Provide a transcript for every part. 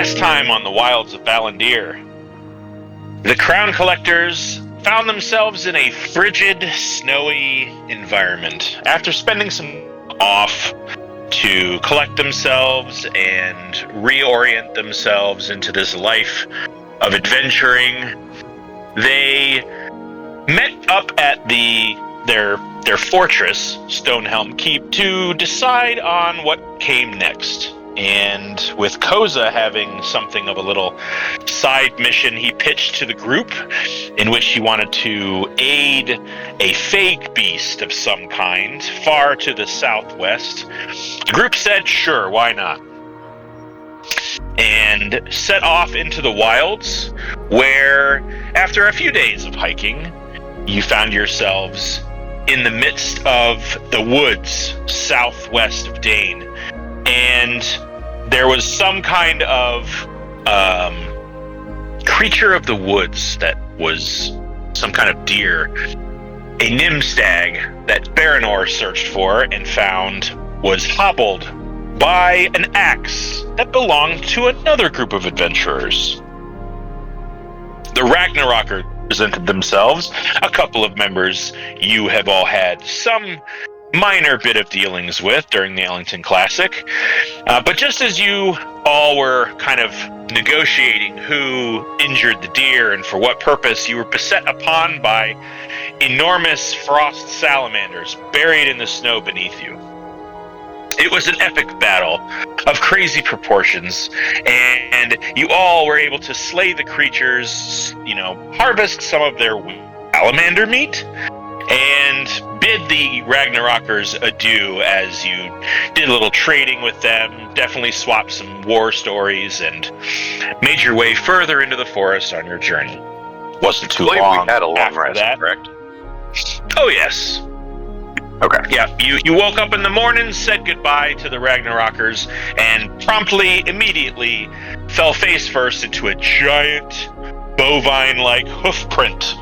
Last time on the wilds of Valandiir, the crown collectors found themselves in a frigid, snowy environment. After spending some off to collect themselves and reorient themselves into this life of adventuring, they met up at their fortress, Stonehelm Keep, to decide on what came next. And with Koza having something of a little side mission he pitched to the group, in which he wanted to aid a fake beast of some kind far to the southwest, the group said, sure, why not? And set off into the wilds, where, after a few days of hiking, you found yourselves in the midst of the woods southwest of Dane. And there was some kind of creature of the woods that was some kind of deer, a nimstag that Baranor searched for and found was hobbled by an axe that belonged to another group of adventurers. The Ragnarokers presented themselves, a couple of members you have all had some minor bit of dealings with during the Ellington Classic. But just as you all were kind of negotiating who injured the deer and for what purpose, you were beset upon by enormous frost salamanders buried in the snow beneath you. It was an epic battle of crazy proportions, and you all were able to slay the creatures, harvest some of their salamander meat, and bid the Ragnarokers adieu as you did a little trading with them, definitely swapped some war stories, and made your way further into the forest on your journey. Wasn't too long. We had a long after rest, that. correct? Oh, yes. Okay. Yeah, you woke up in the morning, said goodbye to the Ragnarokers, and immediately fell face first into a giant, bovine-like hoof print.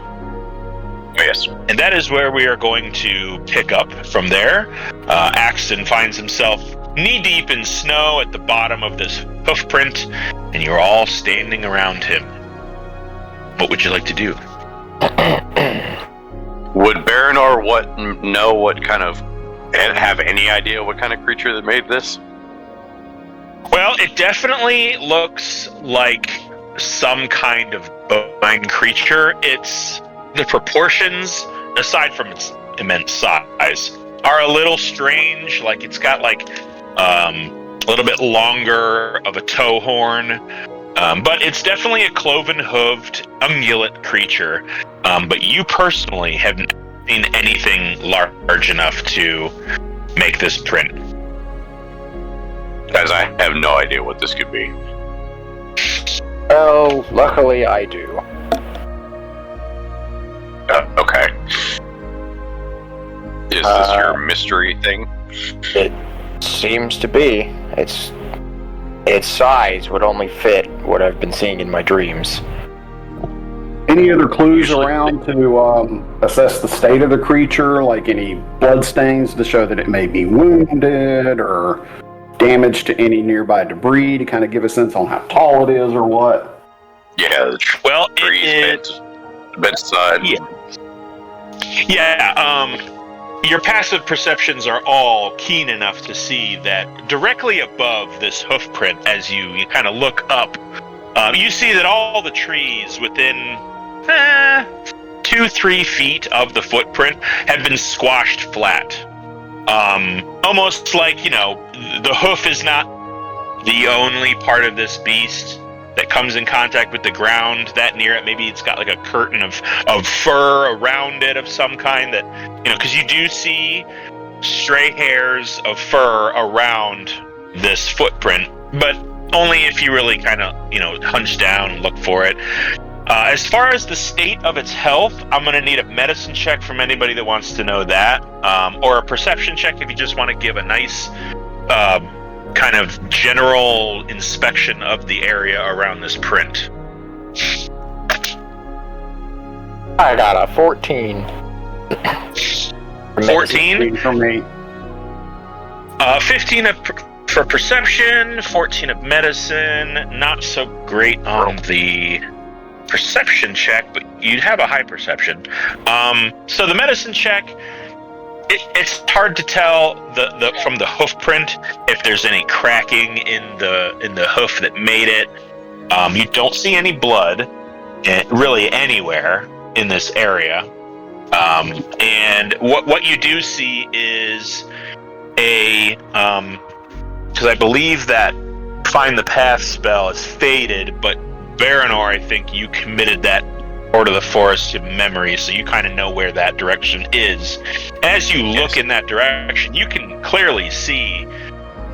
Yes. And that is where we are going to pick up from there. Axton finds himself knee-deep in snow at the bottom of this hoof print, and you're all standing around him. What would you like to do? Would Baranor have any idea what kind of creature that made this? Well, it definitely looks like some kind of bovine creature. The proportions, aside from its immense size, are a little strange. Like, it's got a little bit longer of a toe horn, but it's definitely a cloven-hooved ungulate creature. But you personally haven't seen anything large enough to make this print. As I have no idea what this could be. Well, luckily I do. Okay. Is this your mystery thing? It seems to be. Its size would only fit what I've been seeing in my dreams. Any other clues around to assess the state of the creature, like any blood stains to show that it may be wounded or damage to any nearby debris to kind of give a sense on how tall it is or what? Yeah, well, trees, bedside. Your passive perceptions are all keen enough to see that directly above this hoof print, as you kind of look up, you see that all the trees within 2-3 feet of the footprint have been squashed flat. Almost like, the hoof is not the only part of this beast that comes in contact with the ground that near it. Maybe it's got like a curtain of fur around it of some kind that, because you do see stray hairs of fur around this footprint, but only if you really kind of, hunch down and look for it. As far as the state of its health, I'm going to need a medicine check from anybody that wants to know that, or a perception check if you just want to give a nice kind of general inspection of the area around this print. I got a 14. 14? For me. 15 of For perception, 14 of medicine. Not so great on the perception check, but you'd have a high perception. So the medicine check, it's hard to tell from the hoof print if there's any cracking in the hoof that made it. You don't see any blood really anywhere in this area. And what you do see is because I believe that Find the Path spell is faded, but Valandiir, I think you committed that Lord of the Forest to memory, so you kind of know where that direction is. As you look in that direction, you can clearly see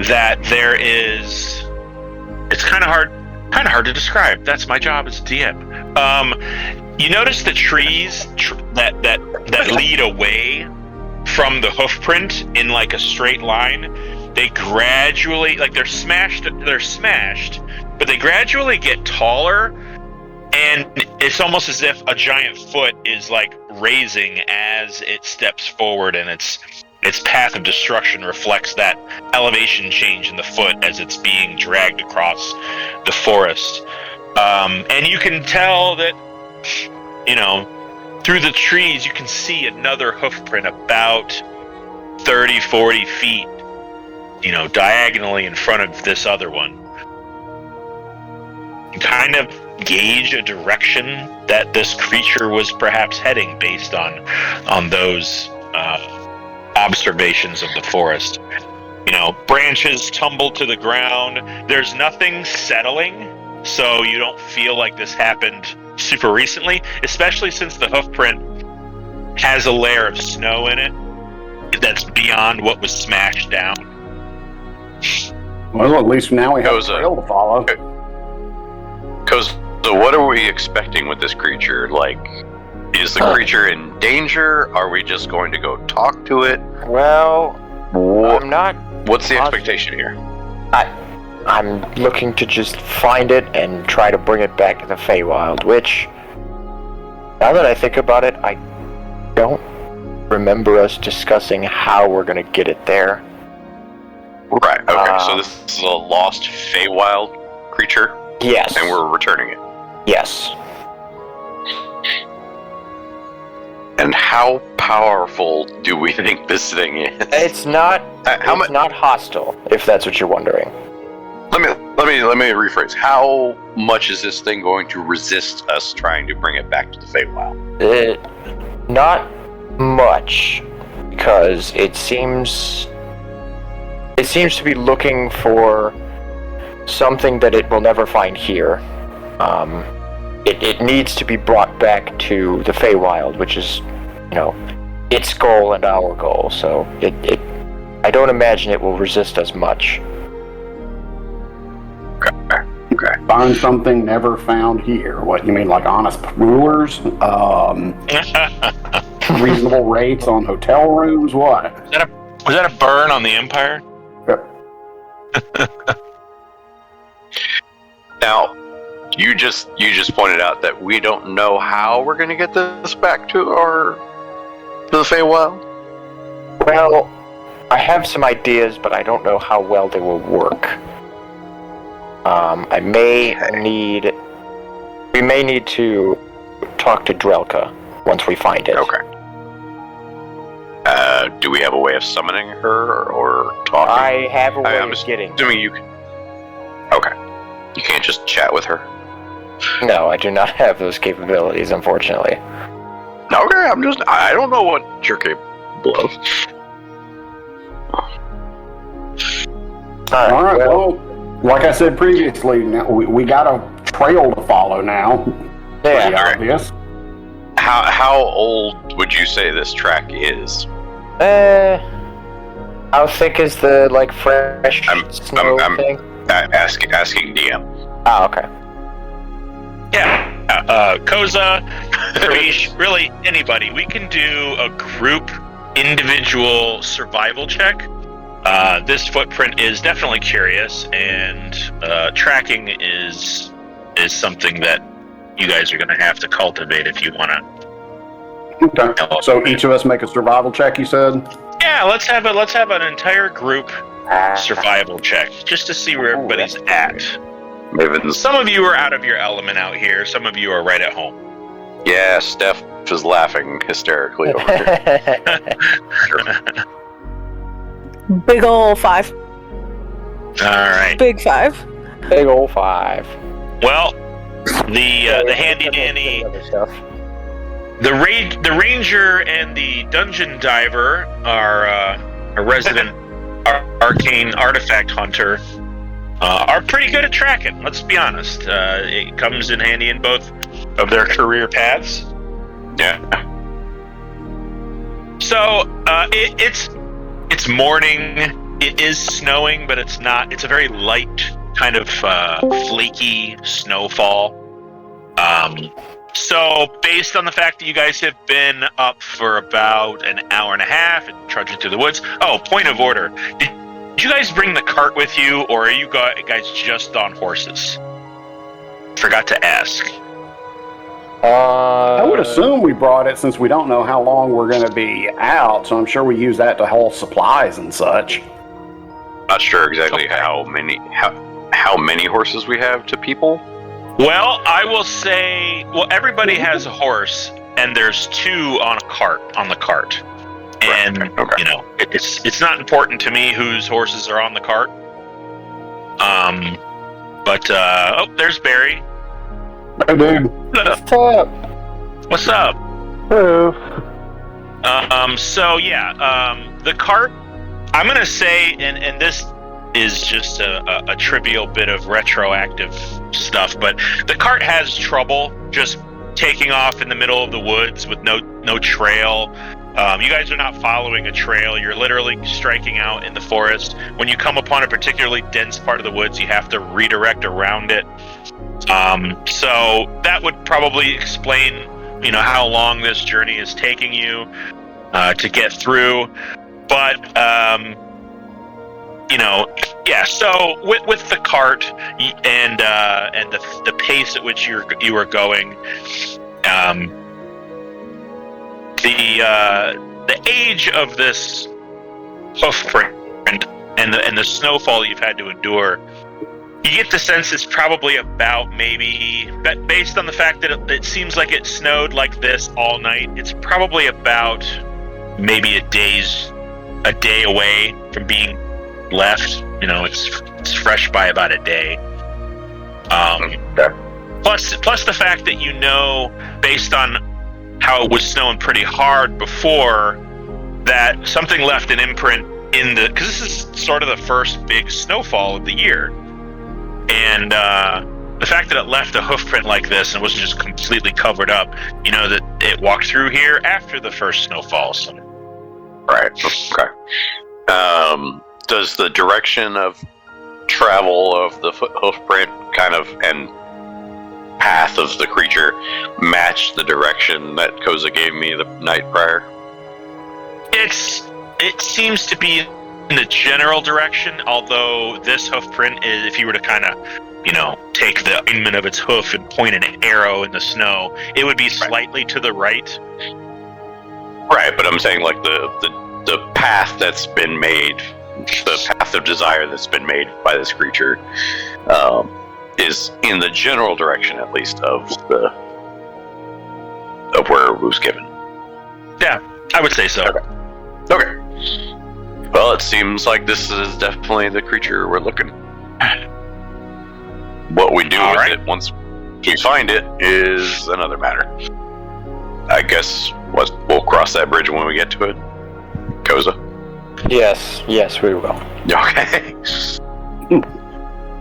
that there is. It's kind of hard to describe. That's my job as DM. You notice the trees that lead away from the hoof print in like a straight line. They gradually, like they're smashed, but they gradually get taller, and it's almost as if a giant foot is like raising as it steps forward, and its path of destruction reflects that elevation change in the foot as it's being dragged across the forest. And you can tell that, through the trees, you can see another hoof print about 30, 40 feet, diagonally in front of this other one. You kind of gauge a direction that this creature was perhaps heading based on those observations of the forest. Branches tumble to the ground. There's nothing settling, so you don't feel like this happened super recently, especially since the hoof print has a layer of snow in it that's beyond what was smashed down. Well, at least now we have a trail to follow. Koza, what are we expecting with this creature? Like, is the creature in danger? Are we just going to go talk to it? Well, I'm not. What's the expectation here? I'm looking to just find it and try to bring it back to the Feywild, which, now that I think about it, I don't remember us discussing how we're going to get it there. Right, okay, so this is a lost Feywild creature? Yes. And we're returning it? Yes. And how powerful do we think this thing is? It's not not hostile, if that's what you're wondering. Let me rephrase. How much is this thing going to resist us trying to bring it back to the Feywild? Not much, because it seems to be looking for something that it will never find here. It needs to be brought back to the Feywild, which is, its goal and our goal. So I don't imagine it will resist us much. Okay. Find something never found here. What you mean, like honest rulers? Reasonable rates on hotel rooms? What? Was that a burn on the Empire? Yep. Now, you just pointed out that we don't know how we're going to get this back to the Feywild. Well, I have some ideas, but I don't know how well they will work. We may need to talk to Drelka once we find it. Okay. Do we have a way of summoning her or talking? I have a way of getting. Assuming you can. Okay. You can't just chat with her. No, I do not have those capabilities, unfortunately. Okay, I don't know what you're capable of. All right. Well, like I said previously, now we got a trail to follow now. Yeah. Pretty obvious. How old would you say this track is? How thick is the fresh snow thing? Asking DM. Oh, okay. Yeah, Koza, Karish, really anybody. We can do a group, individual survival check. This footprint is definitely curious, and tracking is something that you guys are going to have to cultivate if you want to. Okay. So each of us make a survival check. You said. Yeah, let's have an entire group survival check, just to see where everybody's at. Mavens. Some of you are out of your element out here. Some of you are right at home. Yeah, Steph is laughing hysterically over here. Big ol' 5. All right. Big 5. Big old 5. Well, the handy dandy, the ranger and the dungeon diver are a resident arcane artifact hunter. Are pretty good at tracking. Let's be honest. It comes in handy in both of their career paths. Yeah. So it's morning. It is snowing, but it's not. It's a very light, kind of flaky snowfall. So based on the fact that you guys have been up for about an hour and a half and trudging through the woods. Oh, point of order. Did you guys bring the cart with you, or are you guys just on horses? Forgot to ask. I would assume we brought it since we don't know how long we're going to be out, so I'm sure we use that to haul supplies and such. Not sure exactly how many horses we have to people. Well, I will say, everybody has a horse, and there's 2 on the cart. And, okay. you know, it's not important to me whose horses are on the cart. There's Barry. Hey, dude. What's up? What's up? Hello. The cart, I'm going to say, and this is just a trivial bit of retroactive stuff, but the cart has trouble just taking off in the middle of the woods with no trail. You guys are not following a trail. You're literally striking out in the forest. When you come upon a particularly dense part of the woods, you have to redirect around it. So that would probably explain, how long this journey is taking you to get through. But, so with the cart and the pace at which you are going, the age of this hoofprint and the snowfall you've had to endure, you get the sense it's probably about based on the fact that it seems like it snowed like this all night, it's probably about maybe a day away from being left. It's fresh by about a day. Plus the fact that based on how it was snowing pretty hard before, that something left an imprint because this is sort of the first big snowfall of the year. And the fact that it left a hoofprint like this and wasn't just completely covered up, that it walked through here after the first snowfall. So. Right. Okay. Does the direction of travel of the hoofprint and path of the creature match the direction that Koza gave me the night prior? It seems to be in the general direction, although this hoofprint is, if you were to kind of, take the alignment of its hoof and point an arrow in the snow, it would be slightly to the right. Right, but I'm saying like the path that's been made, the path of desire that's been made by this creature, is in the general direction, at least, of where it was given. Yeah, I would say so. Okay. Well, it seems like this is definitely the creature we're looking. What we do with it once we find it is another matter. I guess we'll cross that bridge when we get to it. Koza? Yes, we will. Okay.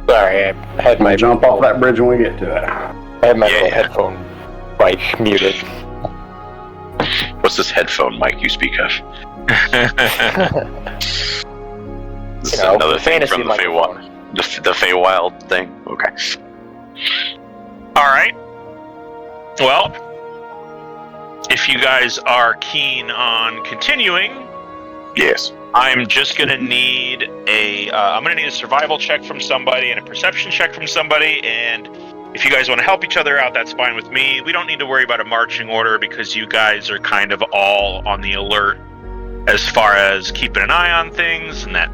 Sorry, I had my jump off that bridge when we get to it. I had my little headphone mic muted. What's this headphone mic you speak of? This is another thing from the Feywild. The Feywild thing? Okay. Alright. Well, if you guys are keen on continuing... Yes. I'm just going to need I'm going to need a survival check from somebody and a perception check from somebody, and if you guys want to help each other out, that's fine with me. We don't need to worry about a marching order because you guys are kind of all on the alert as far as keeping an eye on things, and that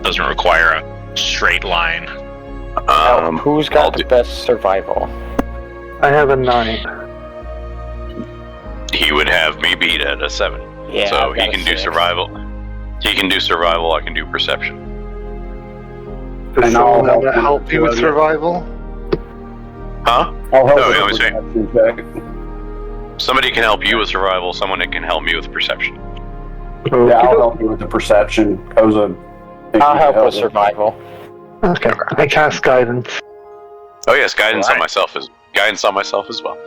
doesn't require a straight line. Who's got the best survival? I have a 9. He would have me beat at a 7. Yeah, so I've he got can a do 6. survival. He can do survival. I can do perception. Does And I'll someone help help you with you. survival? Huh? I'll help No, with you know the what I'm saying? perception check. Somebody can help you with survival. Someone that can help me with perception. Yeah, I'll help you with the perception. Koza, if I'll you help can with survival. Okay, I cast guidance. Oh yes, guidance on Alright. myself as well.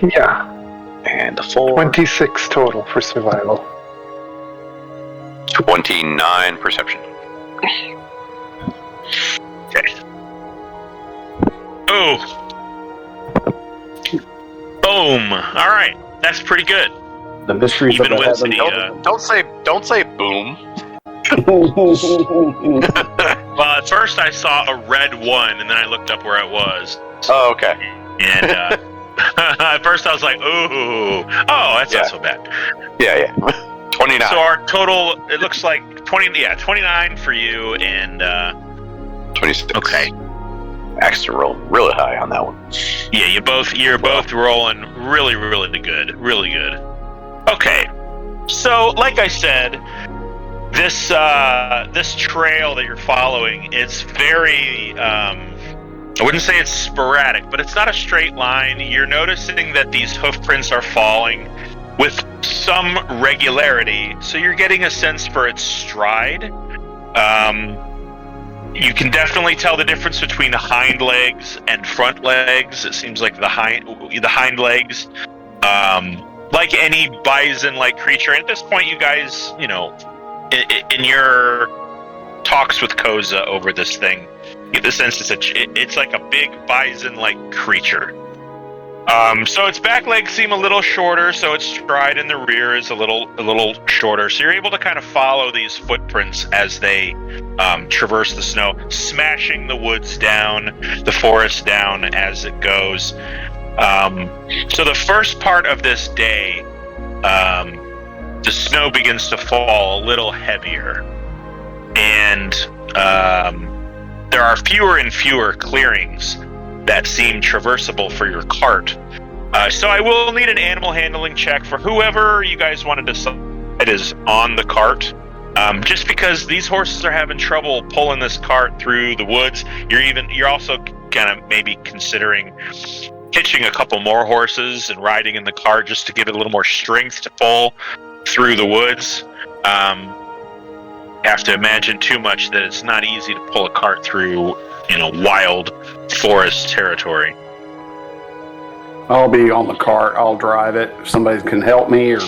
Yeah, And a 4. 26 total for survival. 29 perception. Okay. Oh. Boom. All right. That's pretty good. The mysteries Even of the with heaven. the, Don't say boom. well, at first I saw a red 1, and then I looked up where it was. Oh, okay. And at first I was like, ooh. Oh, that's Yeah. not so bad. Yeah. 29. So our total, it looks like 29 for you, and 26. okay. Axe to roll really high on that one. Yeah, you're both rolling really, really good. Really good. Okay. So, like I said, this trail that you're following is very I wouldn't say it's sporadic, but it's not a straight line. You're noticing that these hoof prints are falling with some regularity, so you're getting a sense for its stride. You can definitely tell the difference between hind legs and front legs. It seems like the hind legs, like any bison-like creature. And at this point, you guys, in your talks with Koza over this thing, you get the sense it's like a big bison-like creature. So its back legs seem a little shorter, so its stride in the rear is a little shorter. So you're able to kind of follow these footprints as they traverse the snow, smashing the woods down, the forest down as it goes. So the first part of this day, the snow begins to fall a little heavier, and there are fewer and fewer clearings that seem traversable for your cart. So I will need an animal handling check for whoever you guys want to decide is on the cart. Just because these horses are having trouble pulling this cart through the woods, you're also kind of maybe considering hitching a couple more horses and riding in the cart just to give it a little more strength to pull through the woods. Have to imagine too much that it's not easy to pull a cart through, wild forest territory. I'll be on the cart. I'll drive it. If somebody can help me, or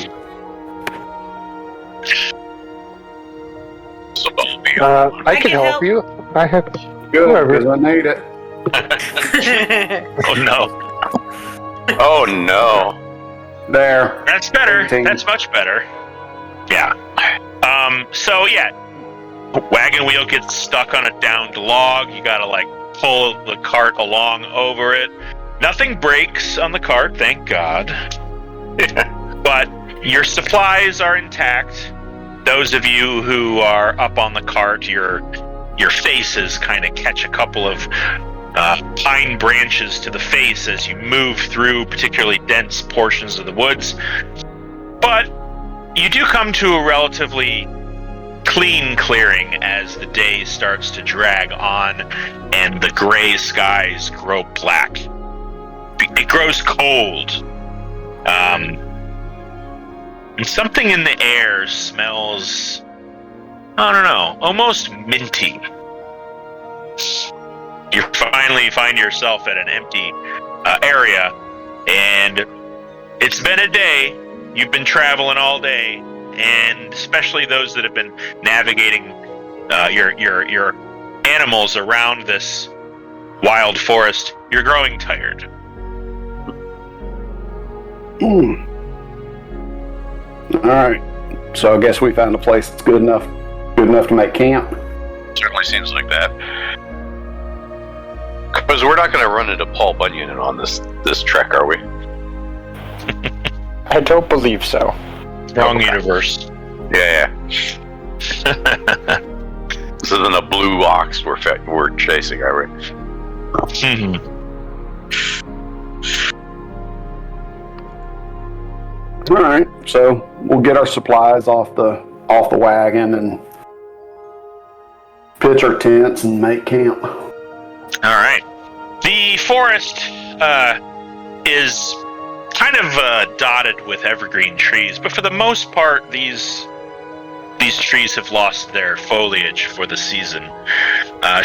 I can help you. I have. good, Whoever. because I need it. Oh no. Oh no. There. That's better. 18. That's much better. Yeah. So yeah, wagon wheel gets stuck on a downed log. You gotta pull the cart along over it. Nothing breaks on the cart, thank God. But your supplies are intact. Those of you who are up on the cart, your faces kind of catch a couple of pine branches to the face as you move through particularly dense portions of the woods. But you do come to a relatively clean clearing as the day starts to drag on and the gray skies grow black. It grows cold. And something in the air smells, I don't know, almost minty. You finally find yourself at an empty area, and it's been a day. You've been traveling all day, and especially those that have been navigating your animals around this wild forest, you're growing tired. All right. So I guess we found a place that's good enough to make camp. Certainly seems like that. Because we're not going to run into Paul Bunyan on this trek, are we? I don't believe so. Wrong universe. Yeah. This isn't a blue ox we're chasing, are we? All right, so we'll get our supplies off the wagon and pitch our tents and make camp. All right. The forest is kind of dotted with evergreen trees, but for the most part, these trees have lost their foliage for the season.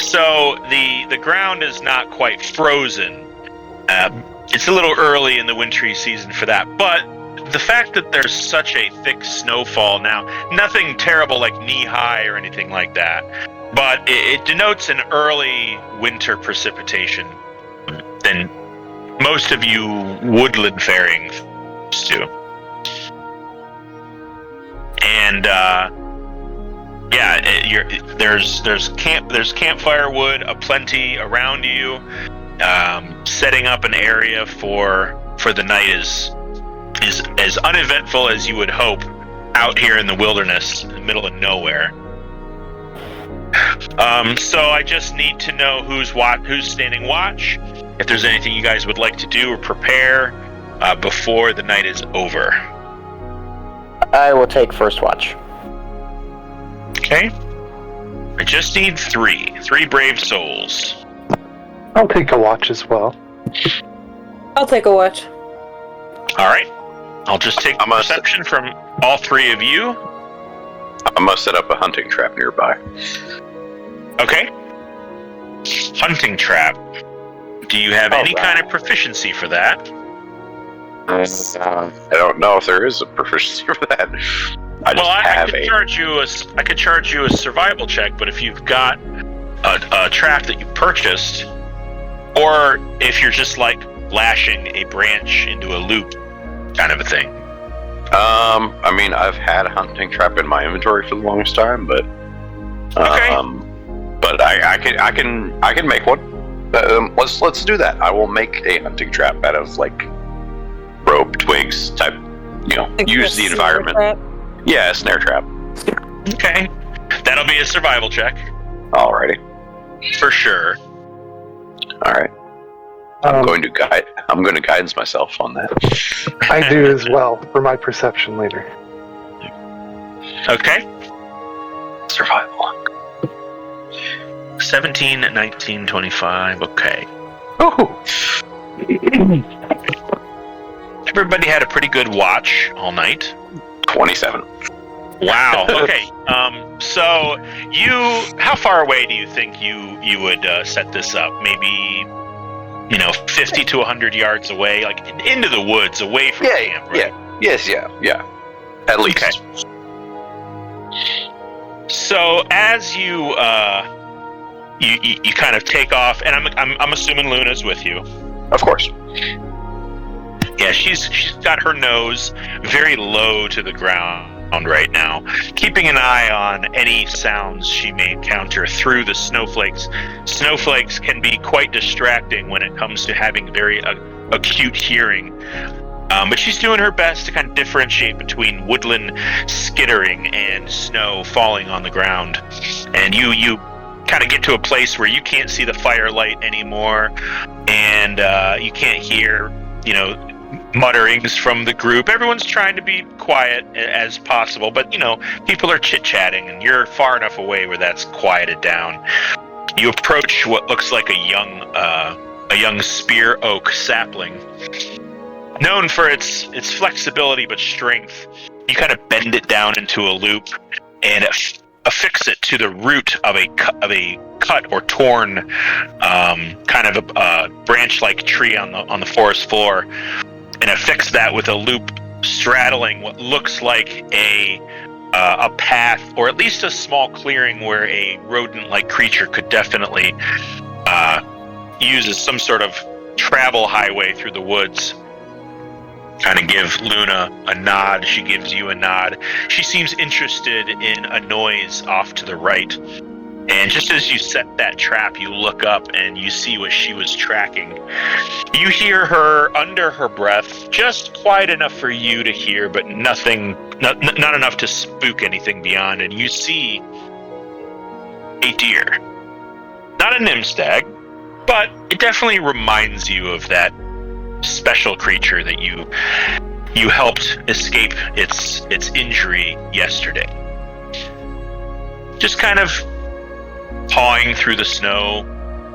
So the ground is not quite frozen. It's a little early in the wintry season for that, but the fact that there's such a thick snowfall now, nothing terrible like knee-high or anything like that, but it denotes an early winter precipitation than most of you woodland-faring do. And there's campfire wood aplenty around you. Setting up an area for the night is as uneventful as you would hope out here in the wilderness, in the middle of nowhere. So I just need to know who's standing watch, if there's anything you guys would like to do or prepare before the night is over. I will take first watch. Okay. I just need three brave souls. I'll take a watch as well. I'll take a watch. All right. I'll just take perception from all three of you. I must set up a hunting trap nearby. Okay. Hunting trap. Do you have any kind of proficiency for that? I don't know if there is a proficiency for that. I could charge you a survival check, but if you've got a trap that you purchased, or if you're just like lashing a branch into a loop, kind of a thing. I mean, I've had a hunting trap in my inventory for the longest time, but but I can make one. Let's do that. I will make a hunting trap out of like rope, twigs type. Like use the environment. Trap? Yeah, a snare trap. Okay, that'll be a survival check. Alrighty, for sure. All right. I'm going to guidance myself on that. I do as well for my perception later. Okay. Survival. 17, 19, 25. Okay. Oh. Everybody had a pretty good watch all night. 27. Wow. Okay. So how far away do you think you would set this up? Maybe 50 to 100 yards away, like into the woods, away from camp, right? Yeah. At least. Okay. So as you kind of take off, and I'm assuming Luna's with you. Of course. Yeah, she's got her nose very low to the ground right now, keeping an eye on any sounds she may encounter through the snowflakes. Snowflakes can be quite distracting when it comes to having very acute hearing. But she's doing her best to kind of differentiate between woodland skittering and snow falling on the ground. And you kind of get to a place where you can't see the firelight anymore, and you can't hear, mutterings from the group. Everyone's trying to be quiet as possible, but people are chit-chatting, and you're far enough away where that's quieted down. You approach what looks like a young spear oak sapling. Known for its flexibility but strength, you kind of bend it down into a loop and affix it to the root of a cut or torn kind of a branch-like tree on the forest floor, and affix that with a loop straddling what looks like a path, or at least a small clearing where a rodent-like creature could definitely use as some sort of travel highway through the woods. Kind of give Luna a nod. She gives you a nod. She seems interested in a noise off to the right. And just as you set that trap, you look up and you see what she was tracking. You hear her under her breath, just quiet enough for you to hear, but not enough to spook anything beyond. And you see a deer. Not a nimstag, but it definitely reminds you of that special creature that you helped escape its injury yesterday. Just kind of pawing through the snow,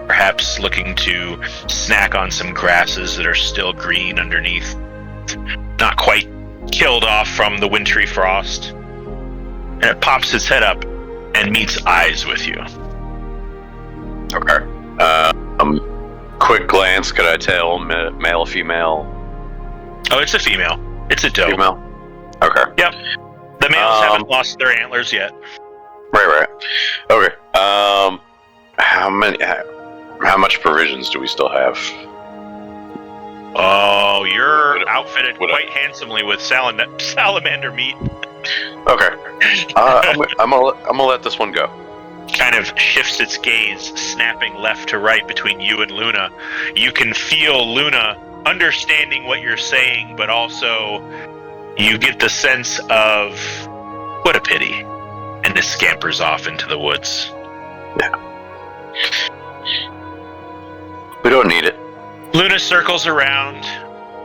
perhaps looking to snack on some grasses that are still green underneath, not quite killed off from the wintry frost. And it pops its head up and meets eyes with you. Okay. Quick glance, could I tell male or female? Oh, it's a female. It's a doe. Female? Okay. Yep. The males haven't lost their antlers yet. Right. Okay. How much provisions do we still have? Oh, you're outfitted quite handsomely with salamander meat. Okay. I'm gonna let this one go. Kind of shifts its gaze, snapping left to right between you and Luna. You can feel Luna understanding what you're saying, but also you get the sense of, what a pity. And it scampers off into the woods. Yeah. We don't need it. Luna circles around.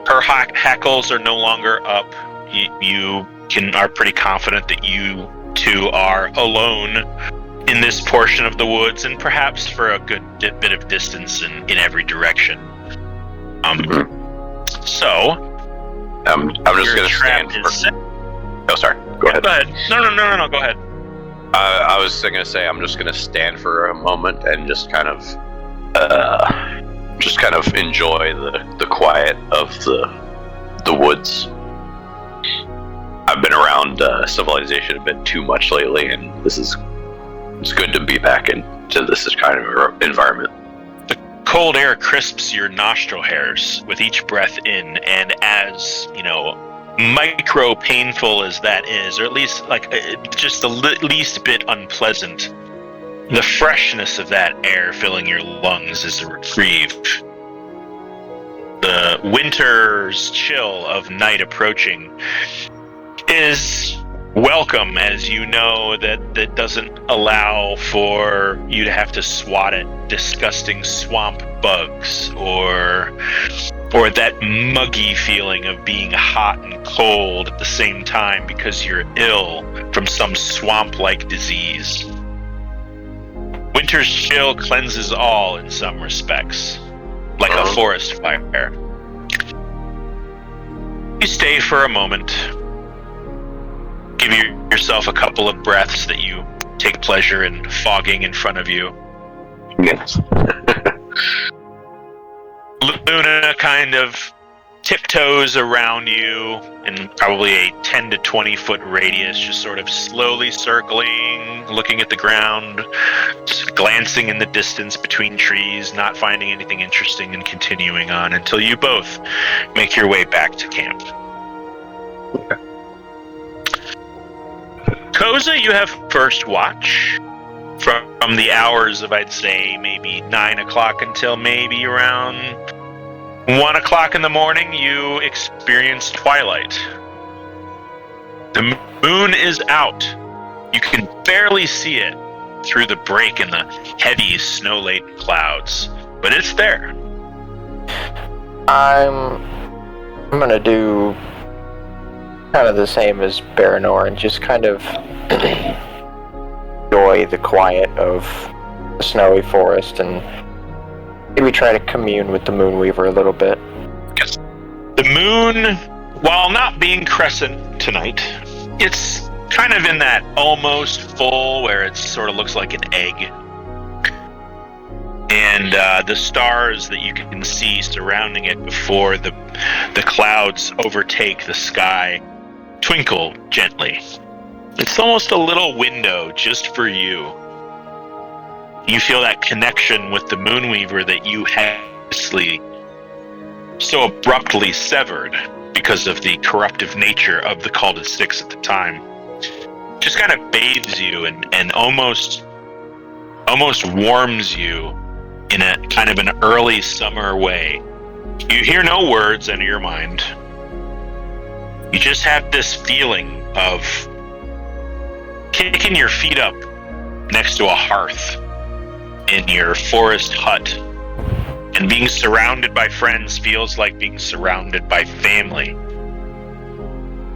Her hackles are no longer up. You are pretty confident that you two are alone in this portion of the woods, and perhaps for a good bit of distance in every direction. So, I'm just going to stand for... Oh, sorry. Go ahead. Go ahead. No, go ahead. I was going to say I'm just going to stand for a moment and just kind of enjoy the quiet of the woods. I've been around civilization a bit too much lately, and it's good to be back into this kind of environment. The cold air crisps your nostril hairs with each breath in, and as, micro painful as that is, or at least just the least bit unpleasant, the freshness of that air filling your lungs is a reprieve. The winter's chill of night approaching is welcome, as you know that doesn't allow for you to have to swat at disgusting swamp bugs or that muggy feeling of being hot and cold at the same time because you're ill from some swamp-like disease. Winter's chill cleanses all in some respects, like a forest fire. You stay for a moment. Give yourself a couple of breaths that you take pleasure in fogging in front of you. Yes. Luna kind of tiptoes around you in probably a 10 to 20 foot radius, just sort of slowly circling, looking at the ground, just glancing in the distance between trees, not finding anything interesting, and continuing on until you both make your way back to camp. Okay. Koza, you have first watch from the hours of, I'd say, maybe 9 o'clock until maybe around 1 o'clock in the morning. You experience twilight. The moon is out. You can barely see it through the break in the heavy snow-laden clouds, but it's there. I'm gonna do kind of the same as Baranor and just kind of enjoy the quiet of the snowy forest and maybe try to commune with the Moonweaver a little bit. Yes. The moon, while not being crescent tonight, it's kind of in that almost full where it sort of looks like an egg. And the stars that you can see surrounding it before the clouds overtake the sky twinkle gently. It's almost a little window just for you. You feel that connection with the Moonweaver that you had so abruptly severed because of the corruptive nature of the Call to Six at the time. Just kind of bathes you and almost almost warms you in a kind of an early summer way. You hear no words enter your mind. You just have this feeling of kicking your feet up next to a hearth in your forest hut, and being surrounded by friends feels like being surrounded by family.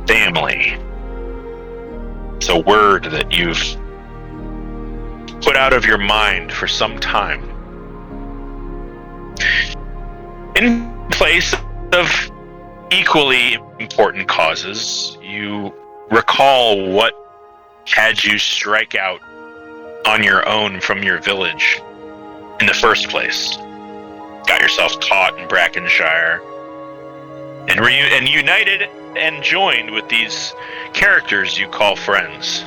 Family. It's a word that you've put out of your mind for some time. In place of equally important causes, you recall what had you strike out on your own from your village in the first place. Got yourself caught in Brackenshire and united and joined with these characters you call friends.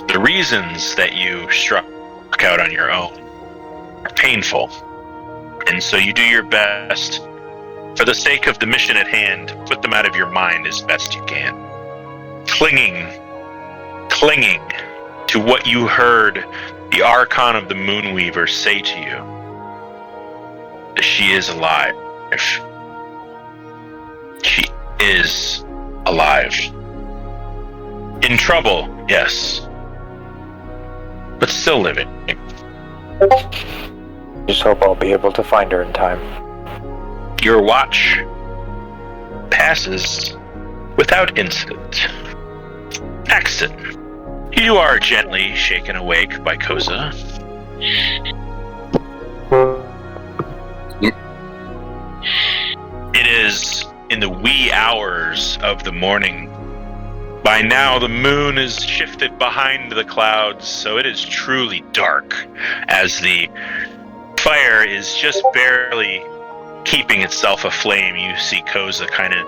The reasons that you struck out on your own are painful, and so you do your best, for the sake of the mission at hand, put them out of your mind as best you can. Clinging to what you heard the Archon of the Moonweaver say to you. That she is alive. She is alive. In trouble, yes. But still living. Just hope I'll be able to find her in time. Your watch passes without incident. Paxton, you are gently shaken awake by Koza. It is in the wee hours of the morning. By now, the moon is shifted behind the clouds, so it is truly dark, as the fire is just barely keeping itself aflame. You see Koza kind of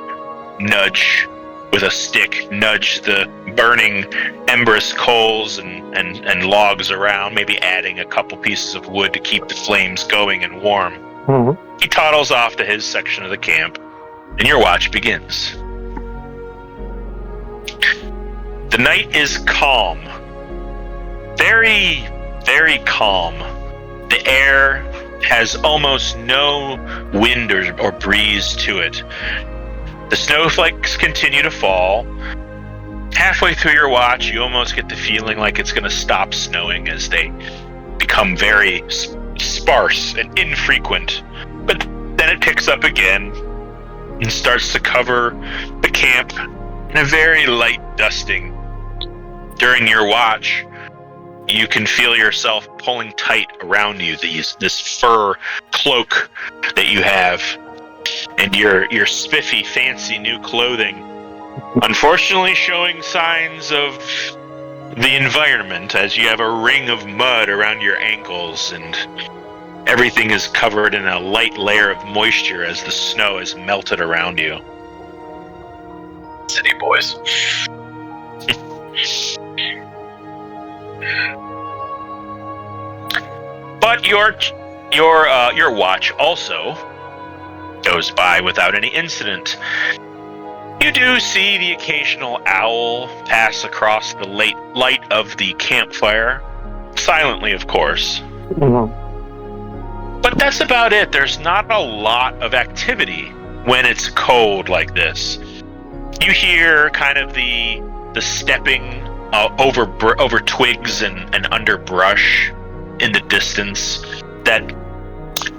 nudge with a stick, nudge the burning embers coals and logs around, maybe adding a couple pieces of wood to keep the flames going and warm. Mm-hmm. He toddles off to his section of the camp, and your watch begins. The night is calm. Very, very calm. The air has almost no wind or breeze to it. The snowflakes continue to fall. Halfway through your watch, you almost get the feeling like it's going to stop snowing as they become very sparse and infrequent. But then it picks up again and starts to cover the camp in a very light dusting. During your watch, you can feel yourself pulling tight around you, this fur cloak that you have, and your spiffy, fancy new clothing, unfortunately showing signs of the environment, as you have a ring of mud around your ankles, and everything is covered in a light layer of moisture as the snow has melted around you. City boys. But your watch also goes by without any incident. You do see the occasional owl pass across the light of the campfire, silently, of course. Mm-hmm. But that's about it. There's not a lot of activity when it's cold like this. You hear kind of the stepping over twigs and underbrush in the distance that,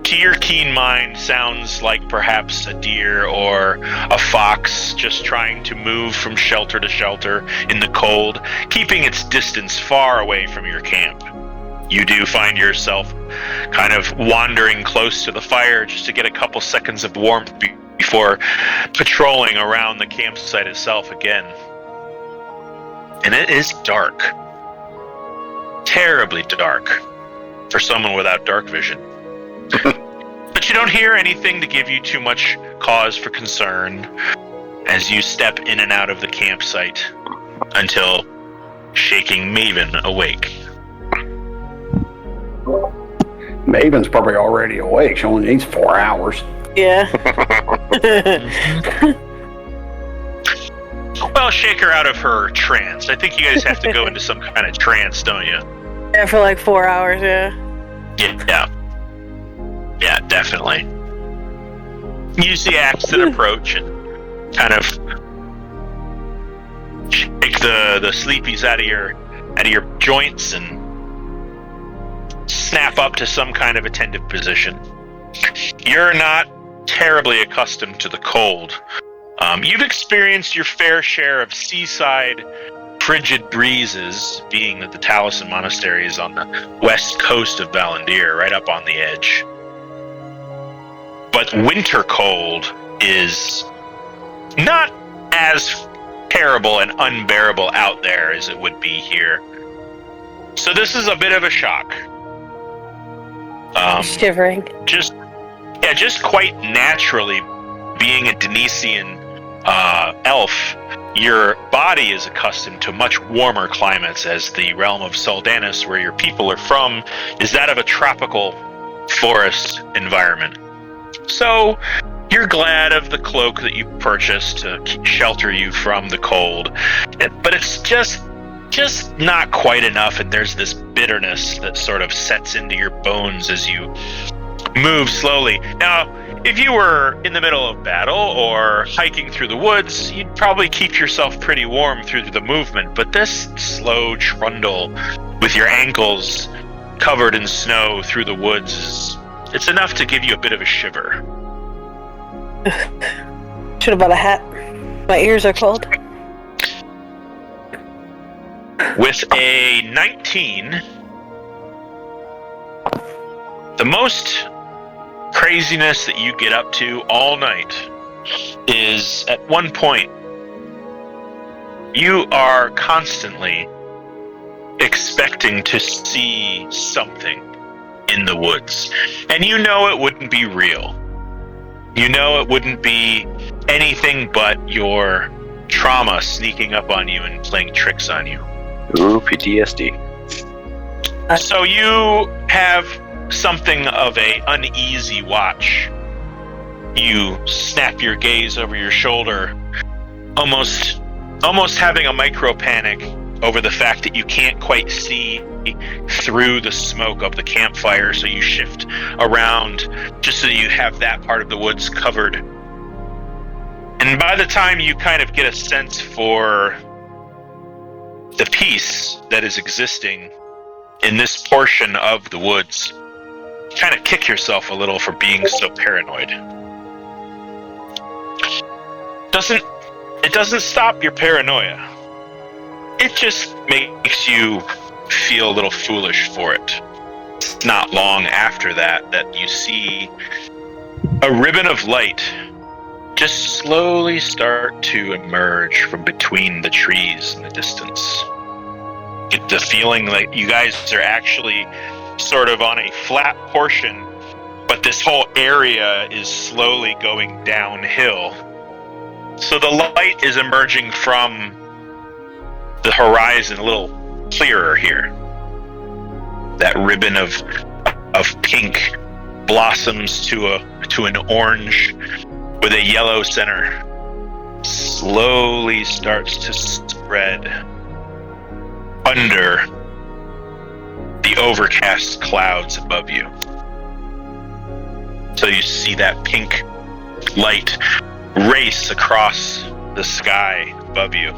to your keen mind, sounds like perhaps a deer or a fox just trying to move from shelter to shelter in the cold, keeping its distance far away from your camp. You do find yourself kind of wandering close to the fire just to get a couple seconds of warmth before patrolling around the campsite itself again. And it is dark. Terribly dark for someone without dark vision. But you don't hear anything to give you too much cause for concern as you step in and out of the campsite until shaking Maven awake. Maven's probably already awake. She only needs 4 hours. Yeah. Well, shake her out of her trance. I think you guys have to go into some kind of trance, don't you? Yeah, for like 4 hours, yeah. Yeah, definitely. You see Axton approach and kind of shake the sleepies out of your joints and snap up to some kind of attentive position. You're not terribly accustomed to the cold. You've experienced your fair share of seaside frigid breezes, being that the Taliesin Monastery is on the west coast of Valandiir, right up on the edge. But winter cold is not as terrible and unbearable out there as it would be here. So this is a bit of a shock. Shivering. Just quite naturally, being a Denisian elf, your body is accustomed to much warmer climates, as the realm of Soldanus, where your people are from, is that of a tropical forest environment. So you're glad of the cloak that you purchased to shelter you from the cold, but it's just not quite enough, and there's this bitterness that sort of sets into your bones as you move slowly. Now, if you were in the middle of battle or hiking through the woods, you'd probably keep yourself pretty warm through the movement, but this slow trundle with your ankles covered in snow through the woods, it's enough to give you a bit of a shiver. Should have bought a hat. My ears are cold. With a 19, the most craziness that you get up to all night is, at one point, you are constantly expecting to see something in the woods. And you know it wouldn't be real. You know it wouldn't be anything but your trauma sneaking up on you and playing tricks on you. Ooh, PTSD. So you have something of a uneasy watch. You snap your gaze over your shoulder, almost having a micro panic over the fact that you can't quite see through the smoke of the campfire, so you shift around just so you have that part of the woods covered. And by the time you kind of get a sense for the peace that is existing in this portion of the woods, kind of kick yourself a little for being so paranoid. It doesn't stop your paranoia. It just makes you feel a little foolish for it. It's not long after that you see a ribbon of light just slowly start to emerge from between the trees in the distance. Get the feeling like you guys are actually sort of on a flat portion, but this whole area is slowly going downhill. So the light is emerging from the horizon a little clearer here. That ribbon of pink blossoms to an orange with a yellow center slowly starts to spread under the overcast clouds above you. So you see that pink light race across the sky above you.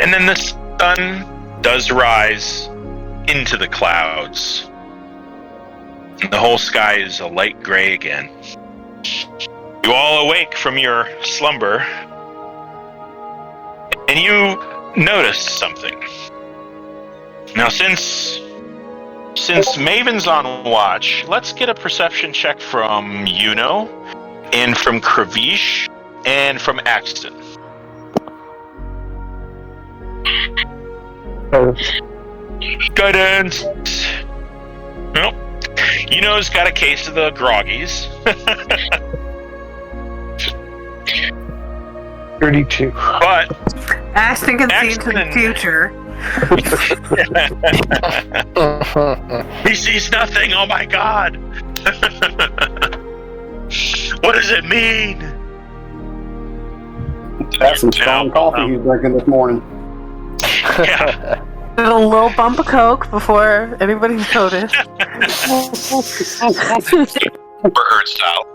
And then the sun does rise into the clouds. And the whole sky is a light gray again. You all awake from your slumber, and you notice something. Now, since Maven's on watch, let's get a perception check from Yuno, and from Kravish, and from Axton. Guidance! Nope. Yuno's got a case of the groggies. 32. But Ashton can see into the future. He sees nothing. Oh my god! What does it mean? That's some strong coffee he's drinking this morning. Yeah. A little bump of coke before anybody noticed. Bird style.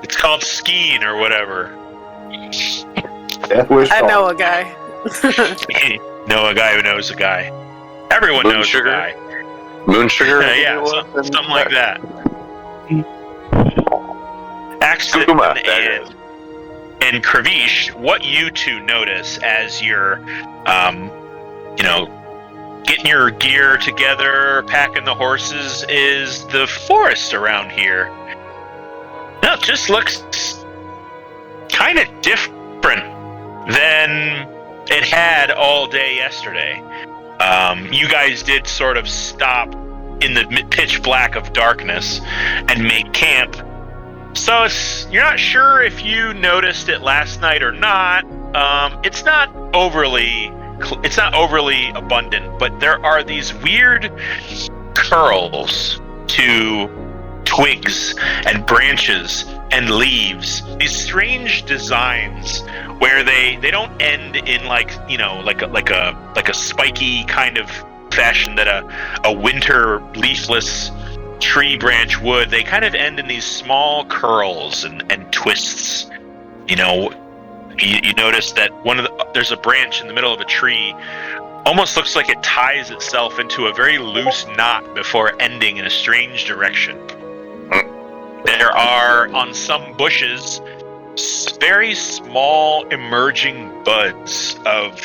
It's called skiing or whatever. Death wish I song. know a guy. Know a guy who knows a guy. Everyone Moon knows sugar? a guy. Moon sugar? Yeah, something like that. Axton Kukuma, that and Kravish, what you two notice as you're, getting your gear together, packing the horses, is the forest around here. No, it just looks kind of different than it had all day yesterday. You guys did sort of stop in the pitch black of darkness and make camp. So you're not sure if you noticed it last night or not. It's not overly abundant, but there are these weird curls to twigs and branches and leaves. These strange designs where they don't end in like a spiky kind of fashion that a winter leafless tree branch would. They kind of end in these small curls and twists. You notice that there's a branch in the middle of a tree, almost looks like it ties itself into a very loose knot before ending in a strange direction. There are, on some bushes, very small emerging buds of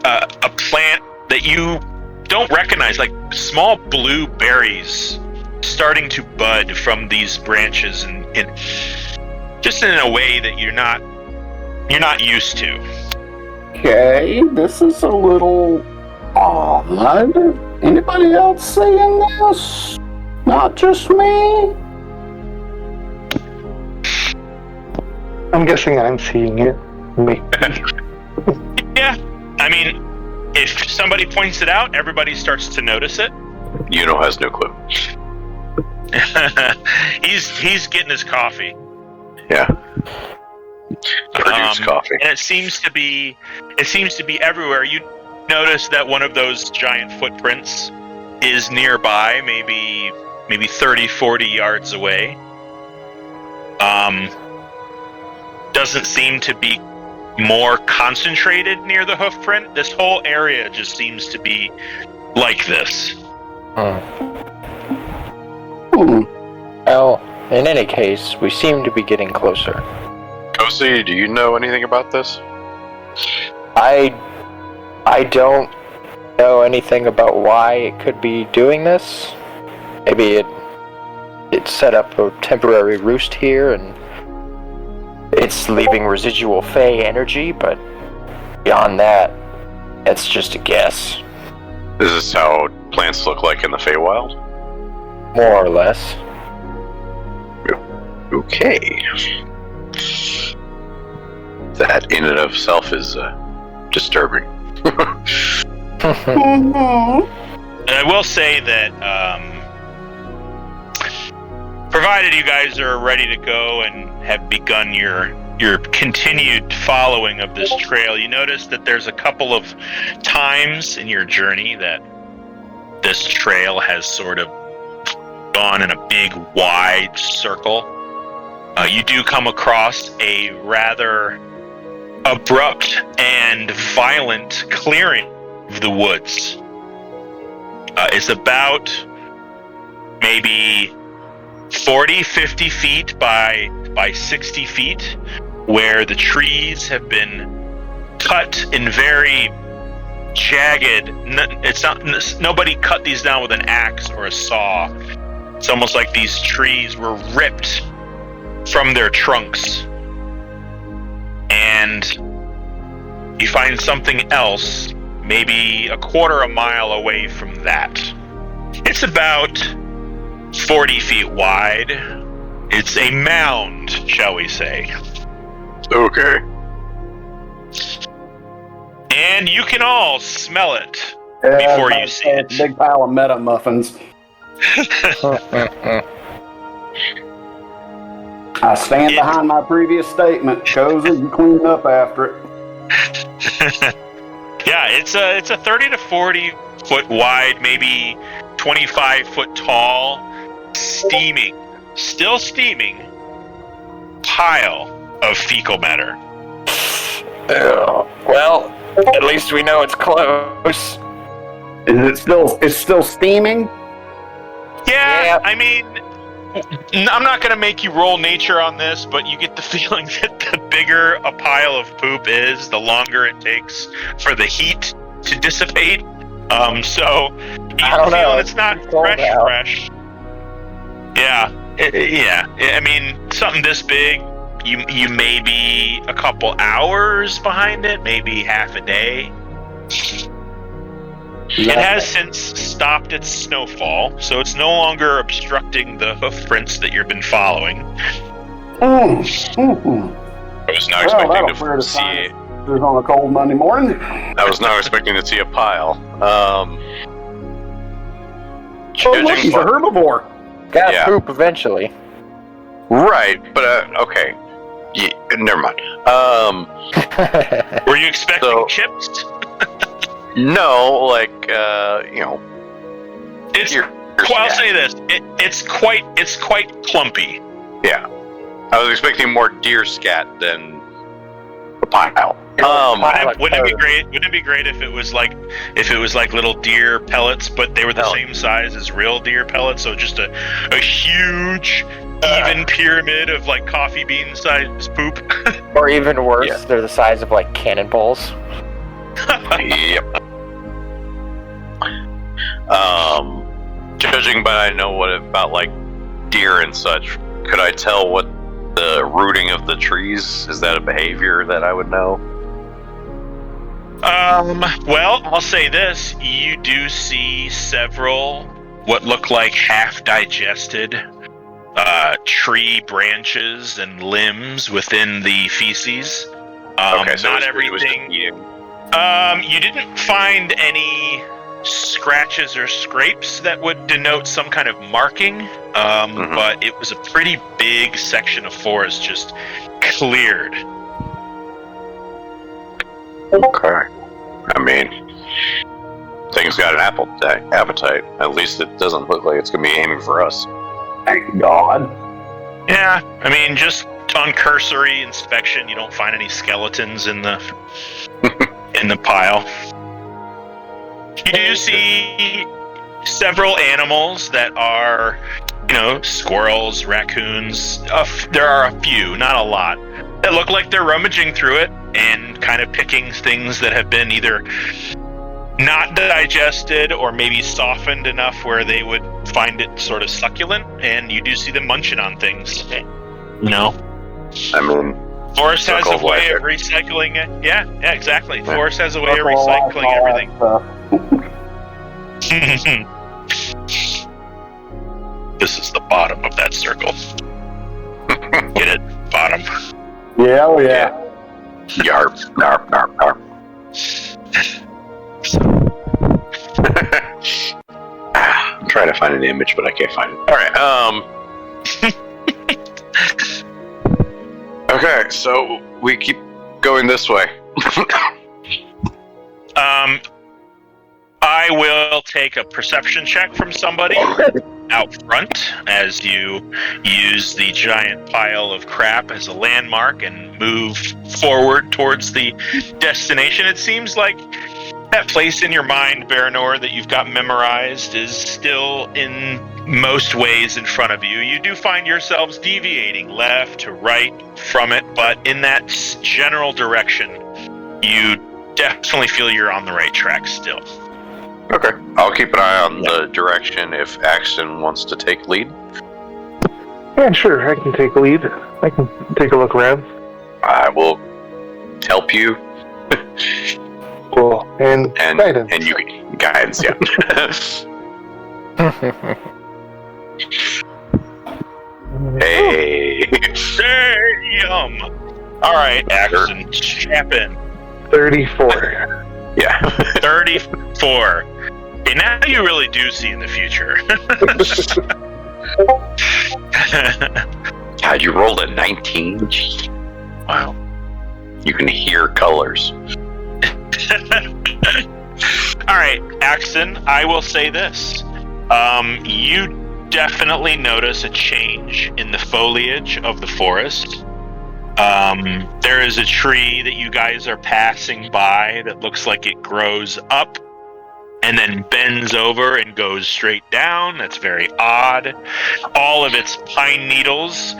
a plant that you don't recognize, like small blue berries starting to bud from these branches, and just in a way that you're not used to. Okay, this is a little odd. Anybody else seeing this? Not just me? I'm guessing I'm seeing it. Maybe. Yeah, I mean, if somebody points it out, everybody starts to notice it. Yuno has no clue. He's getting his coffee. Yeah. Produce coffee. And it seems to be everywhere. You notice that one of those giant footprints is nearby, maybe 30, 40 yards away. Doesn't seem to be more concentrated near the hoof print. This whole area just seems to be like this. Well, in any case, we seem to be getting closer. Koza, do you know anything about this? I don't know anything about why it could be doing this. Maybe it set up a temporary roost here and it's leaving residual Fey energy, but beyond that, it's just a guess. Is this how plants look like in the Feywild? More or less. Okay. That in and of itself is disturbing. And I will say that, provided you guys are ready to go and have begun your continued following of this trail, you notice that there's a couple of times in your journey that this trail has sort of gone in a big, wide circle. You do come across a rather abrupt and violent clearing of the woods. It's about maybe 40, 50 feet by 60 feet, where the trees have been cut in very jagged. Nobody cut these down with an axe or a saw. It's almost like these trees were ripped from their trunks. And you find something else maybe a quarter a mile away from that. It's about 40 feet wide. It's a mound, shall we say. Okay. And you can all smell it before you see it. Big pile of meta muffins. I stand behind my previous statement. Koza, you clean up after it. Yeah, it's a 30 to 40 foot wide, maybe 25 foot tall, still steaming pile of fecal matter. Well, at least we know it's close. Is it still steaming? Yeah, I mean, I'm not going to make you roll nature on this, but you get the feeling that the bigger a pile of poop is, the longer it takes for the heat to dissipate. So you get the feeling it's not fresh. Yeah. I mean, something this big, you may be a couple hours behind it, maybe half a day. It has since stopped its snowfall, so it's no longer obstructing the hoof prints that you've been following. I was not expecting to see it. On a cold Monday morning. I was not expecting to see a pile. Look, he's a herbivore. Gotta poop eventually. Right, but okay. Yeah, never mind. Were you expecting chips? No, like it's. I'll say this: it's quite clumpy. Yeah, I was expecting more deer scat than a pile. Wouldn't it be great? Wouldn't it be great if it was like little deer pellets, but they were the same size as real deer pellets? So just a huge, even pyramid of like coffee bean sized poop. Or even worse, they're the size of like cannonballs. Yep. Judging by I know what about like deer and such, could I tell what the rooting of the trees is? That a behavior that I would know? Well, I'll say this: you do see several what look like half-digested tree branches and limbs within the feces. Okay, so not everything. You didn't find any scratches or scrapes that would denote some kind of marking, but it was a pretty big section of forest just cleared. Okay. I mean, thing's got an appetite. At least it doesn't look like it's going to be aiming for us. Thank God. Yeah, I mean, just on cursory inspection, you don't find any skeletons in the in the pile. You do see several animals that are, squirrels, raccoons. There are a few, not a lot, that look like they're rummaging through it and kind of picking things that have been either not digested or maybe softened enough where they would find it sort of succulent, and you do see them munching on things. I mean, Forest has a way of recycling it. Yeah, exactly. Yeah. Forest has a way of recycling everything. This is the bottom of that circle. Get it? Bottom. Yeah, oh yeah. Yarp, narp, narp, narp. I'm trying to find an image, but I can't find it. Alright, okay, so we keep going this way. I will take a perception check from somebody out front as you use the giant pile of crap as a landmark and move forward towards the destination. It seems like that place in your mind, Baranor, that you've got memorized is still in most ways in front of you. You do find yourselves deviating left to right from it, but in that general direction, you definitely feel you're on the right track still. Okay, I'll keep an eye on the direction if Axton wants to take lead. Yeah, sure, I can take a lead. I can take a look around. I will help you. Cool. And guidance. And you guidance, yeah. Hey. Damn. All right, Axton, strap in. 34. Yeah. 34. Okay, now you really do see in the future. God, you rolled a 19? Wow. You can hear colors. All right, Axon, I will say this. You definitely notice a change in the foliage of the forest. There is a tree that you guys are passing by that looks like it grows up and then bends over and goes straight down. That's very odd. All of its pine needles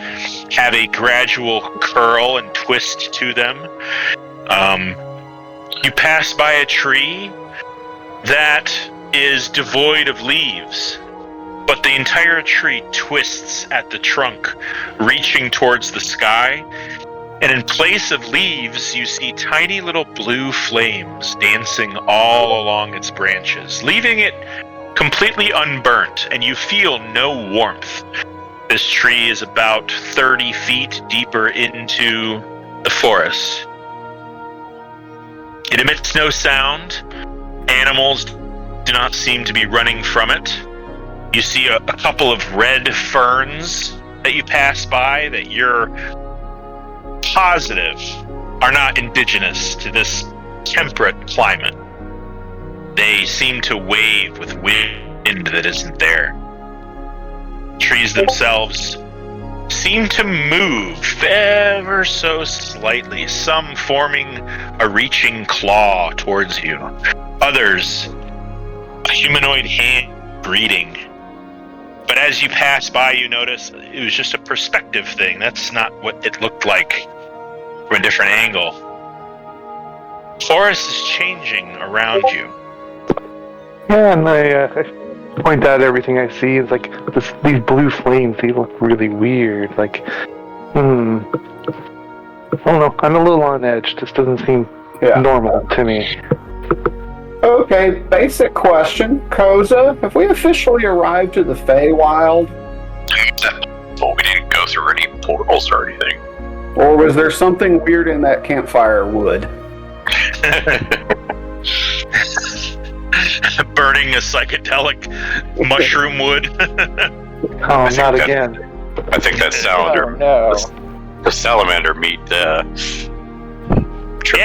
have a gradual curl and twist to them. You pass by a tree that is devoid of leaves, but the entire tree twists at the trunk, reaching towards the sky. And in place of leaves, you see tiny little blue flames dancing all along its branches, leaving it completely unburnt, and you feel no warmth. This tree is about 30 feet deeper into the forest. It emits no sound. Animals do not seem to be running from it. You see a couple of red ferns that you pass by that you're positive are not indigenous to this temperate climate. They seem to wave with wind that isn't there. Trees themselves seem to move ever so slightly, some forming a reaching claw towards you. Others, a humanoid hand greeting. But as you pass by, you notice it was just a perspective thing. That's not what it looked like from a different angle. Forest is changing around you. Yeah, and I point out everything I see. It's like these blue flames, they look really weird. Like, I don't know. I'm a little on edge. This doesn't seem normal to me. Okay, basic question. Koza, have we officially arrived to the Feywild? Well, we didn't go through any portals or anything. Or was there something weird in that campfire wood? Burning a psychedelic mushroom wood. Oh, not again. I think that salamander. Oh, no. The salamander meat. Yeah,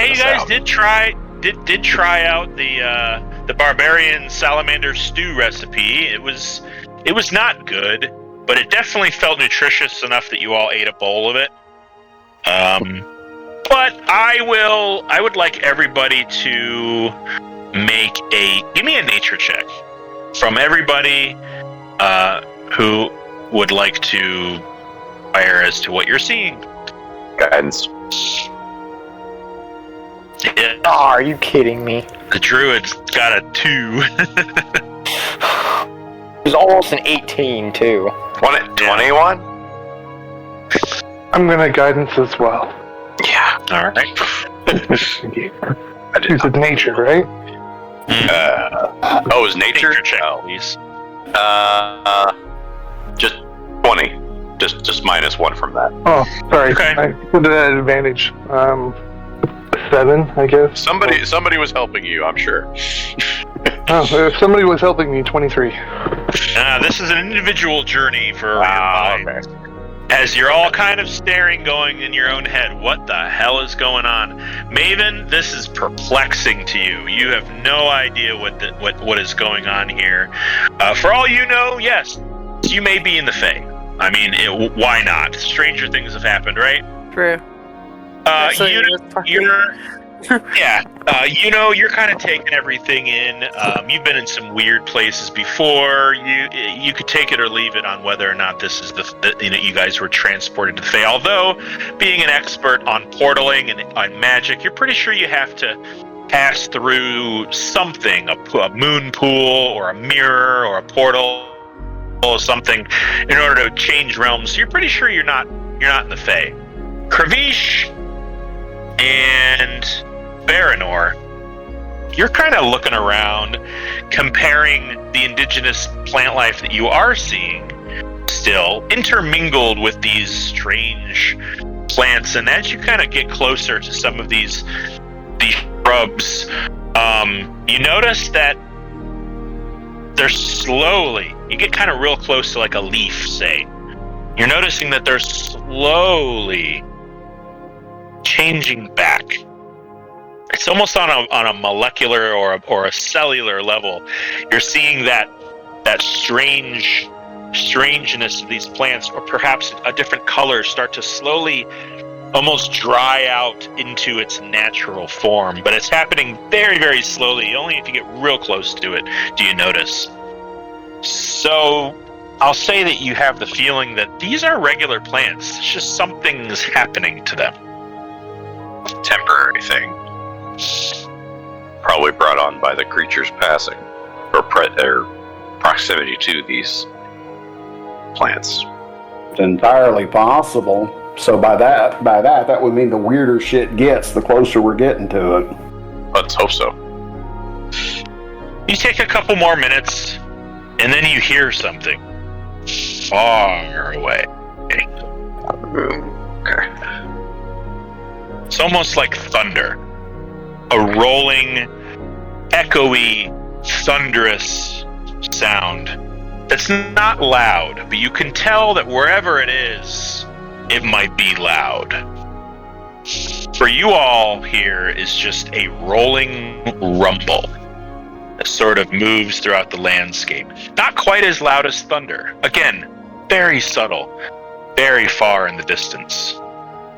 you guys did try out the barbarian salamander stew recipe. It was not good, but it definitely felt nutritious enough that you all ate a bowl of it. But I would like everybody to give me a nature check from everybody who would like to fire as to what you're seeing. Guidance. Yeah. Oh, are you kidding me? The druid's got a 2. It was almost an 18 too. 21? I'm gonna guidance as well. Yeah. All right. Choose of nature, right? It was nature? Check, please. Just 20. Just minus 1 from that. Oh, sorry. Okay. I put it at advantage. 7, I guess. Somebody was helping you, I'm sure. Oh, if somebody was helping me, 23. This is an individual journey for your mind. Okay. As you're all kind of staring, going in your own head, what the hell is going on? Maven, this is perplexing to you. You have no idea what is going on here. For all you know, yes, you may be in the Fae. I mean, why not? Stranger things have happened, right? True. You're kind of taking everything in. You've been in some weird places before. You could take it or leave it on whether or not this is you guys were transported to the Fae. Although, being an expert on portaling and on magic, you're pretty sure you have to pass through something, a moon pool or a mirror or a portal or something, in order to change realms. So you're pretty sure you're not in the Fae. Kravish and Baranor, you're kind of looking around, comparing the indigenous plant life that you are seeing still intermingled with these strange plants, and as you kind of get closer to some of these shrubs, you notice that they're slowly, you get kind of real close to like a leaf, say. You're noticing that they're slowly changing back. It's it's almost on a molecular or a cellular level. You're seeing that strangeness of these plants, or perhaps a different color, start to slowly almost dry out into its natural form. But it's happening very, very slowly. Only if you get real close to it do you notice. So I'll say that you have the feeling that these are regular plants. It's just something's happening to them. Temporary thing. Probably brought on by the creatures passing, or proximity to these plants. It's entirely possible. So by that would mean the weirder shit gets, the closer we're getting to it. Let's hope so. You take a couple more minutes, and then you hear something far away. Okay. It's almost like thunder. A rolling, echoey, thunderous sound that's not loud, but you can tell that wherever it is, it might be loud. For you all, here is just a rolling rumble that sort of moves throughout the landscape. Not quite as loud as thunder. Again, very subtle, very far in the distance,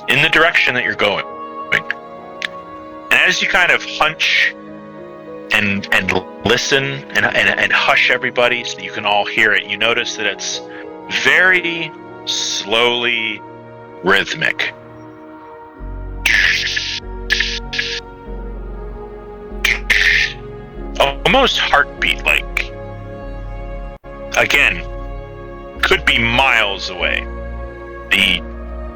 in the direction that you're going. And as you kind of hunch and listen and hush everybody so that you can all hear it, you notice that it's very slowly rhythmic. Almost heartbeat-like. Again, could be miles away. The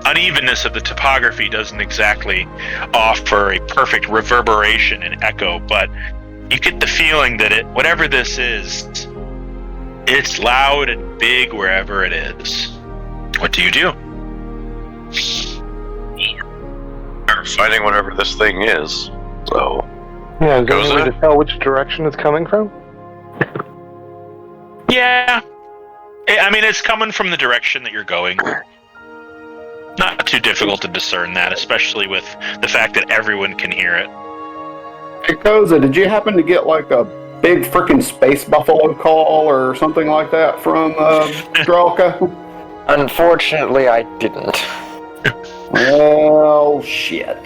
unevenness of the topography doesn't exactly offer a perfect reverberation and echo, but you get the feeling that whatever this is, it's loud and big wherever it is. What do you do? We're finding whatever this thing is. So, Yeah, is there Koza? any way to tell which direction it's coming from? Yeah. I mean, it's coming from the direction that you're going. Not too difficult to discern that, especially with the fact that everyone can hear it. Hey, Koza, did you happen to get like a big freaking space buffalo call or something like that from Strelka? Unfortunately, I didn't. Well, shit.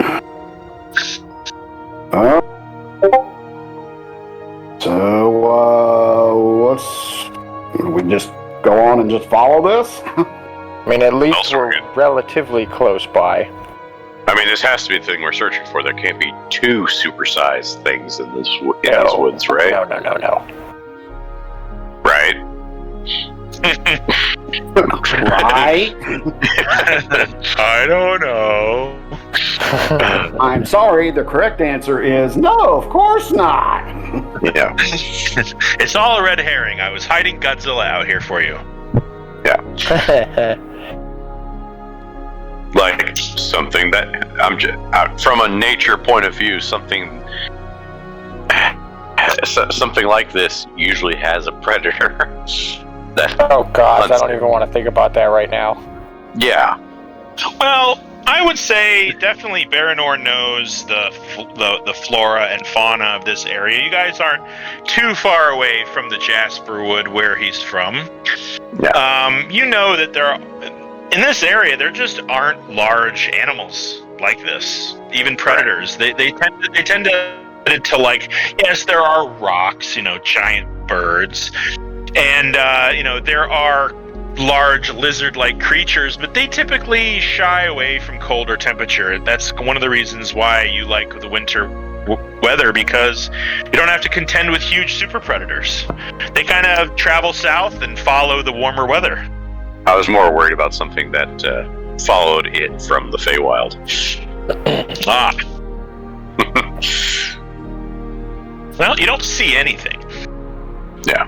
So, we just go on and just follow this? I mean, at least Also we're good. relatively close by. I mean, this has to be the thing we're searching for. There can't be two supersized things in these woods, right? No. Right? Right? I don't know. I'm sorry, the correct answer is no, of course not. Yeah. It's all a red herring. I was hiding Godzilla out here for you. Like something that from a nature point of view, something like this usually has a predator. Oh gosh, I don't even want to think about that right now. Yeah. Well, I would say definitely Baranor knows the flora and fauna of this area. You guys aren't too far away from the Jasper Wood where he's from. Yeah. You know that in this area there just aren't large animals like this, even predators. Right. They tend to like, yes, there are rocks, giant birds, and there are large lizard-like creatures, but they typically shy away from colder temperature. That's one of the reasons why you like the winter weather, because you don't have to contend with huge super predators. They kind of travel south and follow the warmer weather. I was more worried about something that followed it from the Feywild. Well, you don't see anything. Yeah.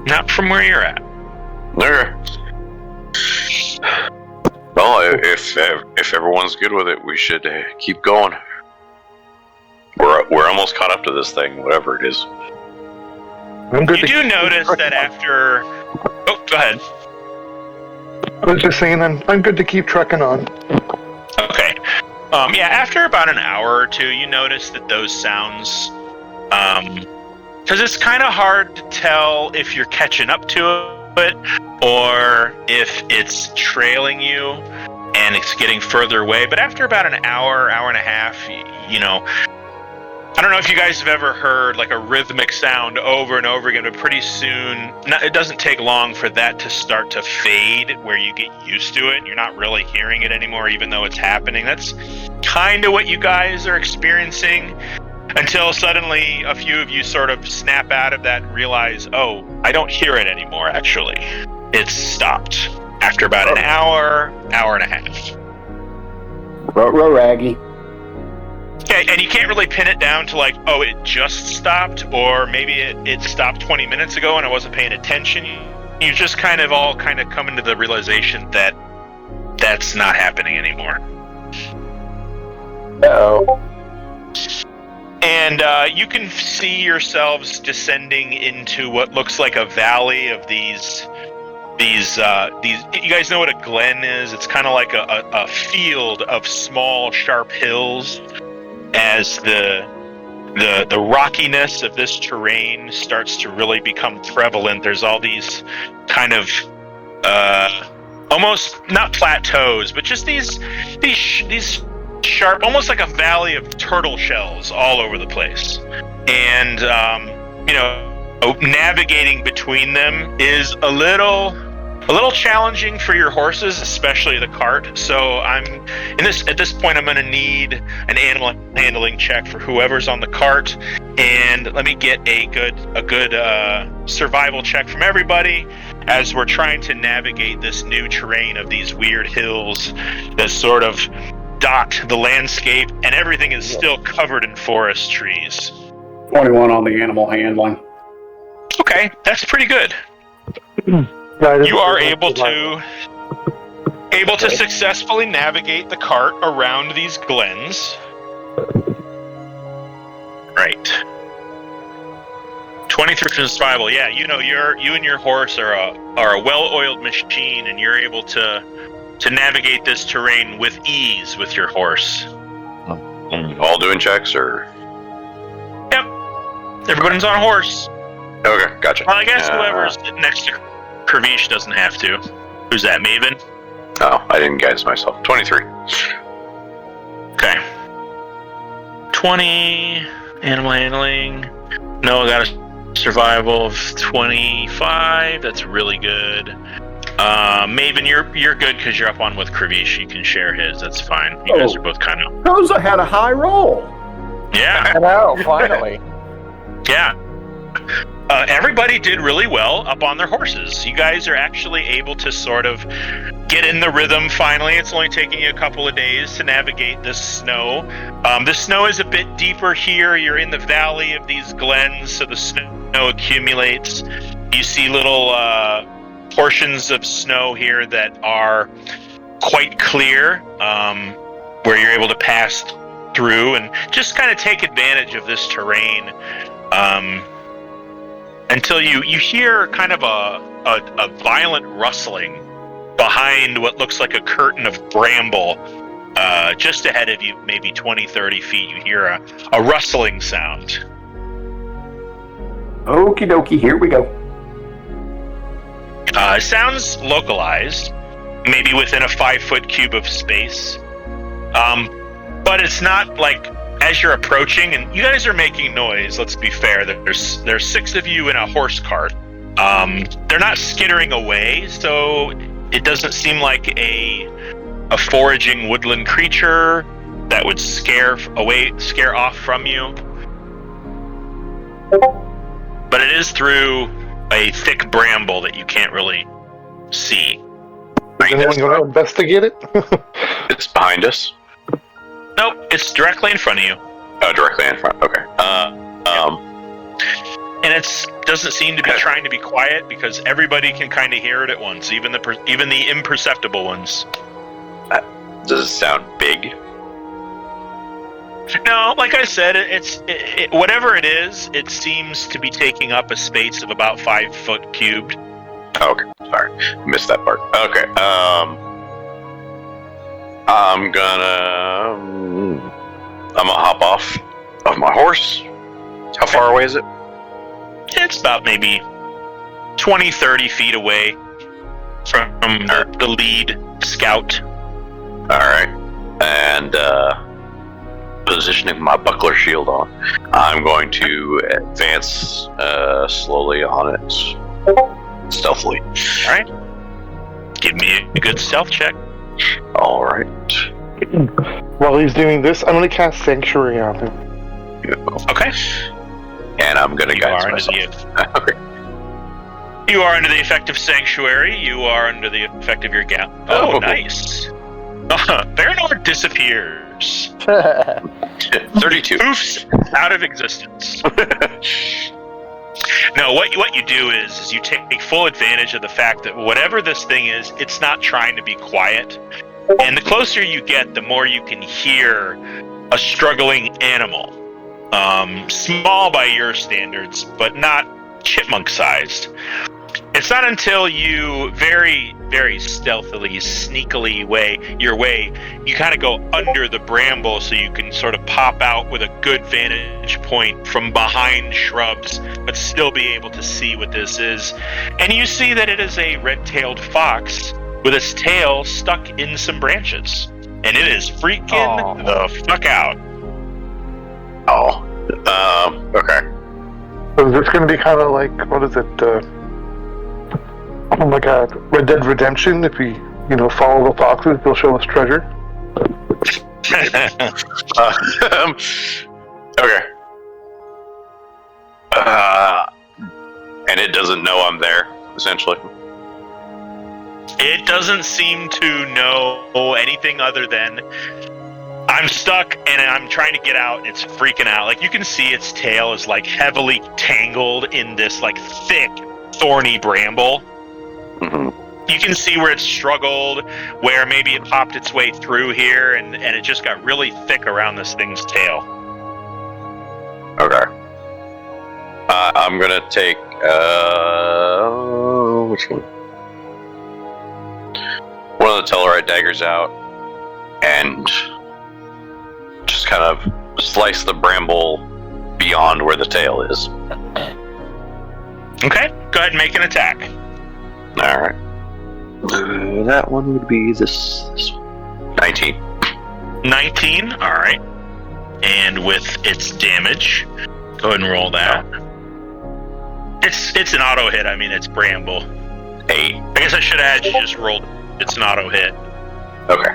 Not from where you're at. There. Well, if everyone's good with it, we should keep going. We're almost caught up to this thing, whatever it is. I'm good. You do notice that after. Oh, go ahead. I was just saying, I'm good to keep trucking on. Okay. Yeah, after about an hour or two, you notice that those sounds, because it's kind of hard to tell if you're catching up to it or if it's trailing you and it's getting further away. But after about an hour, hour and a half, you know, I don't know if you guys have ever heard like a rhythmic sound over and over again, but pretty soon, it doesn't take long for that to start to fade where you get used to it. You're not really hearing it anymore, even though it's happening. That's kind of what you guys are experiencing until suddenly a few of you sort of snap out of that and realize, oh, I don't hear it anymore, actually. It's stopped after about an hour, hour and a half. Raggy. Okay, and you can't really pin it down to like, oh, it just stopped, or maybe it stopped 20 minutes ago and I wasn't paying attention. You just kind of come into the realization that that's not happening anymore. Uh-oh. And you can see yourselves descending into what looks like a valley of these. You guys know what a glen is? It's kind of like a field of small, sharp hills. As the rockiness of this terrain starts to really become prevalent, there's all these kind of almost not plateaus, but just these sharp, almost like a valley of turtle shells all over the place. And navigating between them is a little challenging for your horses, especially the cart. So at this point I'm going to need an animal handling check for whoever's on the cart, and let me get a good survival check from everybody as we're trying to navigate this new terrain of these weird hills that sort of dot the landscape, and everything is still covered in forest trees. 21 on the animal handling. Okay, that's pretty good. You are able to successfully navigate the cart around these glens. Right. 23 for survival. Yeah, you and your horse are a well-oiled machine, and you're able to navigate this terrain with ease with your horse. All doing checks, or? Yep. Everybody's on a horse. Okay, gotcha. Well, I guess whoever's next to Kravish doesn't have to. Who's that, Maven? Oh, I didn't guess myself. 23. Okay. 20, animal handling. No, I got a survival of 25. That's really good. Maven, you're good because you're up on with Kravish. You can share his. That's fine. You guys are both kind of... Koza had a high roll. Yeah. I know, finally. Yeah. Everybody did really well up on their horses. You guys are actually able to sort of get in the rhythm finally. It's only taking you a couple of days to navigate this snow. The snow is a bit deeper here. You're in the valley of these glens, so the snow accumulates. You see little portions of snow here that are quite clear, where you're able to pass through and just kind of take advantage of this terrain. Until you hear kind of a violent rustling behind what looks like a curtain of bramble. Just ahead of you, maybe 20, 30 feet, you hear a rustling sound. Okie dokie, here we go. It sounds localized, maybe within a 5-foot cube of space. But it's not like... As you're approaching, and you guys are making noise, let's be fair, there's 6 of you in a horse cart. They're not skittering away, so it doesn't seem like a foraging woodland creature that would scare off from you. But it is through a thick bramble that you can't really see. Is anyone going to investigate it? It's behind us. Nope, it's directly in front of you. Oh, directly in front. Okay. And it doesn't seem to be trying to be quiet because everybody can kind of hear it at once, even the imperceptible ones. Does it sound big? No, like I said, it whatever it is, it seems to be taking up a space of about 5 foot cubed. Oh, okay, sorry, missed that part. Okay. I'm gonna hop off of my horse. How far away is it? It's about maybe 20, 30 feet away from the lead scout. Alright. And positioning my buckler shield on, I'm going to advance slowly on it. Stealthily. Alright. Give me a good stealth check. Alright. While he's doing this, I'm going to cast Sanctuary on him. Okay. And I'm going to guide myself. Okay. You are under the effect of Sanctuary. You are under the effect of your gap. Oh, nice. Valandiir disappears. 32. Poofs out of existence. No, what you do is you take full advantage of the fact that whatever this thing is, it's not trying to be quiet. And the closer you get, the more you can hear a struggling animal. Small by your standards, but not chipmunk-sized. It's not until you very, very stealthily, sneakily you kind of go under the bramble so you can sort of pop out with a good vantage point from behind shrubs, but still be able to see what this is. And you see that it is a red-tailed fox with its tail stuck in some branches. And it is freaking the fuck out. Okay. So is this going to be kind of like, what is it, oh my god, Red Dead Redemption? If we, follow the foxes, they'll show us treasure? Okay. And it doesn't know I'm there, essentially. It doesn't seem to know anything other than I'm stuck and I'm trying to get out and it's freaking out. Like, you can see its tail is like heavily tangled in this like thick, thorny bramble. Mm-hmm. You can see where it struggled, where maybe it popped its way through here and it just got really thick around this thing's tail. Okay. I'm gonna take, which one? One of the Tellarite daggers out and just kind of slice the bramble beyond where the tail is. Okay, go ahead and make an attack. Alright. That one would be this one. 19. 19, alright. And with its damage, go ahead and roll that. It's an auto hit, it's bramble. 8. I guess I should have had you just rolled. It's an auto hit. Okay.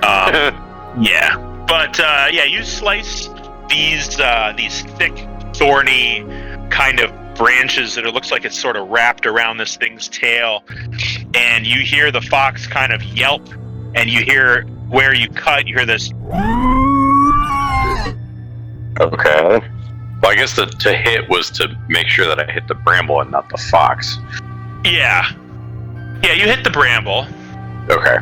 Yeah. But, you slice these thick, thorny kind of branches that it looks like it's sort of wrapped around this thing's tail, and you hear the fox kind of yelp, and you hear where you cut, you hear this. Okay. Well, I guess to hit was to make sure that I hit the bramble and not the fox. Yeah. Yeah, you hit the bramble. Okay.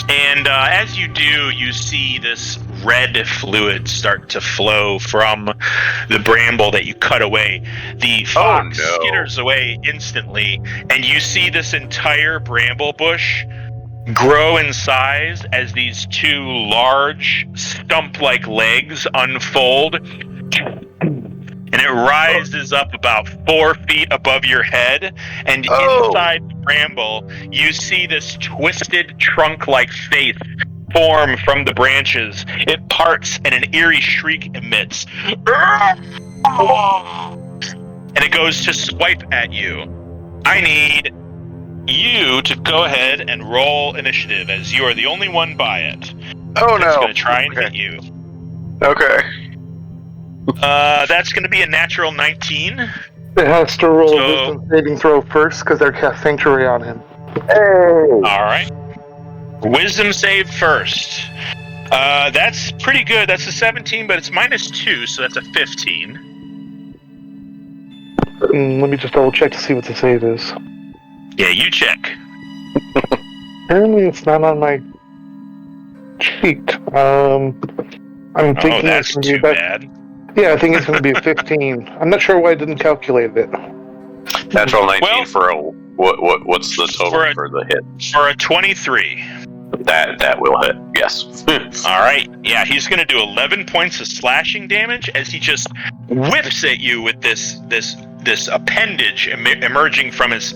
And as you do, you see this red fluid start to flow from the bramble that you cut away. The fox skitters away instantly, and you see this entire bramble bush grow in size as these two large stump-like legs unfold. And it rises up about 4 feet above your head, and inside the bramble, you see this twisted trunk-like face form from the branches. It parts, and an eerie shriek emits. And it goes to swipe at you. I need you to go ahead and roll initiative, as you are the only one by it. Oh no! It's going to try and hit you. Okay. That's going to be a natural 19. It has to roll a wisdom saving throw first because they're cast Sanctuary on him. Hey! Alright. Wisdom save first. That's pretty good. That's a 17, but it's -2, so that's a 15. Let me just double check to see what the save is. Yeah, you check. Apparently it's not on my sheet. I'm thinking that's it's going to too be about... bad. Yeah, I think it's going to be a 15. I'm not sure why I didn't calculate it. Natural 19 for a... What's the total for the hit? For a 23. That will hit. Yes. All right. Yeah, he's going to do 11 points of slashing damage as he just whips at you with this appendage emerging from his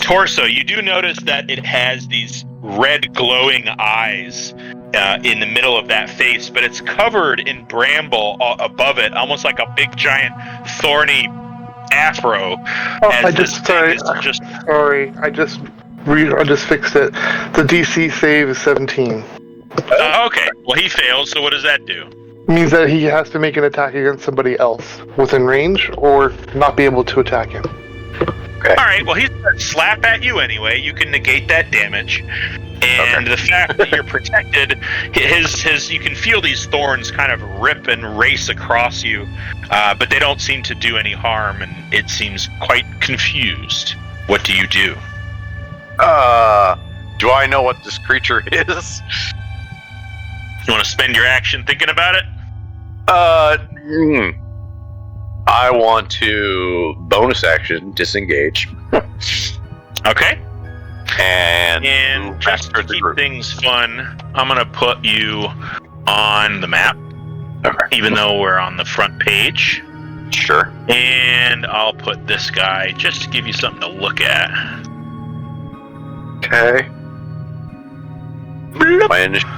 torso. You do notice that it has these red glowing eyes in the middle of that face, but it's covered in bramble above it, almost like a big giant thorny afro. I just fixed it. The DC save is 17. Okay, well he fails, so what does that do? Means that he has to make an attack against somebody else within range or not be able to attack him. Okay. Alright, well he's going to slap at you anyway. You can negate that damage. And the fact that you're protected, you can feel these thorns kind of rip and race across you, but they don't seem to do any harm, and it seems quite confused. What do you do? Do I know what this creature is? You want to spend your action thinking about it? I want to bonus action disengage. Okay. And just to keep things fun, I'm going to put you on the map, even though we're on the front page. Sure. And I'll put this guy just to give you something to look at. Okay. My initial.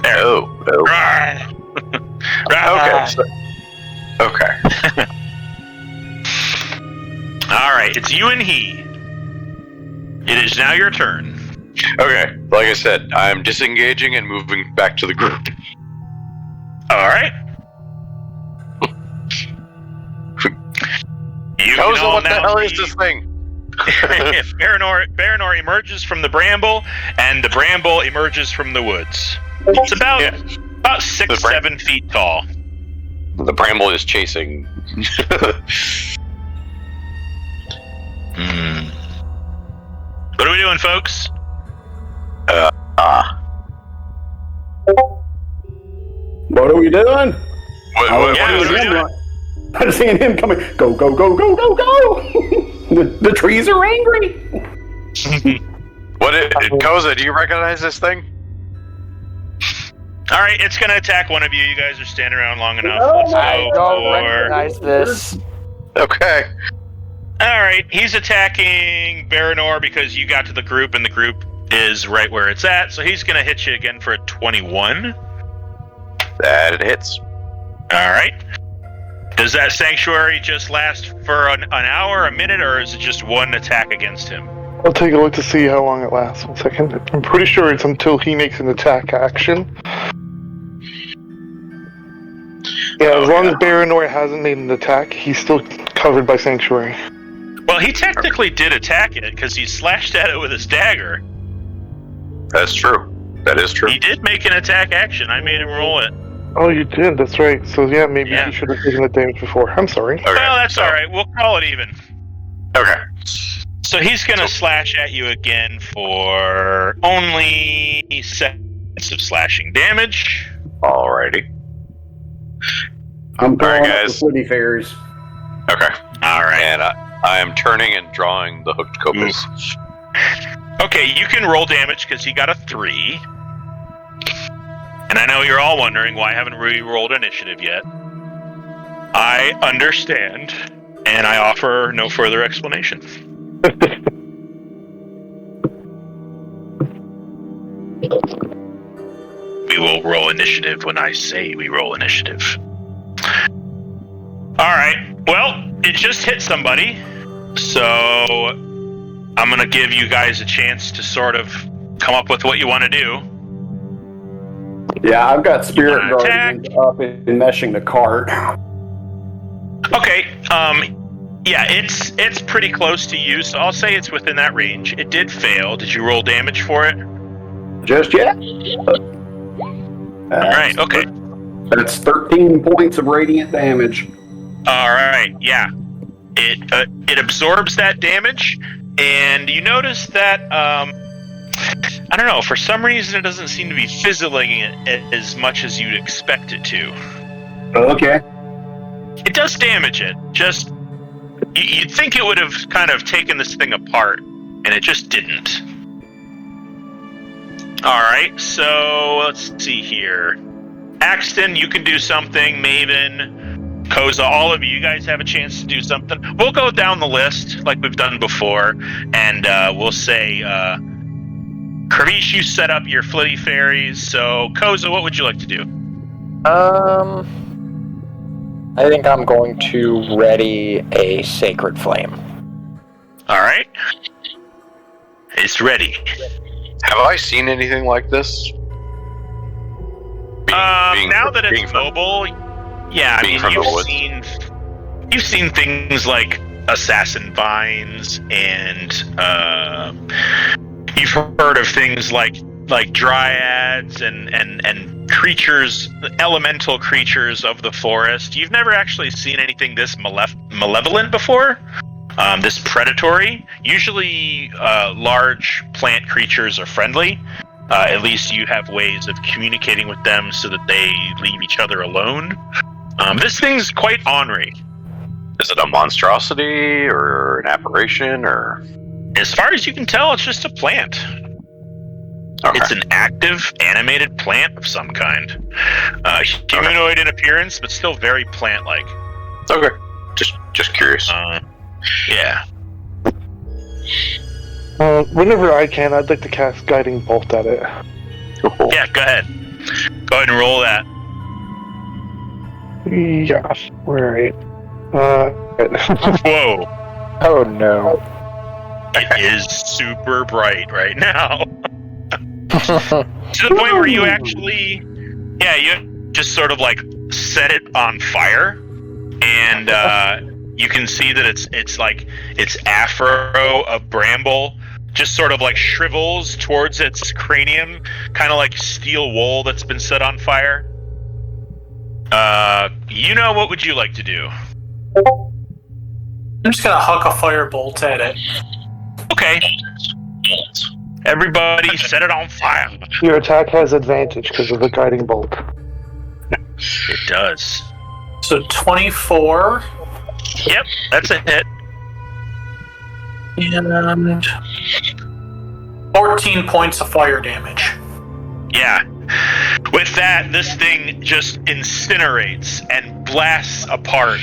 Oh. Okay. All right, it's you and he. It is now your turn. Okay, like I said, I'm disengaging and moving back to the group. All right. Koza, what the hell is this thing? Baranor emerges from the bramble, and the bramble emerges from the woods. It's about 6-7 feet tall. The bramble is chasing. What are we doing, folks? What are we doing? What are we doing? I'm seeing him coming. Go, go, go, go, go, go! the trees are angry. Koza, do you recognize this thing? All right, it's going to attack one of you. You guys are standing around long enough. I don't recognize this. Okay. All right, he's attacking Baranor because you got to the group, and the group is right where it's at. So he's going to hit you again for a 21. That hits. All right. Does that sanctuary just last for an hour, a minute, or is it just one attack against him? I'll take a look to see how long it lasts. 1 second. I'm pretty sure it's until he makes an attack action. Yeah, as long as Baranor hasn't made an attack, he's still covered by Sanctuary. Well, he technically did attack it because he slashed at it with his dagger. That's true. That is true. He did make an attack action. I made him roll it. Oh, you did? That's right. So, yeah, maybe he should have taken the damage before. I'm sorry. Okay, well, that's all right. We'll call it even. Okay. So he's going to slash at you again for only 7 points of slashing damage. Alrighty. I'm throwing All right, up guys. the footy fairies. Okay. All right. And I am turning and drawing the hooked copus. Okay, you can roll damage because he got a 3. And I know you're all wondering why I haven't re-rolled initiative yet. I understand, and I offer no further explanation. We will roll initiative when I say we roll initiative. Alright, well, it just hit somebody, so I'm going to give you guys a chance to sort of come up with what you want to do. Yeah, I've got spirit attack? guardians up and meshing the cart. Okay, yeah, it's pretty close to you, so I'll say it's within that range. It did fail. Did you roll damage for it? Just yet. Alright, okay. That's 13 points of radiant damage. Alright, yeah. It absorbs that damage, and you notice that, I don't know, for some reason it doesn't seem to be fizzling it as much as you'd expect it to. Okay. It does damage it, just, you'd think it would have kind of taken this thing apart, and it just didn't. All right, so let's see here. Axton, you can do something. Maven, Koza, all of you guys have a chance to do something. We'll go down the list like we've done before, and we'll say, Kravish, you set up your flitty fairies. So, Koza, what would you like to do? I think I'm going to ready a sacred flame. All right. It's ready. Have I seen anything like this? Now that it's mobile, yeah, I mean, you've seen things like assassin vines, and you've heard of things like dryads and creatures, elemental creatures of the forest. You've never actually seen anything this malevolent before. This predatory. Usually, large plant creatures are friendly. At least you have ways of communicating with them so that they leave each other alone. This thing's quite ornery. Is it a monstrosity or an apparition, or? As far as you can tell, it's just a plant. Okay. It's an active, animated plant of some kind. Humanoid in appearance, but still very plant-like. Okay. Just curious. Yeah. Whenever I can, I'd like to cast Guiding Bolt at it. Cool. Yeah, go ahead. Go ahead and roll that. Yeah, right. Whoa. Oh no. It is super bright right now. To the point where you actually, you just sort of like set it on fire, and you can see that its afro of bramble just sort of like shrivels towards its cranium, kind of like steel wool that's been set on fire. What would you like to do? I'm just gonna huck a firebolt at it. Okay. Everybody set it on fire. Your attack has advantage because of the Guiding Bolt. It does. So 24. Yep, that's a hit. And 14 points of fire damage. Yeah. With that, this thing just incinerates and blasts apart.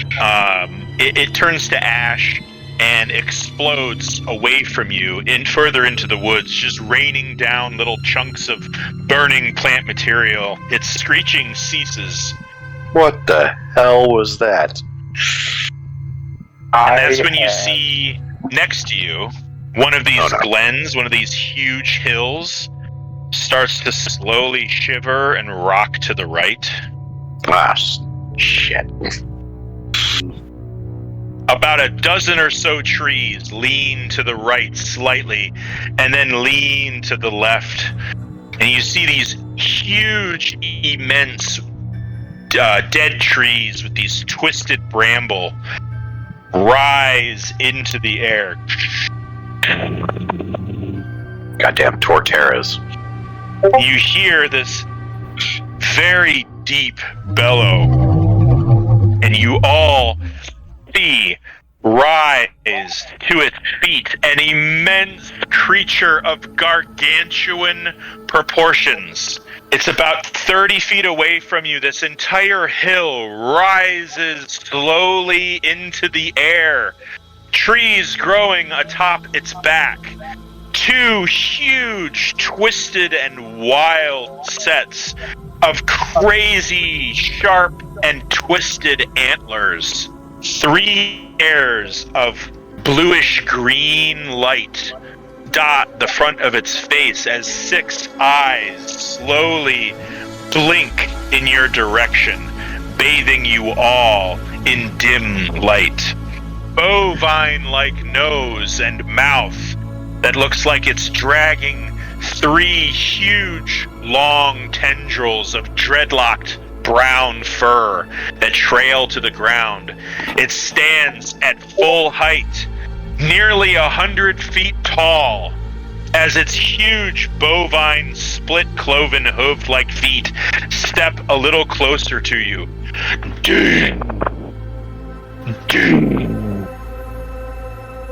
It turns to ash and explodes away from you further into the woods, just raining down little chunks of burning plant material. Its screeching ceases. What the hell was that? And that's when you see next to you one of these glens, one of these huge hills, starts to slowly shiver and rock to the right. Ah, shit. About a dozen or so trees lean to the right slightly, and then lean to the left. And you see these huge, immense, dead trees with these twisted bramble rise into the air. Goddamn Torteras. You hear this very deep bellow, and you all see rise to its feet an immense creature of gargantuan proportions. It's about 30 feet away from you. This entire hill rises slowly into the air, trees growing atop its back. Two huge, twisted, and wild sets of crazy, sharp, and twisted antlers. 3 pairs of bluish-green light dot the front of its face as 6 eyes slowly blink in your direction, bathing you all in dim light. Bovine-like nose and mouth that looks like it's dragging 3 huge, long tendrils of dreadlocked brown fur that trail to the ground. It stands at full height, nearly 100 feet tall, as its huge bovine split cloven hoof-like feet step a little closer to you. Ding! Ding!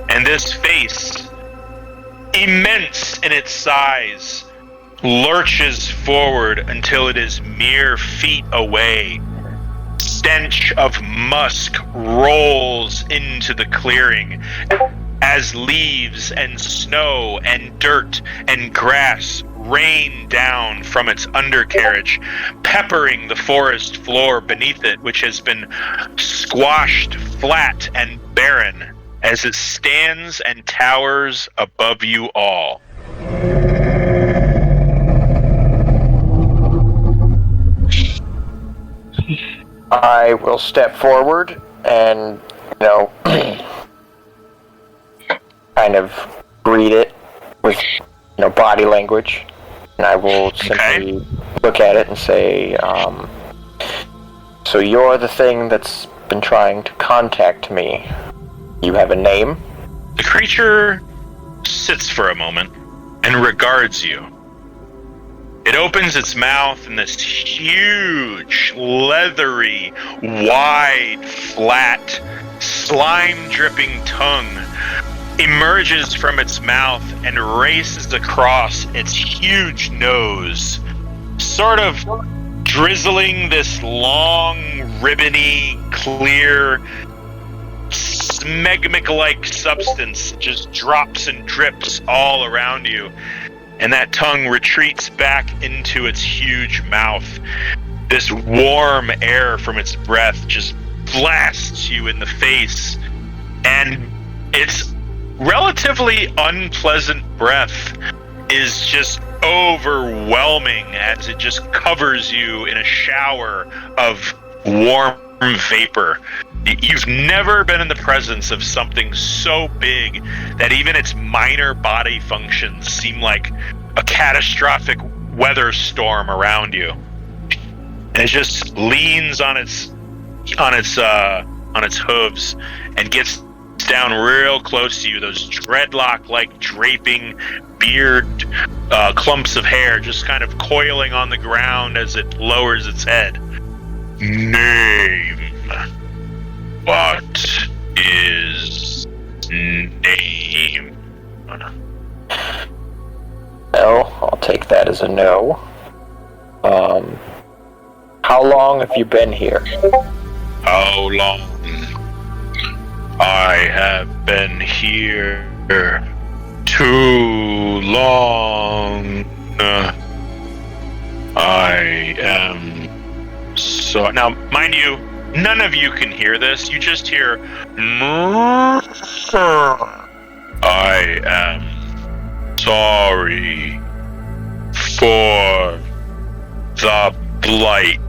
And this face, immense in its size, lurches forward until it is mere feet away. Stench of musk rolls into the clearing as leaves and snow and dirt and grass rain down from its undercarriage, peppering the forest floor beneath it, which has been squashed flat and barren as it stands and towers above you all. I will step forward and, kind of greet it with, body language. And I will simply look at it and say, so you're the thing that's been trying to contact me. You have a name? The creature sits for a moment and regards you. It opens its mouth, and this huge, leathery, wide, flat, slime-dripping tongue emerges from its mouth and races across its huge nose, sort of drizzling this long, ribbony, clear, smegmic-like substance just drops and drips all around you. And that tongue retreats back into its huge mouth. This warm air from its breath just blasts you in the face. And its relatively unpleasant breath is just overwhelming as it just covers you in a shower of warm vapor. You've never been in the presence of something so big that even its minor body functions seem like a catastrophic weather storm around you. And it just leans on its hooves and gets down real close to you. Those dreadlock-like draping beard clumps of hair just kind of coiling on the ground as it lowers its head. Name. What is name? Well, I'll take that as a no. How long have you been here? How long? I have been here too long. I am so... Now, mind you, none of you can hear this. You just hear... I am sorry for the blight.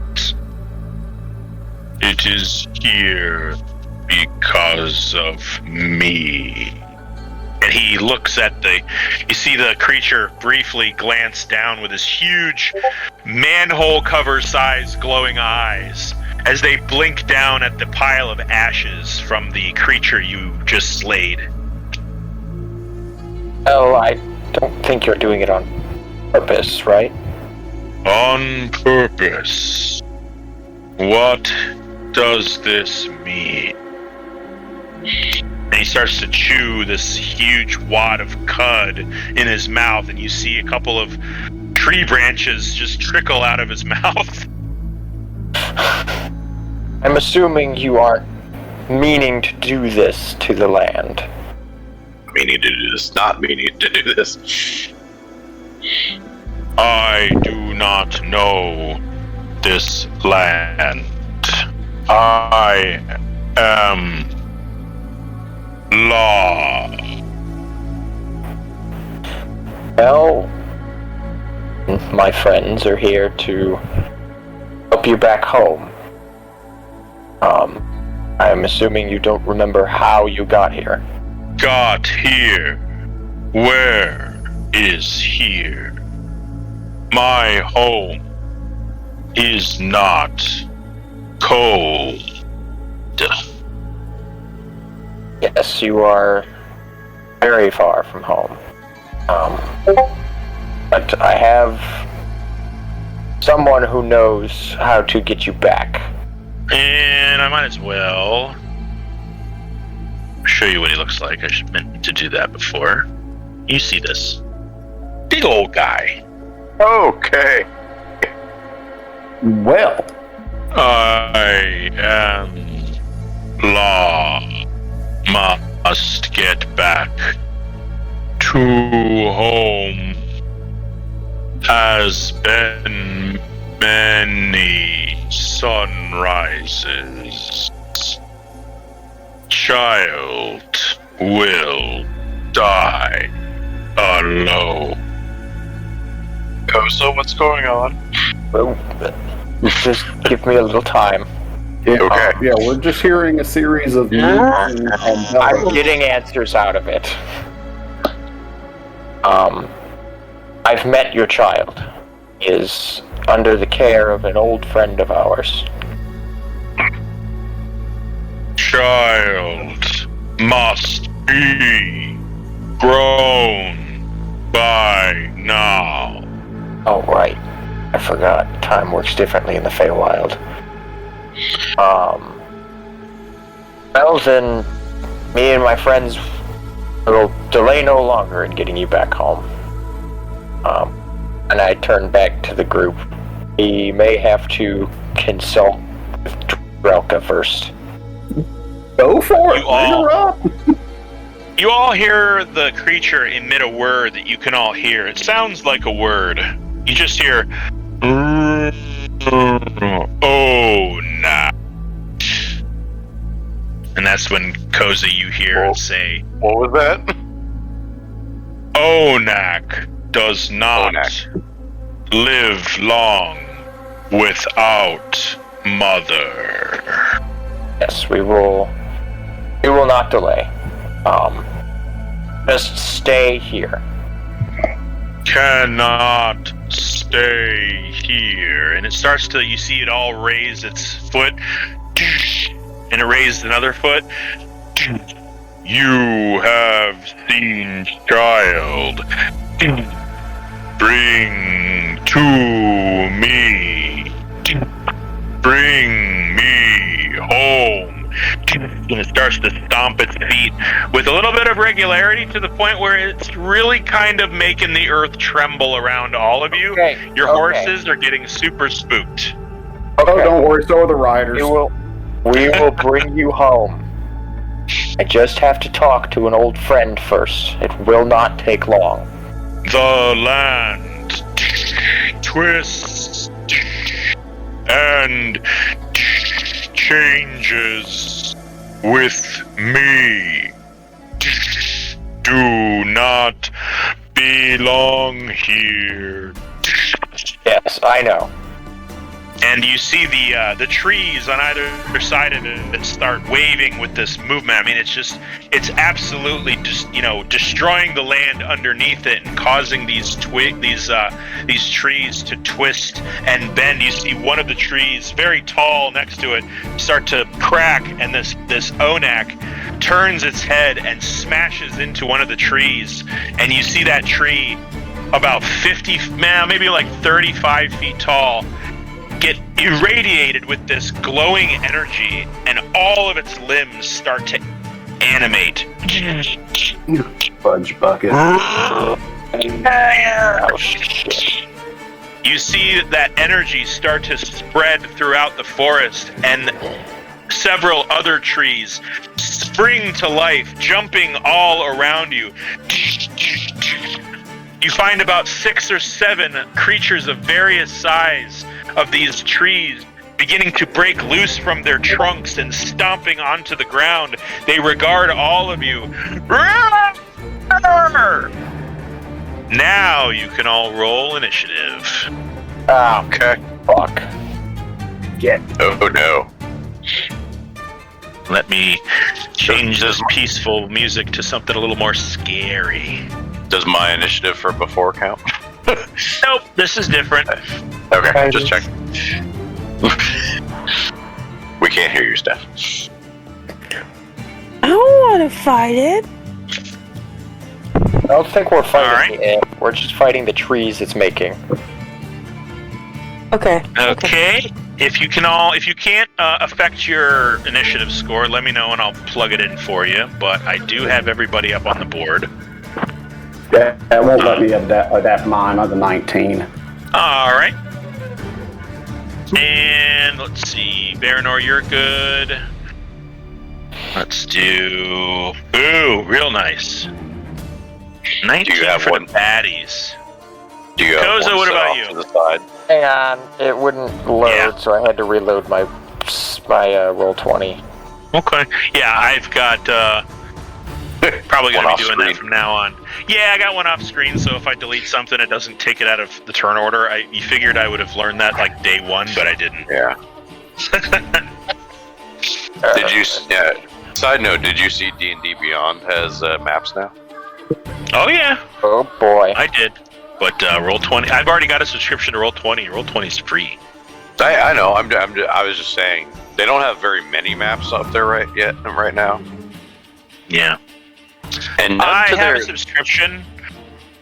It is here because of me. And he looks at you see the creature briefly glance down with his huge manhole cover size glowing eyes as they blink down at the pile of ashes from the creature you just slayed. Oh, I don't think you're doing it on purpose, right? On purpose? What does this mean? And he starts to chew this huge wad of cud in his mouth, and you see a couple of tree branches just trickle out of his mouth. I'm assuming you aren't meaning to do this to the land. Meaning to do this, not meaning to do this. I do not know this land. I am law. Well, my friends are here to help you back home. I'm assuming you don't remember how you got here. Got here? Where is here? My home is not cold. Yes, you are very far from home. But I have someone who knows how to get you back. And I might as well show you what he looks like. I meant to do that before. You see this big old guy. Okay. Well, I am Law. Must get back to home. Has been many sunrises. Child will die alone. Koza, what's going on? Well, just give me a little time. Okay. yeah, we're just hearing a series of. I'm getting answers out of it. I've met your child. He is under the care of an old friend of ours. Child must be grown by now. Oh, right. I forgot. Time works differently in the Feywild. Well, then, me and my friends will delay no longer in getting you back home. And I turn back to the group. We may have to consult with Drelka first. Go for it. You all- Bring her up. You all hear the creature emit a word that you can all hear. It sounds like a word. You just hear, Onak. And that's when Koza you hear it say, What was that? Onak does not live long without mother. Yes, we will not delay. Just stay here. Cannot stay here. And it starts to, you see it all raise its foot, and it raised another foot. You have seen child. Bring to me. Bring me home. And it starts to stomp its feet with a little bit of regularity to the point where it's really kind of making the earth tremble around all of you. Okay, Your okay. horses are getting super spooked. Oh, don't worry. So are the riders. We will bring you home. I just have to talk to an old friend first. It will not take long. The land twists and changes with me. Do not belong here. Yes, I know. And you see the trees on either side of it that start waving with this movement. I mean, it's absolutely just, destroying the land underneath it and causing these trees to twist and bend. You see one of the trees, very tall next to it, start to crack, and this Onak turns its head and smashes into one of the trees. And you see that tree about maybe like 35 feet tall, get irradiated with this glowing energy, and all of its limbs start to animate. Fudge bucket. You see that energy start to spread throughout the forest, and several other trees spring to life, jumping all around you. You find about 6 or 7 creatures of various size of these trees beginning to break loose from their trunks and stomping onto the ground. They regard all of you. Now you can all roll initiative. Ah, Okay. fuck. Oh no. Let me change this peaceful music to something a little more scary. Does my initiative for before count? Nope, this is different. Okay, just check. We can't hear you, Steph. I don't want to fight it. I don't think we're fighting Alright. the air. We're just fighting the trees it's making. Okay. Okay. If you can't affect your initiative score, let me know and I'll plug it in for you. But I do have everybody up on the board. That won't let me adapt mine on the 19. All right. And let's see, Baranor, you're good. Let's do... Ooh, real nice. 19 have for one? the baddies. Do you have Koza, one what set about off you? to the side? Hang on, it wouldn't load, Yeah. so I had to reload my roll 20. Okay. Yeah, I've got... probably going One to be off doing that screen. from now on. Yeah, I got one off screen, so if I delete something, it doesn't take it out of the turn order. You figured I would have learned that like day one, but I didn't. Yeah. Did you? Yeah. Side note: did you see D&D Beyond has maps now? Oh, yeah. Oh boy. I did. But Roll20, I've already got a subscription to Roll20. Roll20 is free. I know. I was just saying they don't have very many maps up there right now. Yeah. And none I to have their a subscription.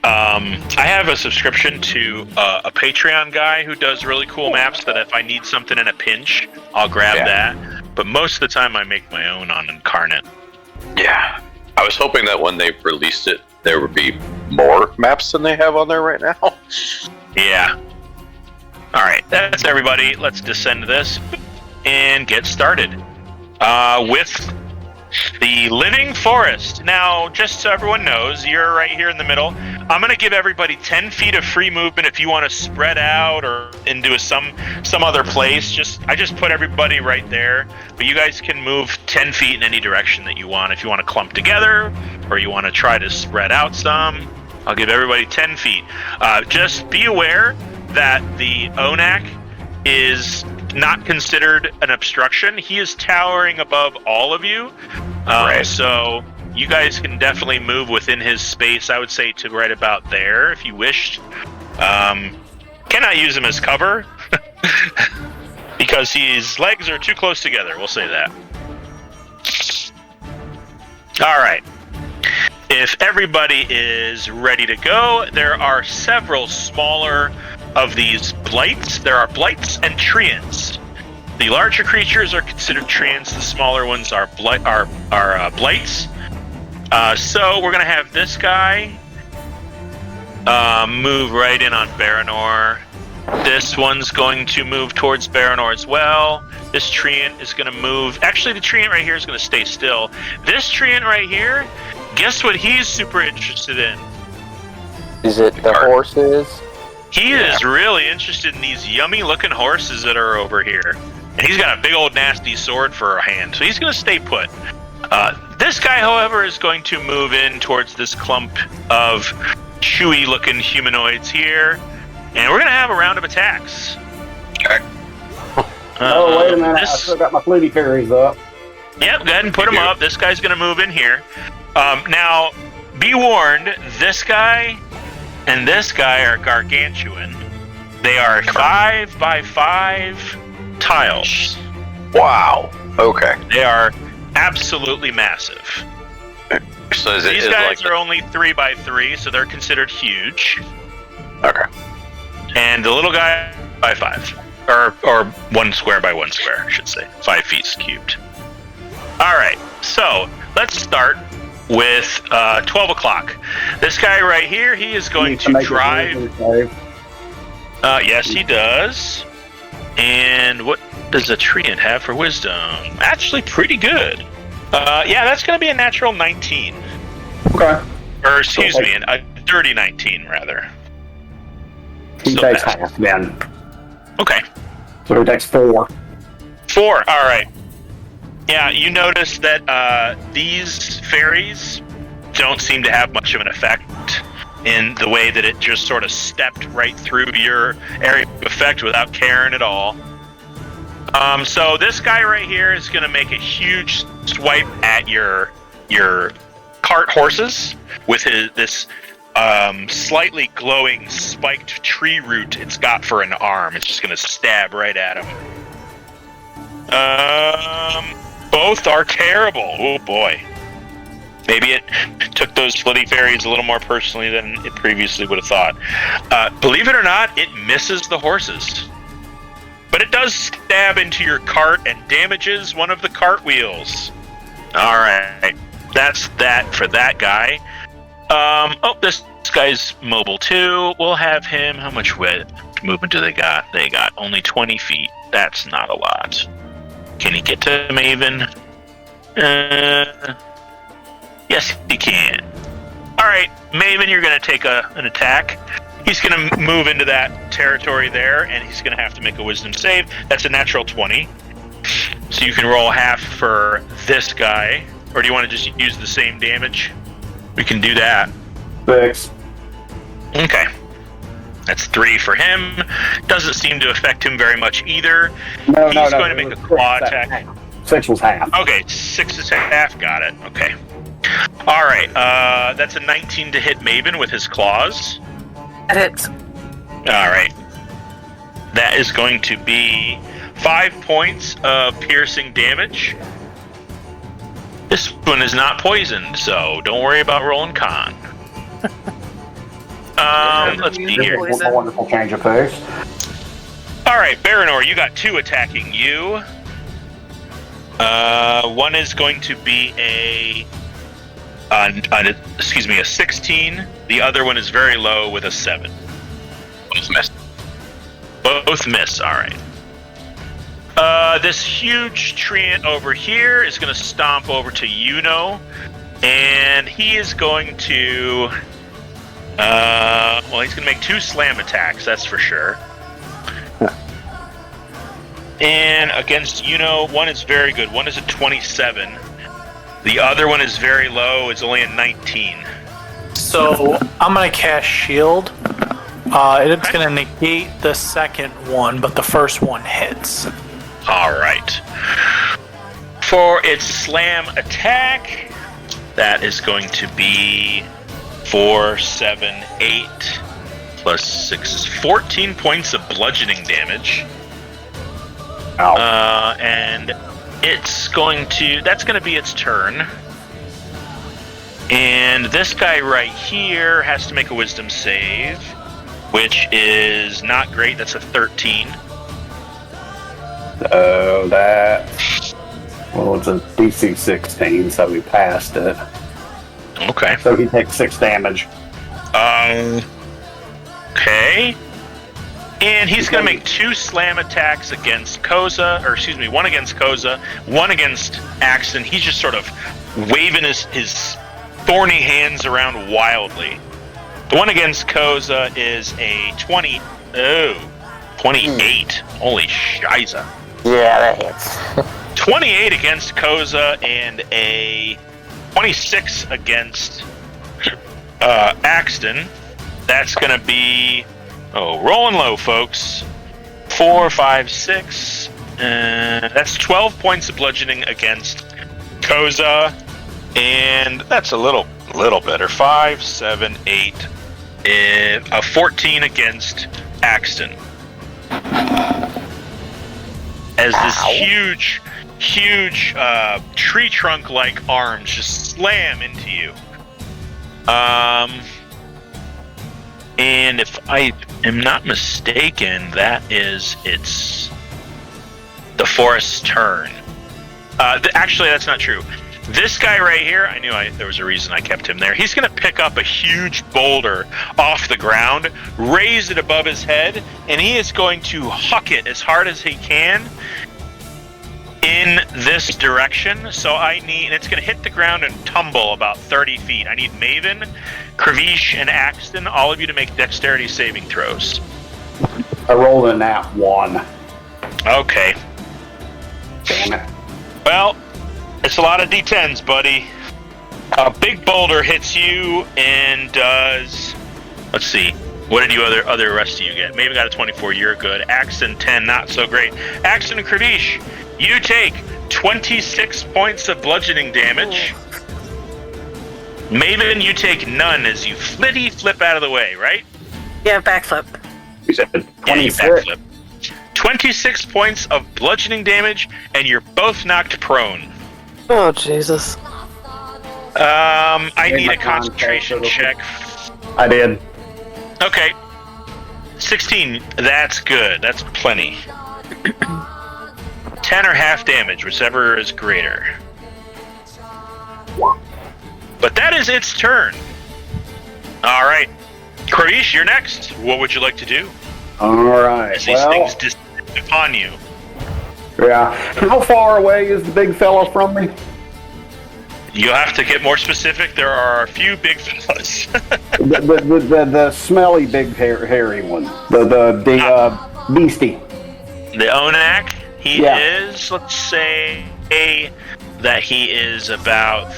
I have a subscription to a Patreon guy who does really cool maps that if I need something in a pinch, I'll grab that. But most of the time I make my own on Incarnate. Yeah. I was hoping that when they released it, there would be more maps than they have on there right now. Yeah. Alright, that's everybody. Let's descend to this and get started. With the Living Forest. Now, just so everyone knows, you're right here in the middle. I'm going to give everybody 10 feet of free movement if you want to spread out or into some other place. I just put everybody right there, but you guys can move 10 feet in any direction that you want. If you want to clump together or you want to try to spread out some, I'll give everybody 10 feet. Just be aware that the Onak is not considered an obstruction. He is towering above all of you. Right. So you guys can definitely move within his space, I would say, to right about there if you wished. Cannot use him as cover because his legs are too close together. We'll say that. All right. If everybody is ready to go, there are several smaller of these blights. There are blights and treants. The larger creatures are considered treants. The smaller ones are blights. So we're gonna have this guy move right in on Baranor. This one's going to move towards Baranor as well. This treant is gonna move. Actually, the treant right here is gonna stay still. This treant right here, guess what he's super interested in? Is it the horses? He is really interested in these yummy-looking horses that are over here. And he's got a big old nasty sword for a hand, so he's going to stay put. This guy, however, is going to move in towards this clump of chewy-looking humanoids here. And we're going to have a round of attacks. Okay. Oh, wait a minute. I still got my fluty fairies up. Yep, go ahead and put him up. This guy's going to move in here. Now, be warned, this guy and this guy are gargantuan. They are 5 by 5 tiles. Wow. Okay. They are absolutely massive. So These guys are only 3 by 3, so they're considered huge. Okay. And the little guy by 5, or 1 square by 1 square, I should say, 5 feet cubed. All right. So let's start with 12 o'clock. This guy right here, he is going to drive. Yes, he does. And what does a treant have for wisdom? Actually, pretty good. Yeah, that's going to be a natural 19. Okay. Or, excuse me, a dirty 19, rather. He takes half then. Okay. So he takes 4. 4, all right. Yeah, you notice that these fairies don't seem to have much of an effect in the way that it just sort of stepped right through your area of effect without caring at all. So this guy right here is going to make a huge swipe at your cart horses with this slightly glowing spiked tree root it's got for an arm. It's just going to stab right at him. Both are terrible. Oh boy. Maybe it took those flitty fairies a little more personally than it previously would have thought. Believe it or not, it misses the horses. But it does stab into your cart and damages one of the cart wheels. Alright. That's that for that guy. This guy's mobile too. We'll have him, how much much movement do they got? They got only 20 feet. That's not a lot. Can he get to Maven? Yes, he can. Alright, Maven, you're going to take an attack. He's going to move into that territory there, and he's going to have to make a wisdom save. That's a natural 20. So you can roll half for this guy. Or do you want to just use the same damage? We can do that. 6. Okay. That's 3 for him. Doesn't seem to affect him very much either. He's going to make a claw attack. 6 was half. Okay, 6 is half. Got it. Okay. All right. That's a 19 to hit Maven with his claws. That hits. All right. That is going to be 5 points of piercing damage. This one is not poisoned, so don't worry about rolling con. Let's see here. A wonderful change of pace. All right, Baranor, you got 2 attacking you. One is going to be a 16. The other one is very low with a 7. Both miss. Both miss. All right. This huge treant over here is going to stomp over to Yuno, and he is going to. He's going to make 2 slam attacks. That's for sure. And against Yuno, one is very good. One is a 27. The other one is very low. It's only a 19. So I'm going to cast Shield. It's going to negate the second one, but the first one hits. All right. For its slam attack, that is going to be 4, 7, 8, plus 6 is 14 points of bludgeoning damage. Ow. And that's going to be its turn. And this guy right here has to make a wisdom save, which is not great. That's a 13. So it's a DC 16, so we passed it. Okay. So he takes 6 damage. Okay. And he's going to make 2 slam attacks against Koza, one against Koza, one against Axton. He's just sort of waving his thorny hands around wildly. The one against Koza is a 28. Holy shiza. Yeah, that hits. 28 against Koza and a 26 against Axton. That's going to be... rolling low, folks. 4, 5, 6. That's 12 points of bludgeoning against Koza. And that's a little better. 5, 7, 8. A 14 against Axton. As this huge tree trunk-like arms just slam into you. And if I am not mistaken, that is the forest's turn. Actually, that's not true. This guy right here, I knew there was a reason I kept him there. He's going to pick up a huge boulder off the ground, raise it above his head, and he is going to huck it as hard as he can in this direction. So and it's going to hit the ground and tumble about 30 feet. I need Maven, Kravish, and Axton, all of you to make dexterity saving throws. I rolled a nat 1. Okay. Damn it. Well, it's a lot of D10s, buddy. A big boulder hits you and does... Let's see. What did other rest of you get? Maybe got a 24. You're good. Axton, 10. Not so great. Axton and Kravish, you take 26 points of bludgeoning damage. Maven, you take none as you flip out of the way, right? Yeah, backflip. You said 26. Yeah, you backflip. 26 points of bludgeoning damage, and you're both knocked prone. Oh, Jesus. I need a concentration check. I did. Okay. 16. That's good. That's plenty. 10 or half damage, whichever is greater. But that is its turn. All right. Kravish, you're next. What would you like to do? All right. as these things descend upon you. Yeah. How far away is the big fella from me? You'll have to get more specific. There are a few big fellas. The smelly big hairy one. The beastie. The Onak, he Yeah. is, let's say, that he is about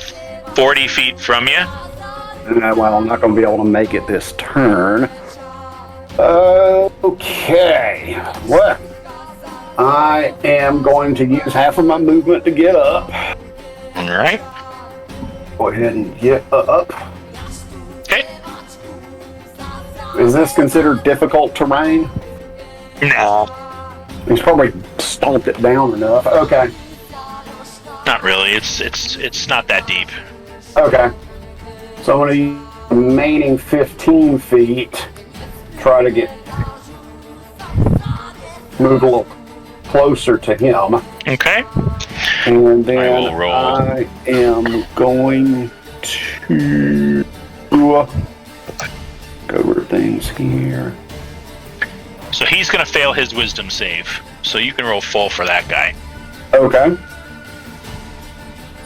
40 feet from you. Well, I'm not going to be able to make it this turn. Okay. Well, I am going to use half of my movement to get up. All right. Go ahead and get up. Okay. Is this considered difficult terrain? No, He's probably stomped it down enough. Okay. not really. It's not that deep. Okay. So I'm going to use the remaining 15 feet. Try to move a little closer to him. Okay. And then I will roll. I am going to go over things here. So he's going to fail his wisdom save. So you can roll full for that guy. Okay.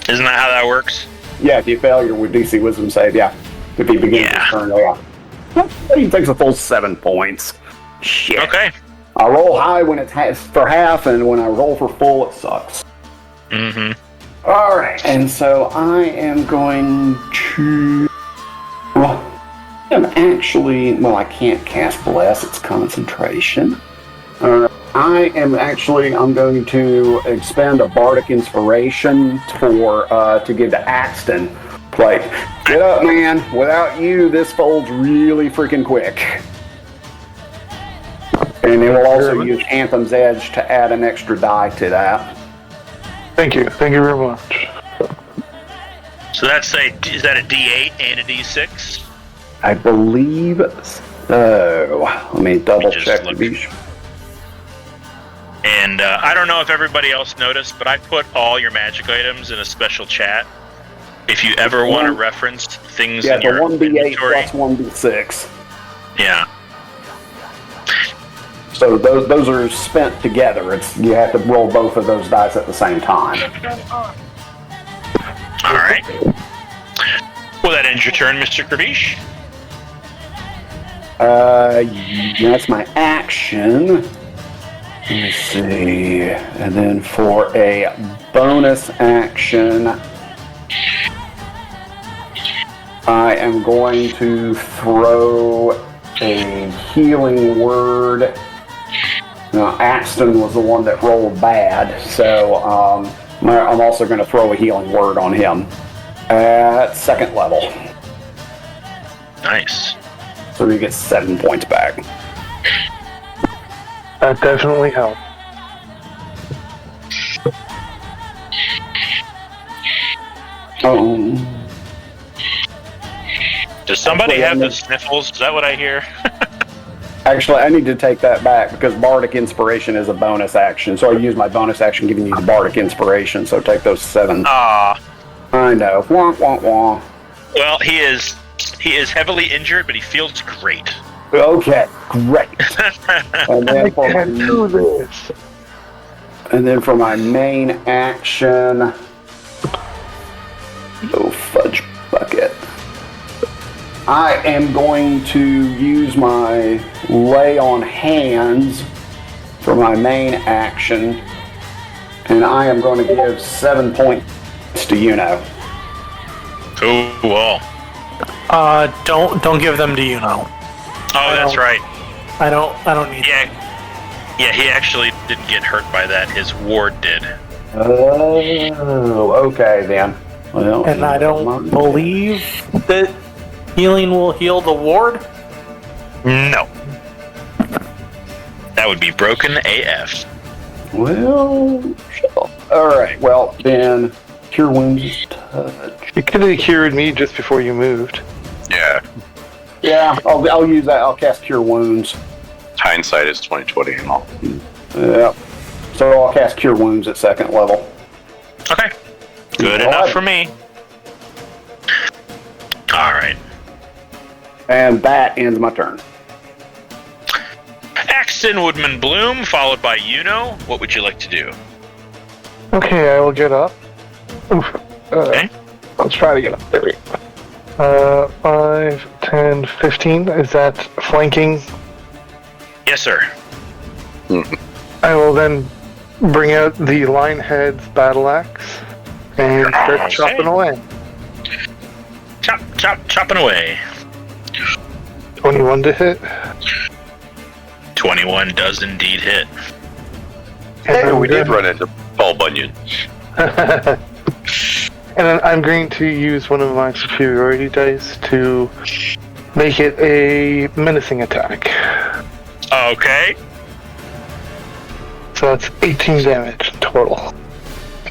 Isn't that how that works? Yeah, if you fail your DC Wisdom save, yeah. If he begins his turn, yeah. He takes a full 7 points. Shit. Okay. I roll high when it's for half, and when I roll for full, it sucks. Mm-hmm. All right, and so I am going to. Well, I'm actually. Well, I can't cast Bless; it's concentration. I'm going to expend a bardic inspiration to give to Axton. Like, get up, man! Without you, this folds really freaking quick. And it will also use Anthem's Edge to add an extra die to that. Thank you very much. So is that a D8 and a D6? I believe so. Let me double Just check look. to be sure. And I don't know if everybody else noticed, but I put all your magic items in a special chat. If you ever want to reference things Yeah, in the your 1d8 inventory. plus 1d6. Yeah. So those are spent together. You have to roll both of those dice at the same time. All right. Well, that ends your turn, Mr. Kravish. That's my action. Let's see. And then for a bonus action, I am going to throw a healing word. Now, Axton was the one that rolled bad, so I'm also going to throw a healing word on him at 2nd level. Nice. So he gets 7 points back. That definitely helped. Does somebody have the sniffles? Is that what I hear? Actually, I need to take that back because Bardic Inspiration is a bonus action. So I use my bonus action giving you the Bardic Inspiration. So take those 7. Ah. I know. Wah, wah, wah. Well, he is heavily injured, but he feels great. Okay, great. And I then for can't do this. And then for my main action, oh fudge bucket. I am going to use my lay on hands for my main action, and I am going to give 7 points to Yuno. Cool. Don't give them to Yuno. Oh, that's right. I don't need them. Yeah, he actually didn't get hurt by that. His ward did. Oh, okay then. Well, And I don't believe that healing will heal the ward. No. That would be broken AF. Well, alright, well, then, Cure Wounds is touch. You could have cured me just before you moved. Yeah. Yeah, I'll use that. I'll cast Cure Wounds. Hindsight is 20/20 and all. Yep. So I'll cast Cure Wounds at 2nd level. Okay. Good enough for me. Alright. And that ends my turn. Paxton Woodman Bloom, followed by What would you like to do? Okay, I will get up. Oof. Okay. Let's try to get up. There we go. 5, 10, 15. Is that flanking? Yes, sir. I will then bring out the Lionhead's battle axe and start chopping away. Chopping away. 21 to hit. 21 does indeed hit. Hey, we did run into Paul Bunyan. And then I'm going to use one of my superiority dice to make it a menacing attack. Okay. So that's 18 damage total.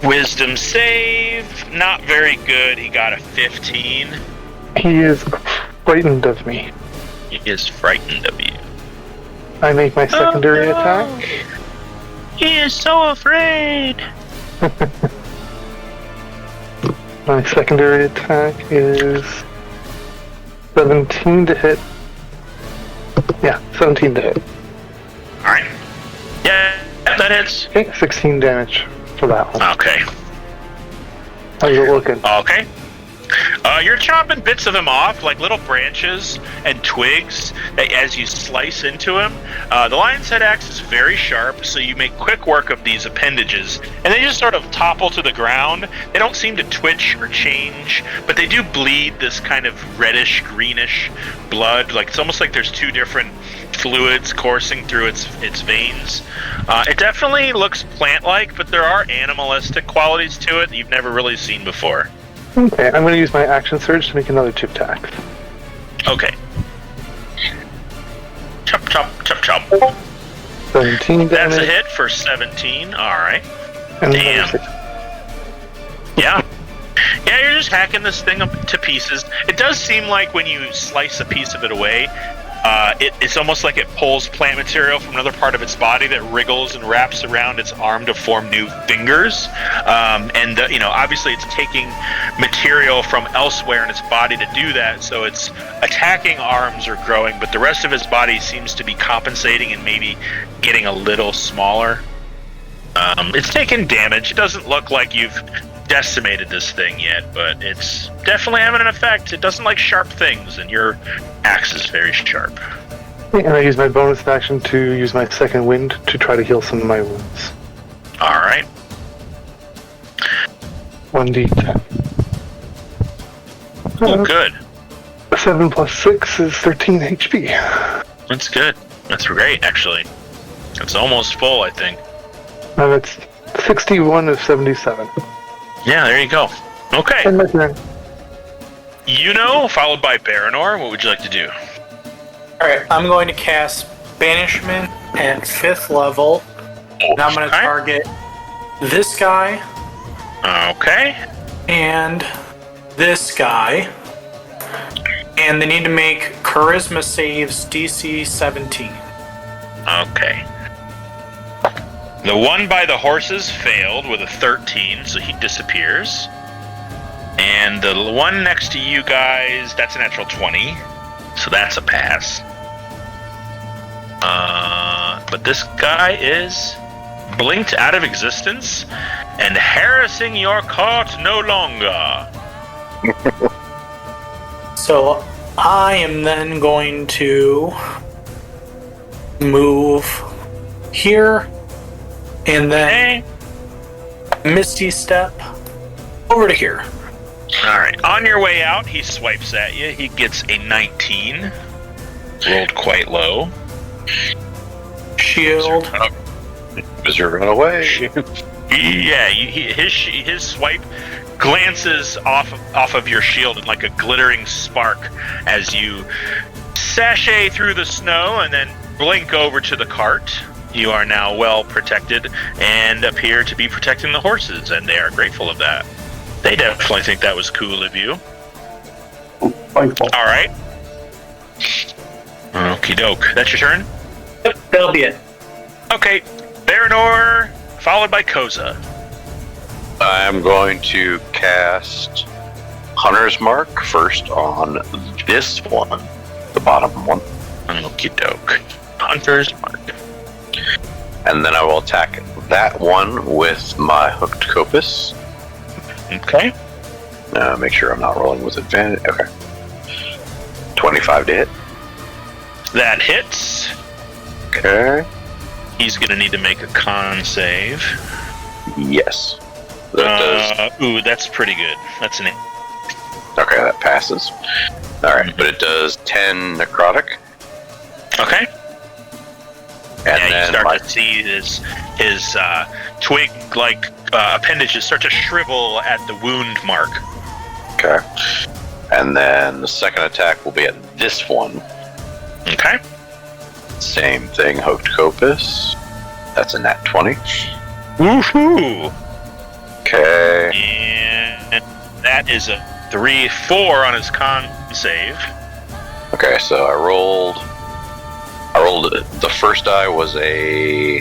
Wisdom save, not very good. He got a 15. He is frightened of me. He is frightened of you. I make my secondary attack. He is so afraid. My secondary attack is 17 to hit. Yeah, 17 to hit. Alright. Yeah, that hits. Okay, 16 damage for that one. Okay. How's it looking? Okay. You're chopping bits of him off, like little branches and twigs, that as you slice into him. The lion's head axe is very sharp, so you make quick work of these appendages, and they just sort of topple to the ground. They don't seem to twitch or change, but they do bleed this kind of reddish, greenish blood. Like it's almost like there's two different fluids coursing through its veins. It definitely looks plant-like, but there are animalistic qualities to it that you've never really seen before. Okay, I'm going to use my action surge to make another 2 attacks. Okay. Chop. 17 damage. That's a hit for 17. Alright. And Damn. another 6. Yeah, you're just hacking this thing up to pieces. It does seem like when you slice a piece of it away, it's almost like it pulls plant material from another part of its body that wriggles and wraps around its arm to form new fingers. Obviously it's taking material from elsewhere in its body to do that, so its attacking arms are growing, but the rest of its body seems to be compensating and maybe getting a little smaller. It's taking damage. It doesn't look like you've decimated this thing yet, but it's definitely having an effect. It doesn't like sharp things, and your axe is very sharp. And I use my bonus action to use my second wind to try to heal some of my wounds. Alright. 1d10. Oh, good. 7 plus 6 is 13 HP. That's good. That's great, actually. It's almost full, I think. And it's 61 of 77. Yeah, there you go. Okay. And my turn. Followed by Baranor. What would you like to do? Alright, I'm going to cast Banishment at 5th level. And I'm going to target this guy. Okay. And this guy. And they need to make Charisma saves DC 17. Okay. The one by the horses failed with a 13, so he disappears. And the one next to you guys, that's a natural 20, so that's a pass. But this guy is blinked out of existence and harassing your cart no longer. So I am then going to move here and then Misty Step over to here. Alright, on your way out, he swipes at you. He gets a 19. Rolled quite low. Shield. Wizard run away. Yeah, his swipe glances off of your shield in like a glittering spark as you sashay through the snow and then blink over to the cart. You are now well protected and appear to be protecting the horses, and they are grateful of that. They definitely think that was cool of you. Thankful. All right. Okie doke. That's your turn? Yep, that'll be it. Okay. Baranor, followed by Koza. I'm going to cast Hunter's Mark first on this one, the bottom one. Okie doke. Hunter's Mark. And then I will attack that one with my hooked copus. Okay. Make sure I'm not rolling with advantage. Okay. 25 to hit. That hits. Okay. He's going to need to make a con save. Yes. That does. Ooh, that's pretty good. That's an 8. Okay, that passes. Alright, but it does 10 necrotic. Okay. And you then start to see his twig-like appendages start to shrivel at the wound mark. Okay. And then the second attack will be at this one. Okay. Same thing, hooked copus. That's a nat 20. Woohoo! Okay. And that is a 3-4 on his con save. Okay, so I rolled the first die was a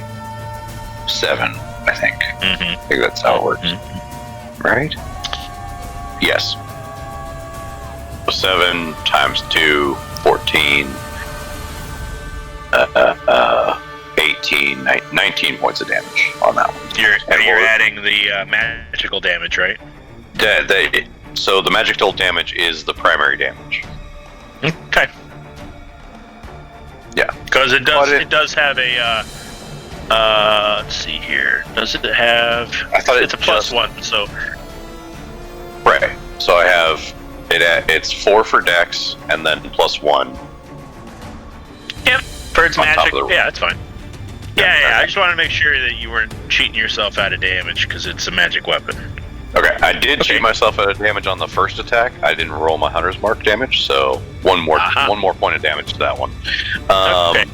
7, I think. Mm-hmm. I think that's how it works. Mm-hmm. Right? Yes. So 7 times 2, 14, 18, 19 points of damage on that one. You're adding the magical damage, right? So the magical damage is the primary damage. Okay. Yeah. Because it does have a let's see here. Does it have? I thought it's a +1, so. Right. So I have it's 4 for Dex and then +1. Yep. For its magic. Yeah, that's fine. Yeah. I just wanted to make sure that you weren't cheating yourself out of damage because it's a magic weapon. Okay, I did cheat myself out of damage on the first attack. I didn't roll my Hunter's Mark damage, so one more point of damage to that one. Okay.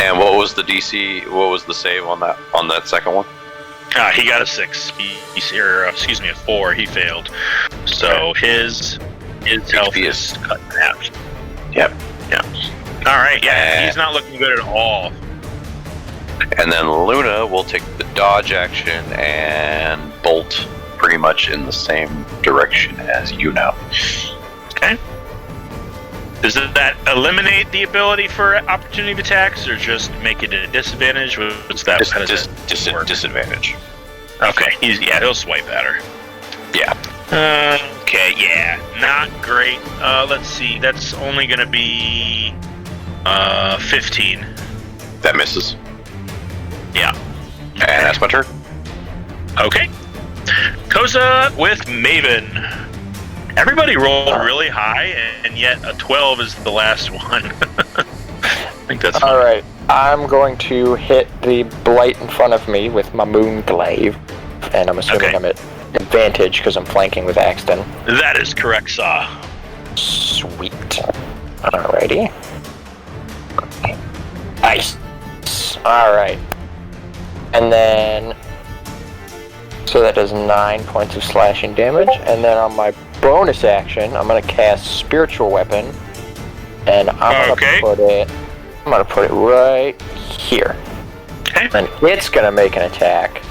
And what was the DC? What was the save on that second one? He got a 6. A 4. He failed. So his health is cut in half. Yep. Yeah. All right. Yeah. He's not looking good at all. And then Luna will take the dodge action and bolt pretty much in the same direction as you now. Okay. Does that eliminate the ability for opportunity attacks, or just make it a disadvantage? What's that? How does that work? Disadvantage. Okay. He'll swipe at her. Yeah. Okay. Yeah. Not great. Let's see. That's only going to be 15. That misses. Yeah. And that's my turn. Okay. Koza with Maven. Everybody rolled really high, and yet a 12 is the last one. I think that's fun. Alright, I'm going to hit the blight in front of me with my moon glaive, and I'm assuming I'm at advantage because I'm flanking with Axton. That is correct, Saw. Sweet. Alrighty. Nice. Alright. And then, so that does 9 points of slashing damage, and then on my bonus action, I'm gonna cast Spiritual Weapon, and I'm gonna put it right here. Okay. And it's gonna make an attack,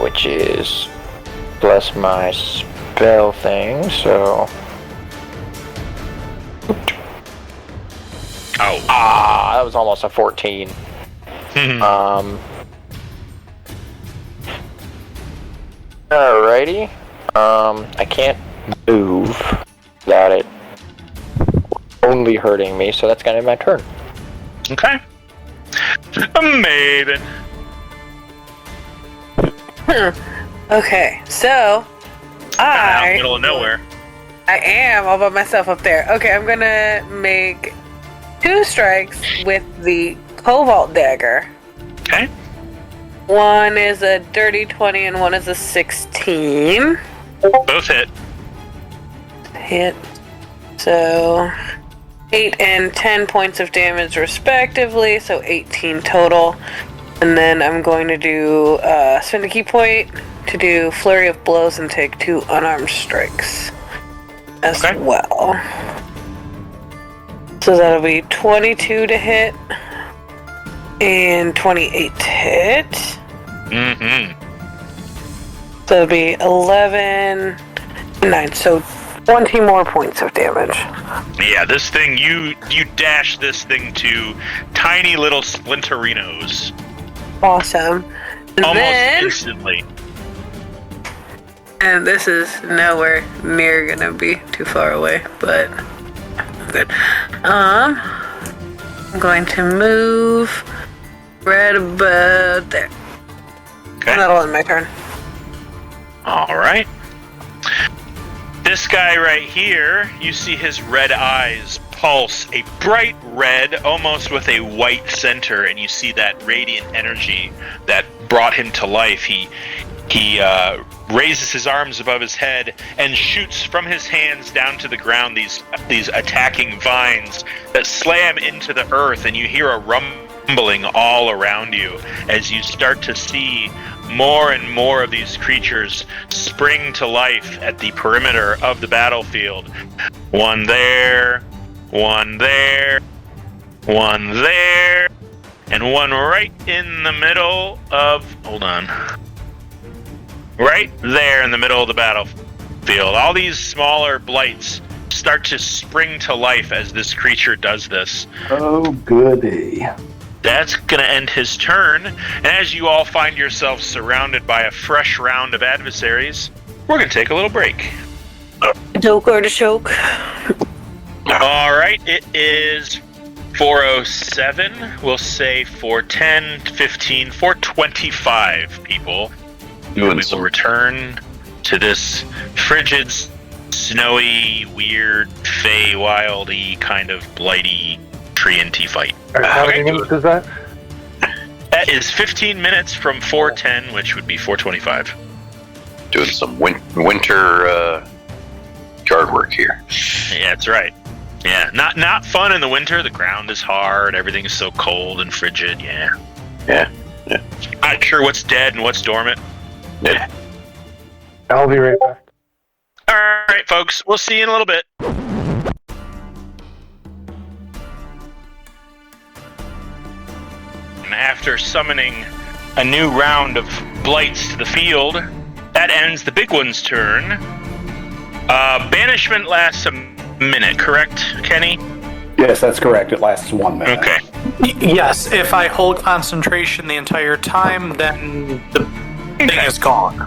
which is plus my spell thing, so. Oh. That was almost a 14. Alrighty. I can't move without it only hurting me, so that's gonna be my turn. Okay. Maven. Okay, so Out in the middle of nowhere. I am all by myself up there. Okay, I'm gonna make 2 strikes with the Cobalt Dagger. Okay. One is a dirty 20 and one is a 16. Both hit. Hit. So 8 and 10 points of damage respectively, so 18 total. And then I'm going to do spend a key point to do Flurry of Blows and take 2 unarmed strikes as well. So that'll be 22 to hit and 28 to hit. Mm-hmm. So it'll be 11, 9. So 20 more points of damage. Yeah, this thing, you dash this thing to tiny little splinterinos. Awesome. Almost Then, instantly. and this is nowhere near gonna be too far away, but good. I'm going to move right about there. Okay. And that'll end my turn. Alright. This guy right here, you see his red eyes pulse a bright red, almost with a white center, and you see that radiant energy that brought him to life. He raises his arms above his head and shoots from his hands down to the ground these attacking vines that slam into the earth, and you hear a rumbling all around you as you start to see more and more of these creatures spring to life at the perimeter of the battlefield. One there, one there, one there, and one right in the middle of... Hold on. Right there in the middle of the battlefield. All these smaller blights start to spring to life as this creature does this. Oh, goody. That's going to end his turn, and as you all find yourselves surrounded by a fresh round of adversaries, we're going to take a little break. Doke or to choke. All right, it is 4:07. We'll say 4:10, 15, 4:25, people. We will return to this frigid, snowy, weird, Fey-wildy, kind of blighty, treanty fight. How many minutes is that? That is 15 minutes from 4:10, which would be 4:25. Doing some winter yard work here. Yeah, that's right. Yeah, not fun in the winter. The ground is hard. Everything is so cold and frigid. Yeah. Not sure what's dead and what's dormant. Yeah. I'll be right back. All right, folks. We'll see you in a little bit. And after summoning a new round of blights to the field, that ends the big one's turn. Banishment lasts a minute, correct, Kenny? Yes, that's correct. It lasts 1 minute. Okay. Yes, if I hold concentration the entire time, then the thing is gone.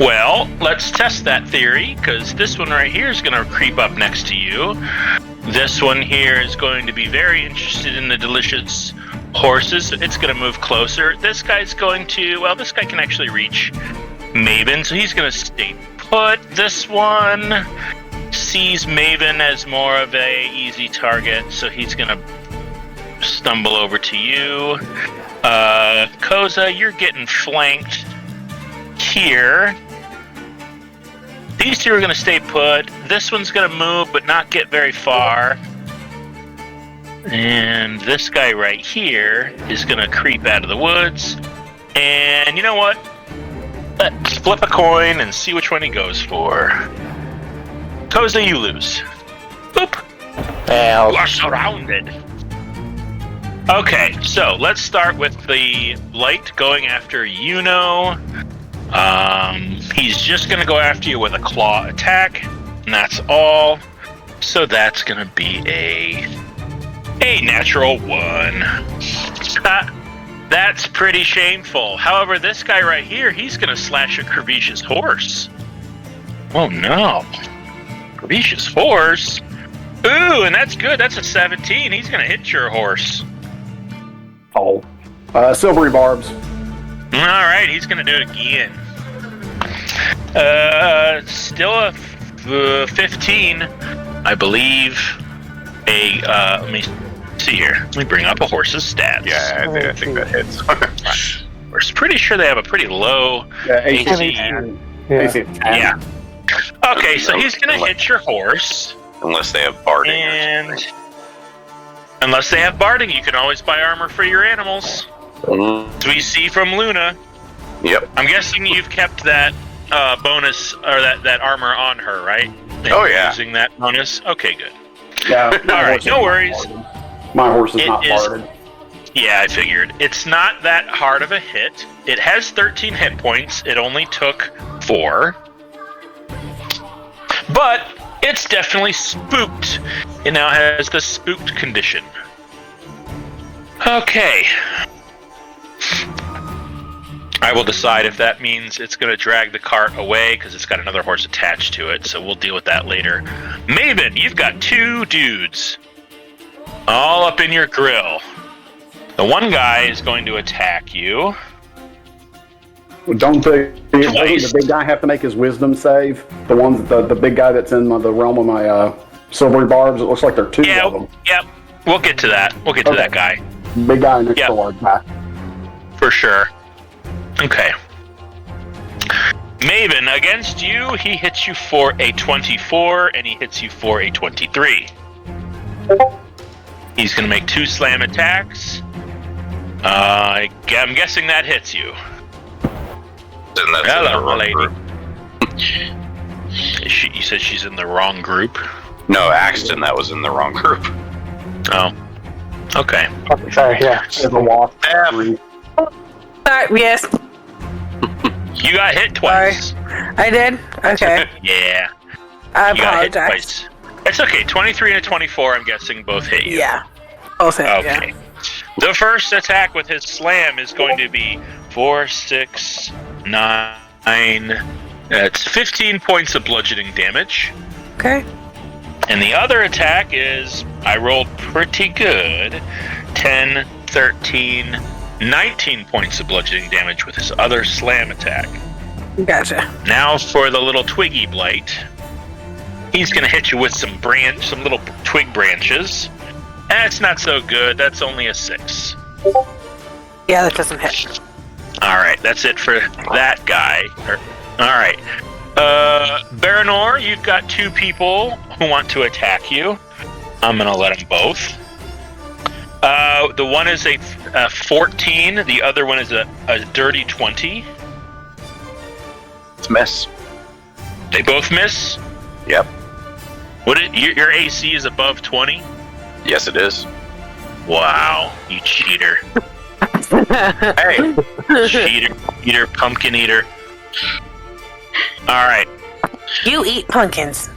Well, let's test that theory, because this one right here is going to creep up next to you. This one here is going to be very interested in the delicious horses. It's going to move closer. This guy's going to... Well, this guy can actually reach Maven, so he's going to stay put. This one sees Maven as more of a easy target, so he's going to stumble over to you. Koza, you're getting flanked here. These two are going to stay put. This one's going to move, but not get very far. And this guy right here is going to creep out of the woods. And you know what? Let's flip a coin and see which one he goes for. Koza, you lose. Boop. Well, You are surrounded. Okay, so let's start with the light going after Yuno. He's just going to go after you with a claw attack, and that's all. So that's going to be a natural 1. That's pretty shameful. However, this guy right here, he's going to slash at Kervish's horse. Oh no. Kervish's horse? Ooh, and that's good. That's a 17. He's going to hit your horse. Oh. Silvery barbs. All right, he's going to do it again. Still a 15, I believe. Let me see here. Let me bring up a horse's stats. Yeah, I think that hits. We're pretty sure they have a pretty low AC. Yeah. Okay, so he's going to hit your horse. Unless they have barding. And unless they have barding, you can always buy armor for your animals. As we see from Luna. Yep. I'm guessing you've kept that bonus, or that armor on her, right? Oh, yeah. Using that bonus? Okay, good. Yeah. All right, no worries. My horse is not It is- barded. Yeah, I figured. It's not that hard of a hit. It has 13 hit points. It only took 4. but it's definitely spooked. It now has the spooked condition. Okay. I will decide if that means it's going to drag the cart away, because it's got another horse attached to it, so we'll deal with that later. Maven, you've got 2 dudes all up in your grill. The one guy is going to attack you. Doesn't the big guy have to make his wisdom save? The big guy that's in the realm of my silvery barbs. It looks like there are 2 of them. Yep. We'll get to that. We'll get to that guy. Big guy next to large guy. For sure. Okay. Maven, against you, he hits you for a 24, and he hits you for a 23. He's going to make 2 slam attacks. I'm guessing that hits you. Hello, lady. You said she's in the wrong group? No, Axton, that was in the wrong group. Oh. Okay. Sorry, yeah. There's a walk. Yes. You got hit twice. I did? Okay. Yeah. I You got hit apologize. twice. It's okay. 23 and a 24, I'm guessing, both hit you. Yeah. Both hit, Okay. yeah. The first attack with his slam is going to be 4, 6, 9. That's 15 points of bludgeoning damage. Okay. And the other attack is, I rolled pretty good, 10, 13, 19 points of bludgeoning damage with his other slam attack. Gotcha. Now for the little twiggy blight. He's going to hit you with some little twig branches. That's not so good. That's only a 6. Yeah, that doesn't hit. Alright, that's it for that guy. Alright. Baranor, you've got 2 people who want to attack you. I'm going to let them both. The one is a 14. The other one is a dirty 20. It's a miss. They both miss? Yep. Your AC is above 20? Yes, it is. Wow, you cheater. Hey! Cheater, pumpkin eater. Alright. You eat pumpkins.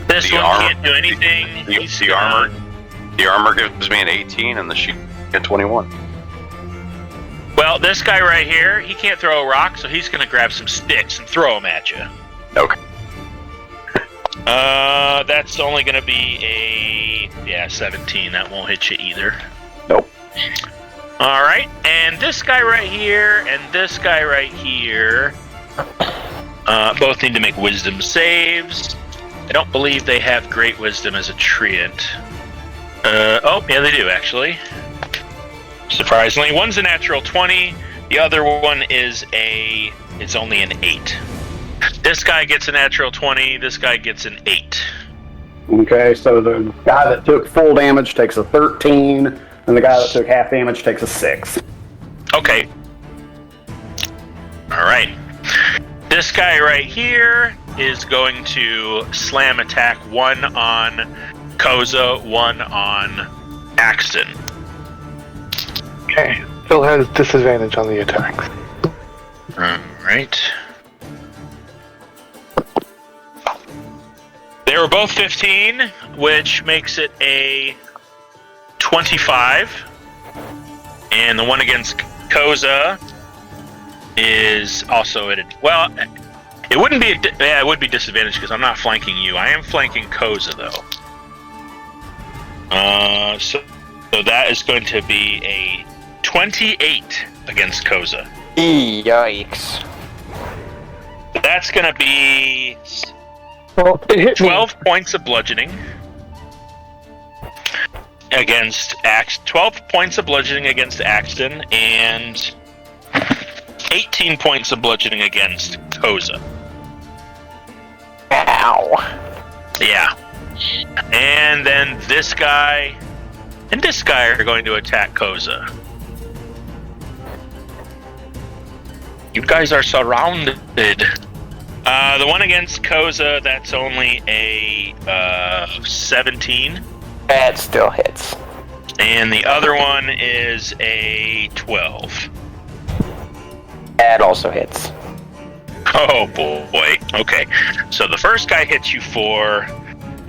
This The one armor- can't do anything. The armor gives me an 18 and the shield a 21. Well, this guy right here, he can't throw a rock, so he's going to grab some sticks and throw them at you. Okay. That's only going to be a 17. That won't hit you either. Nope. All right, and this guy right here and this guy right here both need to make wisdom saves. I don't believe they have great wisdom as a treant. Yeah, they do actually. Surprisingly, one's a natural 20. The other one is it's only an 8. This guy gets a natural 20. This guy gets an 8. Okay, so the guy that took full damage takes a 13, and the guy that took half damage takes a 6. Okay. All right. This guy right here is going to slam attack 1 on Koza, 1 on Axton. Okay. Phil has disadvantage on the attacks. All right. They were both 15, which makes it a 25. And the one against Koza is also at it wouldn't be it would be disadvantage because I'm not flanking you. I am flanking Koza though. So that is going to be a 28 against Koza. Yikes. That's going to be Well, it hit 12 points of bludgeoning against 12 points of bludgeoning against Axton, and 18 points of bludgeoning against Koza. Ow. Yeah. And then this guy and this guy are going to attack Koza. You guys are surrounded. The one against Koza, that's only a 17. That still hits. And the other one is a 12. That also hits. Oh boy. Okay. So the first guy hits you for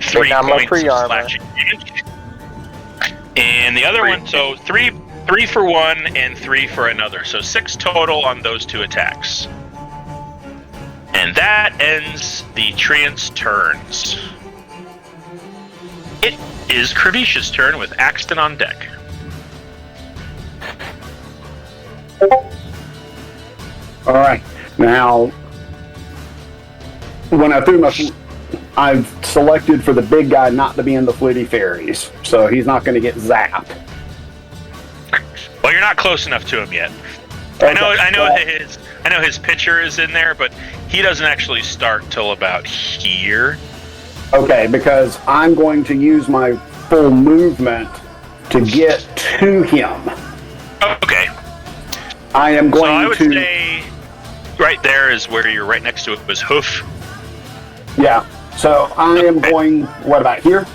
3 not my points of pre-armor. slashing damage. And the other one, so three for one and 3 for another. So 6 total on those 2 attacks. And that ends the treant's turns. It is Kravish's turn with Axton on deck. All right. Now, when I threw my... I've selected for the big guy not to be in the Flitty Fairies, so he's not going to get zapped. Well, you're not close enough to him yet. Okay. I know his pitcher is in there, but he doesn't actually start till about here. Okay, because I'm going to use my full movement to get to him. Okay. I am So going I would to... say right there is where you're right next to his hoof. Yeah. So I am going... What about here?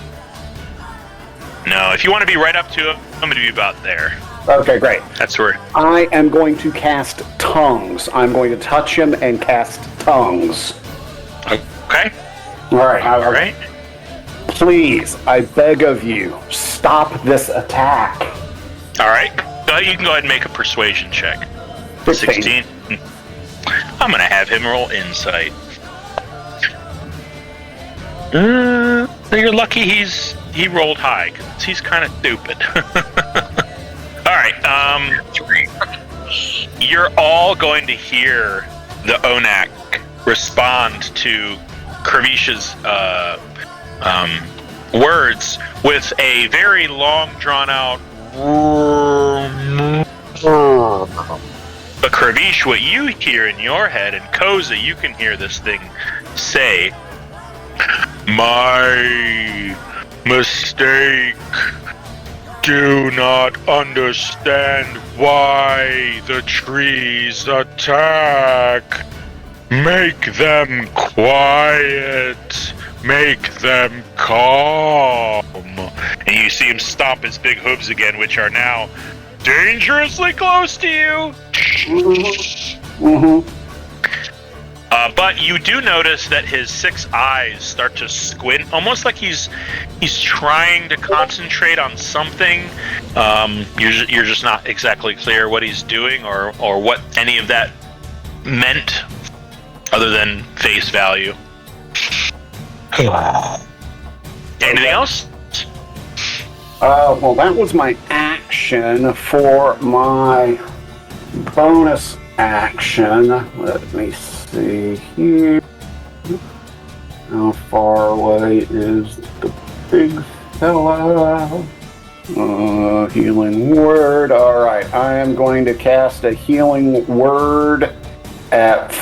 No, if you want to be right up to him, I'm going to be about there. Okay, great. That's where. I am going to cast Tongues. I'm going to touch him and cast Tongues. Okay. All right. All right. Please, I beg of you, stop this attack. All right. You can go ahead and make a persuasion check. 16. I'm going to have him roll insight. You're lucky he rolled high, 'cause he's kind of stupid. All right. You're all going to hear the Onak respond to Kravish's words with a very long, drawn-out. But Kravish, what you hear in your head, and Koza, you can hear this thing say, "My mistake. Do not understand why the trees attack. Make them quiet. Make them calm." And you see him stomp his big hooves again, which are now dangerously close to you. Mm-hmm. But you do notice that his 6 eyes start to squint, almost like he's trying to concentrate on something. You're just not exactly clear what he's doing or what any of that meant, other than face value. Anything else? Well, that was my action. For my bonus action, let me see here. How far away is the big fella? Healing word. All right, I am going to cast a healing word at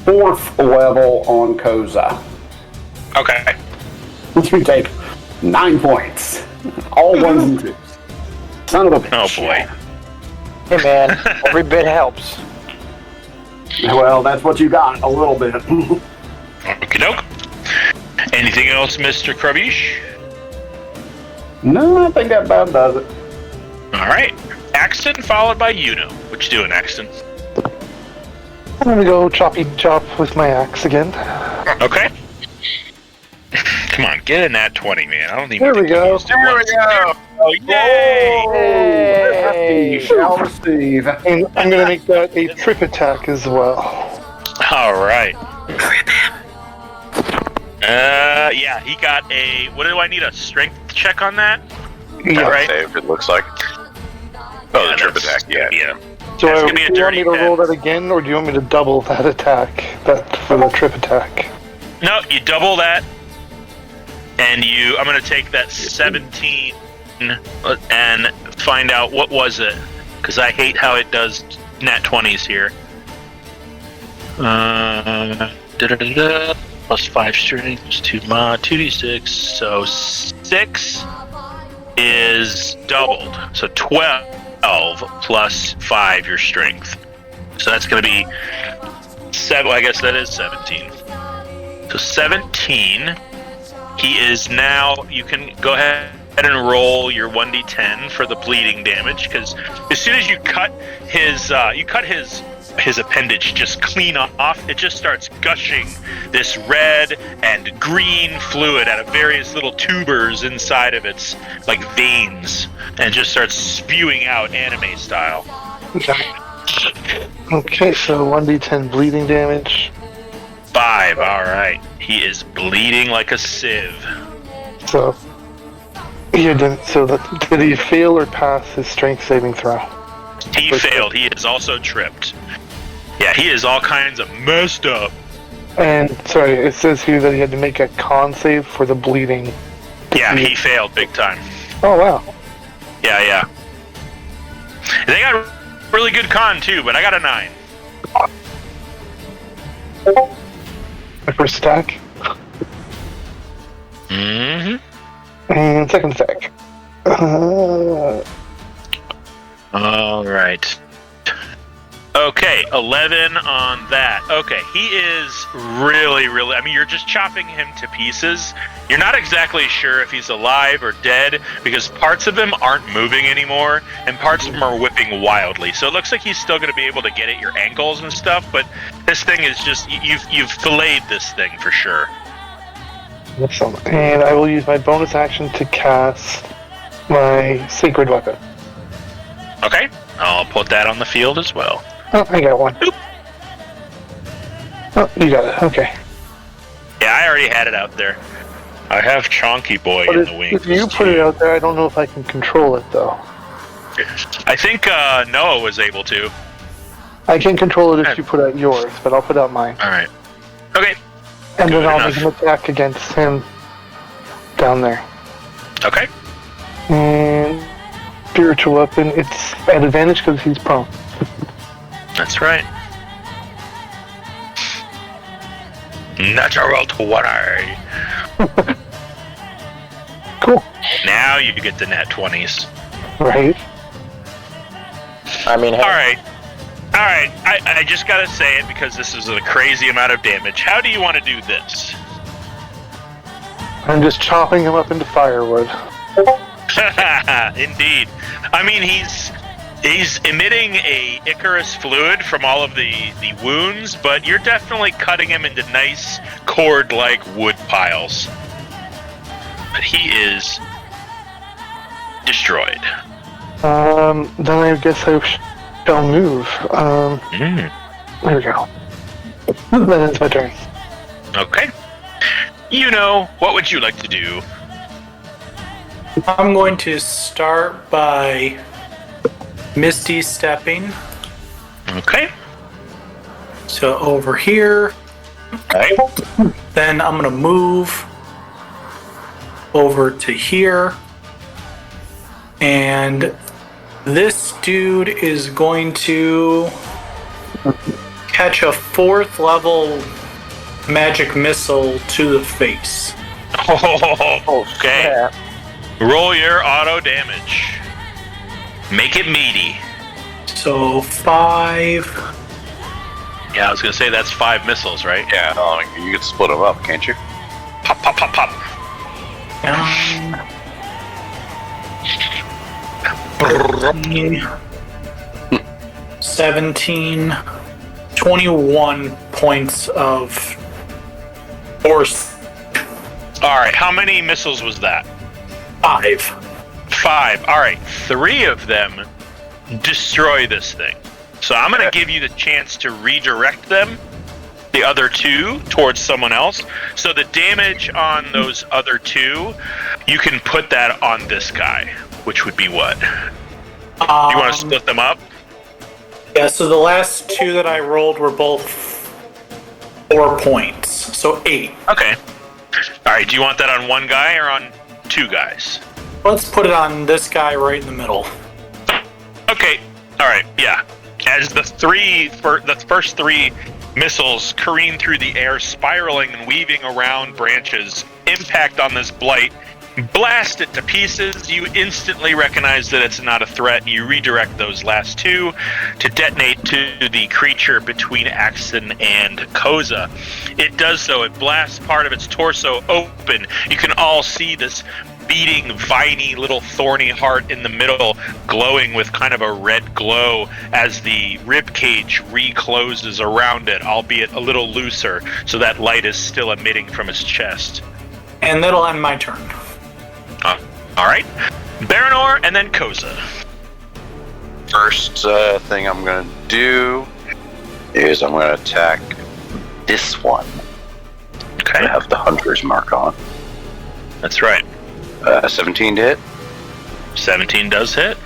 4th level on Koza. Okay. You take 9 points. All 1s and 2s. Son of a bitch. Oh boy. Hey man, every bit helps. Well, that's what you got, a little bit. Okie doke. Anything else, Mr. Kravish? No, I think that about does it. Alright. Axton followed by Yuno. What you doing, Axton? I'm gonna go choppy chop with my axe again. Okay. Come on, get in that 20, man. I don't even There we think you go. used it once. Oh, yay! You shall receive. And I'm gonna make that a trip attack as well. Alright. Yeah, he got a... What do I need, a strength check on that? Yeah. Right. Save, it looks like. Oh, the trip that's- attack, yeah. So That's do gonna be a you want me dirty to roll 10. that again, or do you want me to double that attack? That for the trip attack? No, you double that, and I'm going to take that 17 and find out what was it, because I hate how it does nat 20s here. Plus 5 strength, plus 2 mod, 2d6, so 6 is doubled, so 12 plus 5 your strength. So that's going to be 7, well, I guess that is 17. So 17, he is now, you can go ahead and roll your 1d10 for the bleeding damage, because as soon as you cut his his appendage just clean off. It just starts gushing this red and green fluid out of various little tubers inside of its like veins, and just starts spewing out anime style. Okay, so 1d10 bleeding damage. 5. All right, he is bleeding like a sieve. So, did he fail or pass his strength saving throw? He failed. He is also tripped. Yeah, he is all kinds of messed up. And, sorry, it says here that he had to make a con save for the bleeding. Yeah, he failed big time. Oh, wow. Yeah. They got a really good con, too, but I got a 9. My first attack. Mm-hmm. And second attack. All right. Okay, 11 on that. Okay, he is really, I mean, you're just chopping him to pieces. You're not exactly sure if he's alive or dead, because parts of him aren't moving anymore, and parts of him are whipping wildly. So it looks like he's still going to be able to get at your ankles and stuff, but this thing is just, you've filleted this thing for sure. Excellent. And I will use my bonus action to cast my sacred weapon. Okay, I'll put that on the field as well. Oh, I got one. Oop. Oh, you got it. Okay. Yeah, I already had it out there. I have Chonky Boy But in the wings. if you put it out there, I don't know if I can control it, though. I think Noah was able to. I can control it if you put out yours, but I'll put out mine. Alright. Okay. And Good then I'll enough. make an attack against him down there. Okay. And spiritual weapon, it's at advantage because he's prone. That's right. Natural 20. Cool. Now you get the net 20s. Right. I mean, hey, Alright. I just gotta say it because this is a crazy amount of damage. How do you want to do this? I'm just chopping him up into firewood. Indeed. I mean, he's emitting a Icarus fluid from all of the wounds, but you're definitely cutting him into nice cord-like wood piles. But he is destroyed. Then I guess I shall move. There we go. Then it's my turn. Okay. You know, what would you like to do? I'm going to start by Misty stepping. Okay. So over here. Okay. Then I'm going to move over to here. And this dude is going to catch a 4th level magic missile to the face. Okay. yeah. Roll your auto damage. Make it meaty. So 5. Yeah, I was gonna say that's 5 missiles, right? Yeah, you can split them up, can't you? Pop, pop, pop, pop. 17, 21 points of force. Alright, how many missiles was that? 5. 5. Alright, 3 of them destroy this thing. So I'm gonna give you the chance to redirect them, the other 2, towards someone else. So the damage on those other 2, you can put that on this guy, which would be what? You want to split them up? Yeah, so the last 2 that I rolled were both 4 points. So 8. Okay. Alright, do you want that on one guy or on 2 guys? Let's put it on this guy right in the middle. Okay. Alright, yeah. As the first 3 missiles careen through the air, spiraling and weaving around branches, impact on this blight, blast it to pieces, you instantly recognize that it's not a threat, and you redirect those last 2 to detonate to the creature between Axton and Koza. It does so. It blasts part of its torso open. You can all see this beating, viney, little thorny heart in the middle, glowing with kind of a red glow as the rib cage recloses around it, albeit a little looser, so that light is still emitting from his chest. And that'll end my turn. All right, Baranor, and then Koza. First thing I'm going to do is I'm going to attack this one. Okay, I have the hunter's mark on. that's right. 17 to hit. 17 does hit.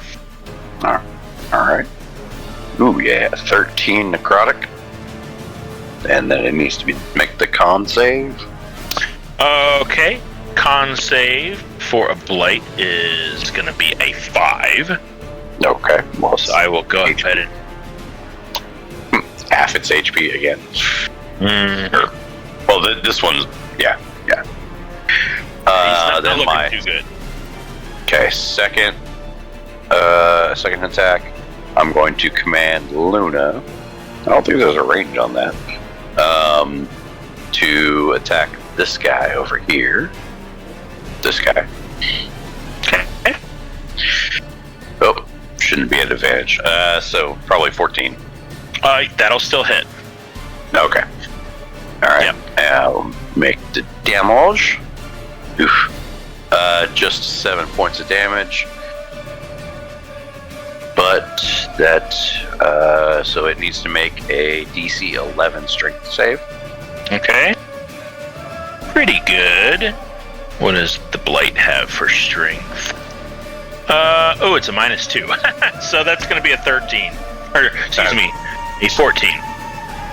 All right. Ooh, yeah, 13 necrotic. And then it needs to make the con save. Okay, con save for a blight is going to be a 5. Okay, well, So I will go ahead and... half its HP again. Well, this one's... Yeah. He's not then looking too good. Okay, second attack. I'm going to command Luna. I don't think there's a range on that. To attack this guy over here. This guy. Okay. Oh, shouldn't be an advantage. So probably 14. That'll still hit. Okay. All right. Yep. I'll make the damage. Oof. Just 7 points of damage. But that, so it needs to make a DC 11 strength save. Okay. Pretty good. What does the blight have for strength? Oh, it's a -2. So that's going to be a 13. Or, excuse me, a 14.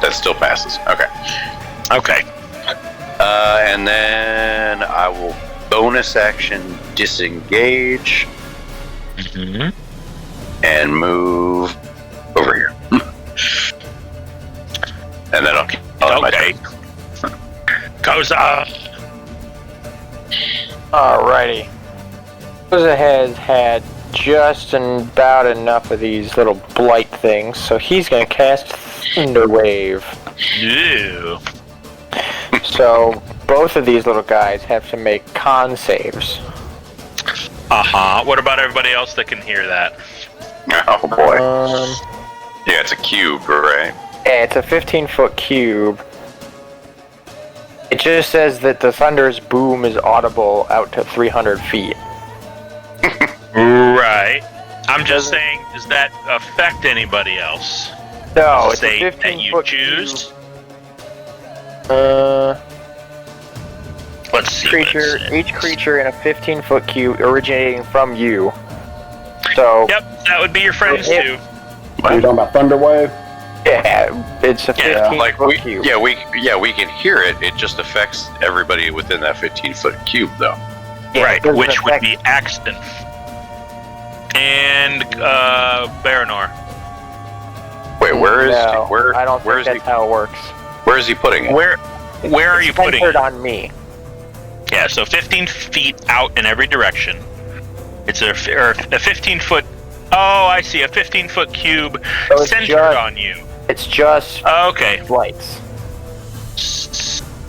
That still passes. Okay. Okay. And then I will bonus action disengage Mm-hmm. and move over here. And then I'll keep on my Okay. turn. Koza. Alrighty. Koza has had just about enough of these little blight things, so he's gonna cast Thunder Wave. Ew. So both of these little guys have to make con saves. What about everybody else that can hear that? Oh boy. Um, Yeah, it's a cube, right? Yeah, it's a 15-foot cube. It just says that the thunder's boom is audible out to 300 feet. Right. I'm just saying, does that affect anybody else? No, it's a Say that you 15-foot choose. cube. Let's see. what it says. Each creature in a 15-foot cube originating from you. So, Yep, that would be your friends If- too. Are you talking about Thunderwave? yeah, it's a Yeah, 15-foot cube. we can hear it. It just affects everybody within that 15-foot cube, though. Yeah, Right, it doesn't which would affect- be Axton. And Baranor. Wait, where is No, where? I don't where think is that's how it works. Where is he putting it? Where are you putting Centered it? on me. Yeah, so 15 feet out in every direction. It's a 15-foot... Oh, I see, a 15-foot cube So it's centered just- on you. It's just Okay. lights.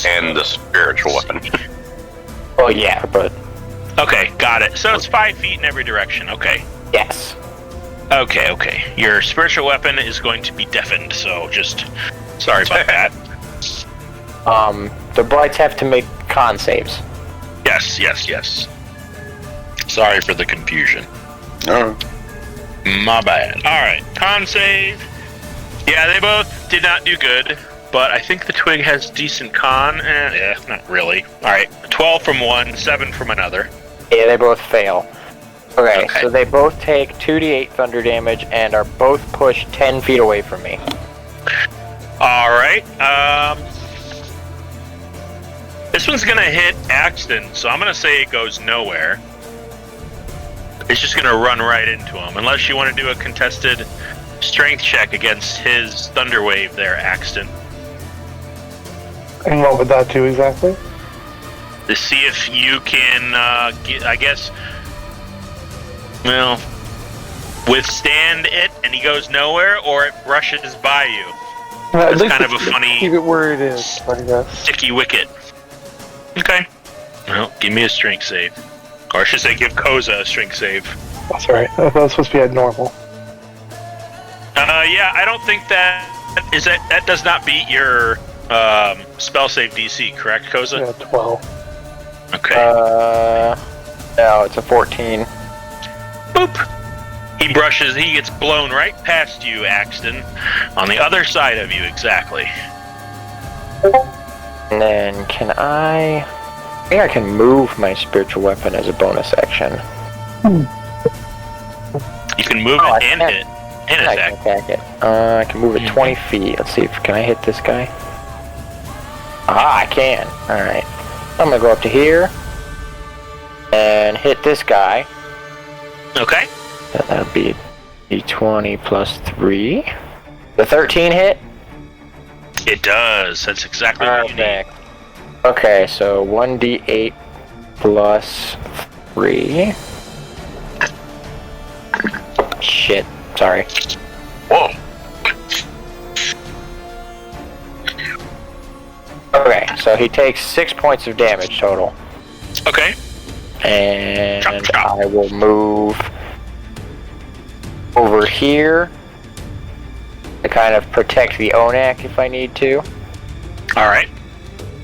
And the spiritual weapon. Oh yeah, but Okay, got it. So it's 5 feet in every direction. Okay. yes. Okay. Your spiritual weapon is going to be deafened, so just... Sorry about that. The blights have to make con saves. Yes. Sorry for the confusion. Oh. My bad. Alright, con save. Yeah, they both did not do good, but I think the twig has decent con. Not really. Alright, 12 from one, 7 from another. Yeah, they both fail. Okay, Okay. so they both take 2d8 thunder damage and are both pushed 10 feet away from me. Alright, this one's gonna hit Axton, so I'm gonna say it goes nowhere. It's just gonna run right into him, unless you want to do a contested strength check against his thunder wave there, Axton. And what would that do exactly? To see if you can, I guess, well, withstand it and he goes nowhere, or it rushes by you. I'd It's like kind to of a funny- keep it where it is, I guess. Sticky wicket. Okay. Well, give me a strength save. Or I should say give Koza a strength save. That's all right. That was supposed to be at normal. Yeah, I don't think that does not beat your spell save DC, correct, Koza? Yeah, 12. Okay. No, it's a 14. Boop! He gets blown right past you, Axton. On the other side of you, exactly. And then I think I can move my spiritual weapon as a bonus action. You can move it and hit. And I attack. can attack it. I can move it 20 feet. Let's see can I hit this guy? I can. Alright. I'm gonna go up to here and hit this guy. Okay. That'll be D20 plus 3. The 13 hit? It does. That's exactly what you need. Perfect. Okay, so 1d8 plus 3. Shit. Sorry. Whoa. Okay, so he takes 6 points of damage total. Okay. And Chop, chop. I will move over here to kind of protect the Onak if I need to. Alright.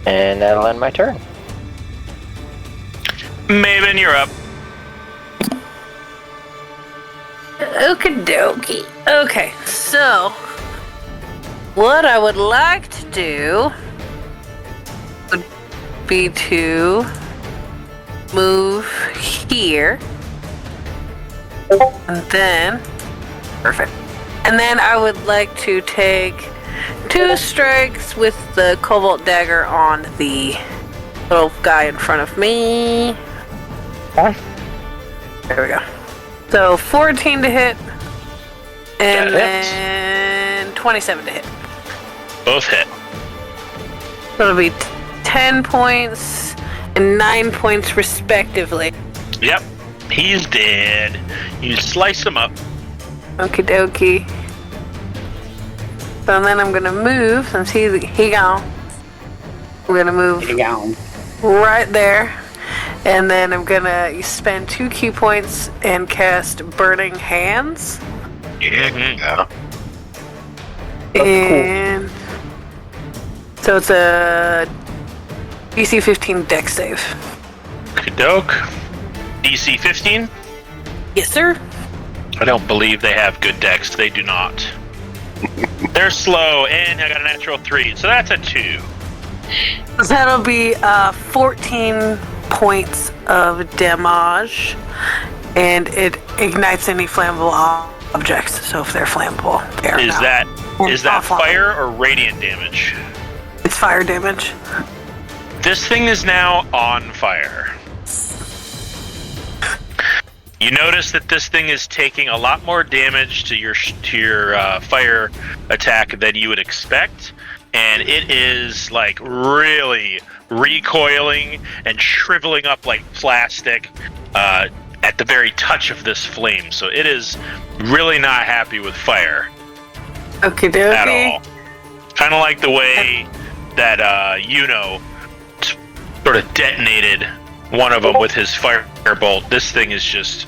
And that'll end my turn. Maven, you're up. Okie dokie. Okay, so what I would like to do would be to move here. And then perfect. And then I would like to take 2 strikes with the cobalt dagger on the little guy in front of me. There we go. So 14 to hit, and then 27 to hit. Both hit. So it'll be 10 points and 9 points respectively. Yep. He's dead. You slice him up. Okie dokie. So then I'm gonna move, since he gone. We're gonna move right there. And then I'm gonna spend 2 key points and cast Burning Hands. Yeah. And so it's a DC 15 dex save. Kadoke. DC 15? Yes, sir. I don't believe they have good decks. They do not. They're slow, and I got a natural 3, so that's a 2. So that'll be 14 points of damage, and it ignites any flammable objects. So if they're flammable, they're Is not. that Offline. fire or radiant damage? It's fire damage. This thing is now on fire. You notice that this thing is taking a lot more damage to your fire attack than you would expect, and it is like really recoiling and shriveling up like plastic at the very touch of this flame. So it is really not happy with fire Okie at dokie. all. Kind of like the way that sort of detonated one of them with his firebolt. This thing is just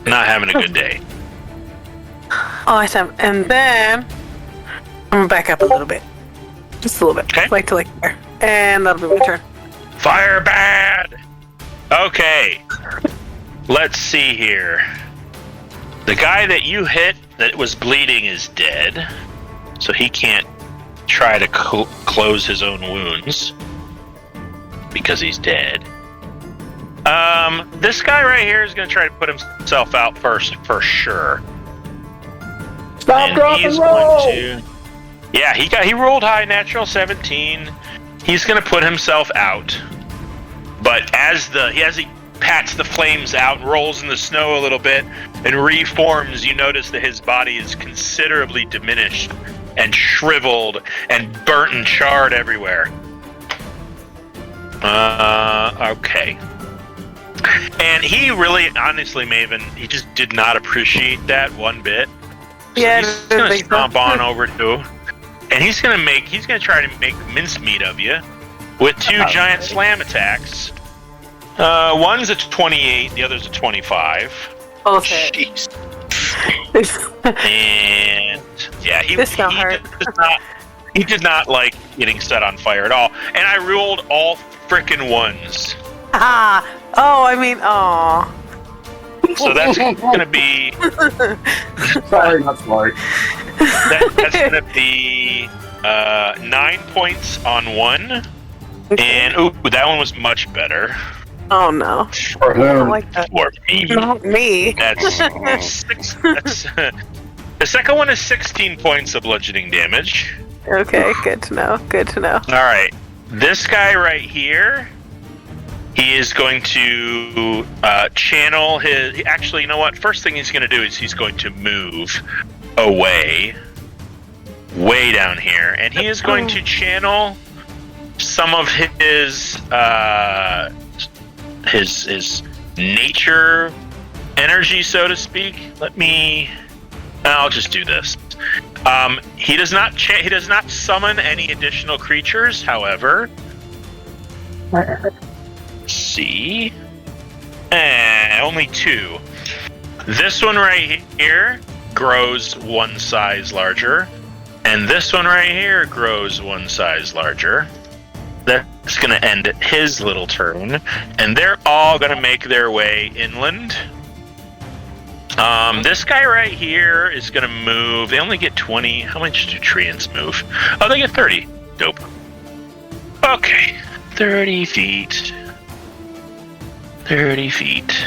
not having a good day. Awesome. And then I'm gonna back up a little bit. Just a little bit. Okay. Wait till I get there. And that'll be my turn. Fire bad! Okay. Let's see here. The guy that you hit that was bleeding is dead, so he can't try to close his own wounds because he's dead. This guy right here is going to try to put himself out first for sure. Stop, drop, and roll! Yeah, he rolled high, natural 17. He's going to put himself out. But as he pats the flames out and rolls in the snow a little bit and reforms, you notice that his body is considerably diminished and shriveled and burnt and charred everywhere. Okay. And he really, honestly, Maven, he just did not appreciate that one bit. So Yeah, he's gonna stomp on over to him, and he's gonna try to make mincemeat of you with 2 giant slam attacks. One's a 28, the other's a 25. Both hit. Jeez. And yeah, he This got hurt. he did not like getting set on fire at all. And I rolled all frickin' ones. Ah. Oh, I mean, aw. So that's gonna be Sorry, not sorry. that's gonna be 9 points on one. And ooh, that one was much better. Oh no. For I don't whom? like that. For me. Not me. That's six. The second one is 16 points of bludgeoning damage. Okay, good to know. Good to know. All right, this guy right here, he is going to channel his. Actually, you know what? First thing he's going to do is he's going to move away, way down here, and he is going to channel some of his nature energy, so to speak. I'll just do this. He does not summon any additional creatures. However, let's see, only 2. This one right here grows 1 size larger, and this one right here grows 1 size larger. That's going to end his little turn, and they're all going to make their way inland. This guy right here is going to move. They only get 20. How much do treants move? Oh, they get 30. Dope. Okay. 30 feet. 30 feet.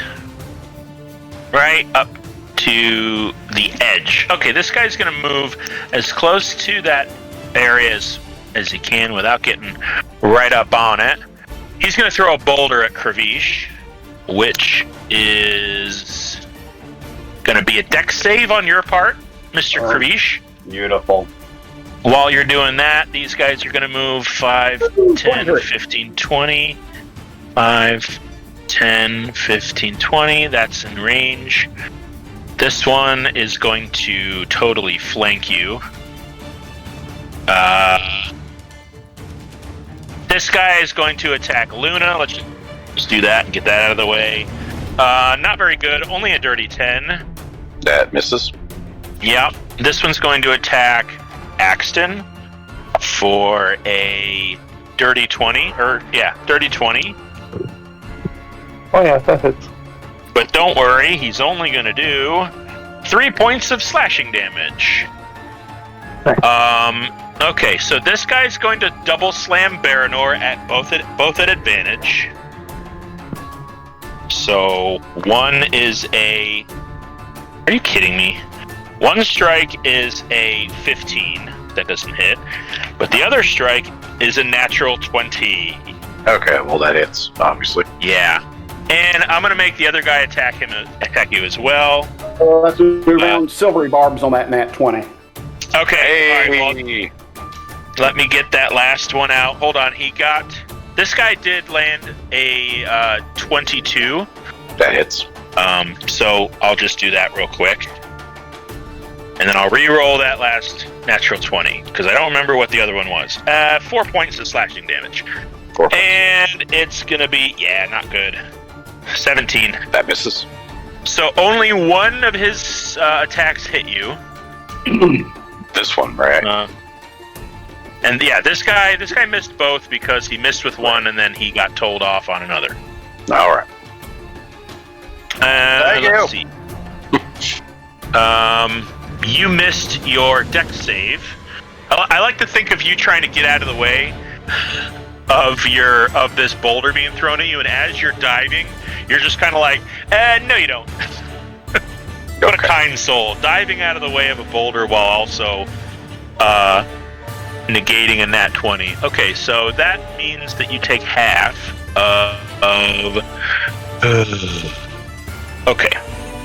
Right up to the edge. Okay, this guy's going to move as close to that area as he can without getting right up on it. He's going to throw a boulder at Kravish, which is going to be a dex save on your part, Mr. Kravish. Beautiful. While you're doing that, these guys are going to move 5, 10, 15, 20. 5, 10, 15, 20. That's in range. This one is going to totally flank you. This guy is going to attack Luna. Let's just do that and get that out of the way. Not very good. Only a dirty 10. That misses. Yep. This one's going to attack Axton for a dirty 20. Dirty 20. Oh yeah, that hits. But don't worry, he's only going to do 3 points of slashing damage. Nice. Okay, so this guy's going to double slam Baranor at both at advantage. So one is a... Are you kidding me? One strike is a 15. That doesn't hit. But the other strike is a natural 20. Okay, well that hits, obviously. Yeah. And I'm going to make the other guy attack you as well. Let's do around silvery barbs on that nat 20. Okay. All right, well, let me get that last one out. Hold on. This guy did land a 22. That hits. So I'll just do that real quick. And then I'll re-roll that last natural 20, because I don't remember what the other one was. 4 points of slashing damage. 4 points. And it's going to be, not good. 17. That misses. So only one of his attacks hit you. This one, right? And yeah, this guy missed both because he missed with one and then he got told off on another. All right. Let's see. You missed your dex save. I like to think of you trying to get out of the way of this boulder being thrown at you, and as you're diving, you're just kind of like, no, you don't. What a kind soul, diving out of the way of a boulder while also negating a nat 20. Okay, so that means that you take half of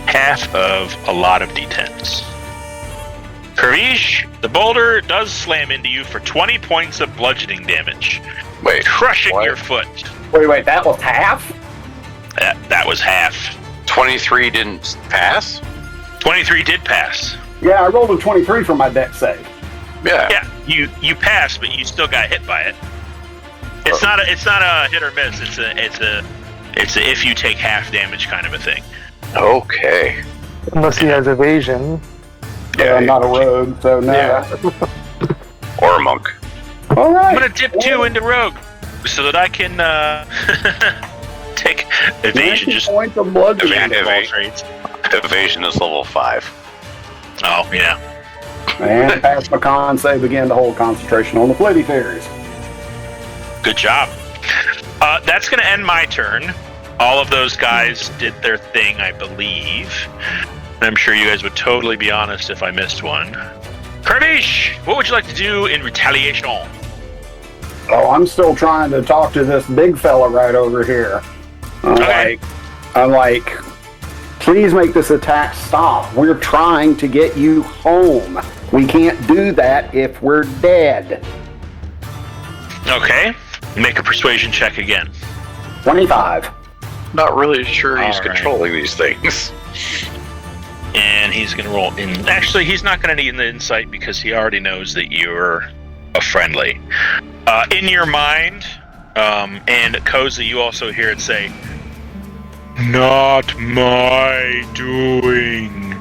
half of a lot of d10s. Karish, the boulder does slam into you for 20 points of bludgeoning damage. Wait, crushing what? your foot. Wait, that was half? That was half. 23 didn't pass? 23 did pass. Yeah, I rolled a 23 for my dex save. Yeah. Yeah, you passed, but you still got hit by it. It's not a hit or miss. It's It's a if you take half damage kind of a thing. Okay. Unless he has evasion. Yeah, I'm not a rogue, so no. Yeah. Or a monk. All right. I'm gonna dip 2 into rogue so that I can take evasion. 90 Just points of blood Evasion. all trades. Evasion is level 5. Oh yeah. And pass my con save again to hold concentration on the Flitty Fairies. Good job. That's going to end my turn. All of those guys did their thing, I believe. And I'm sure you guys would totally be honest if I missed one. Kirbish, what would you like to do in retaliation? Oh, I'm still trying to talk to this big fella right over here. I'm like, please make this attack stop. We're trying to get you home. We can't do that if we're dead. Okay. Make a persuasion check again. 25. Not really sure he's All right. controlling these things. And he's going to roll in. Actually, he's not going to need the insight because he already knows that you're a friendly. In your mind, and Koza, you also hear it say, "Not my doing,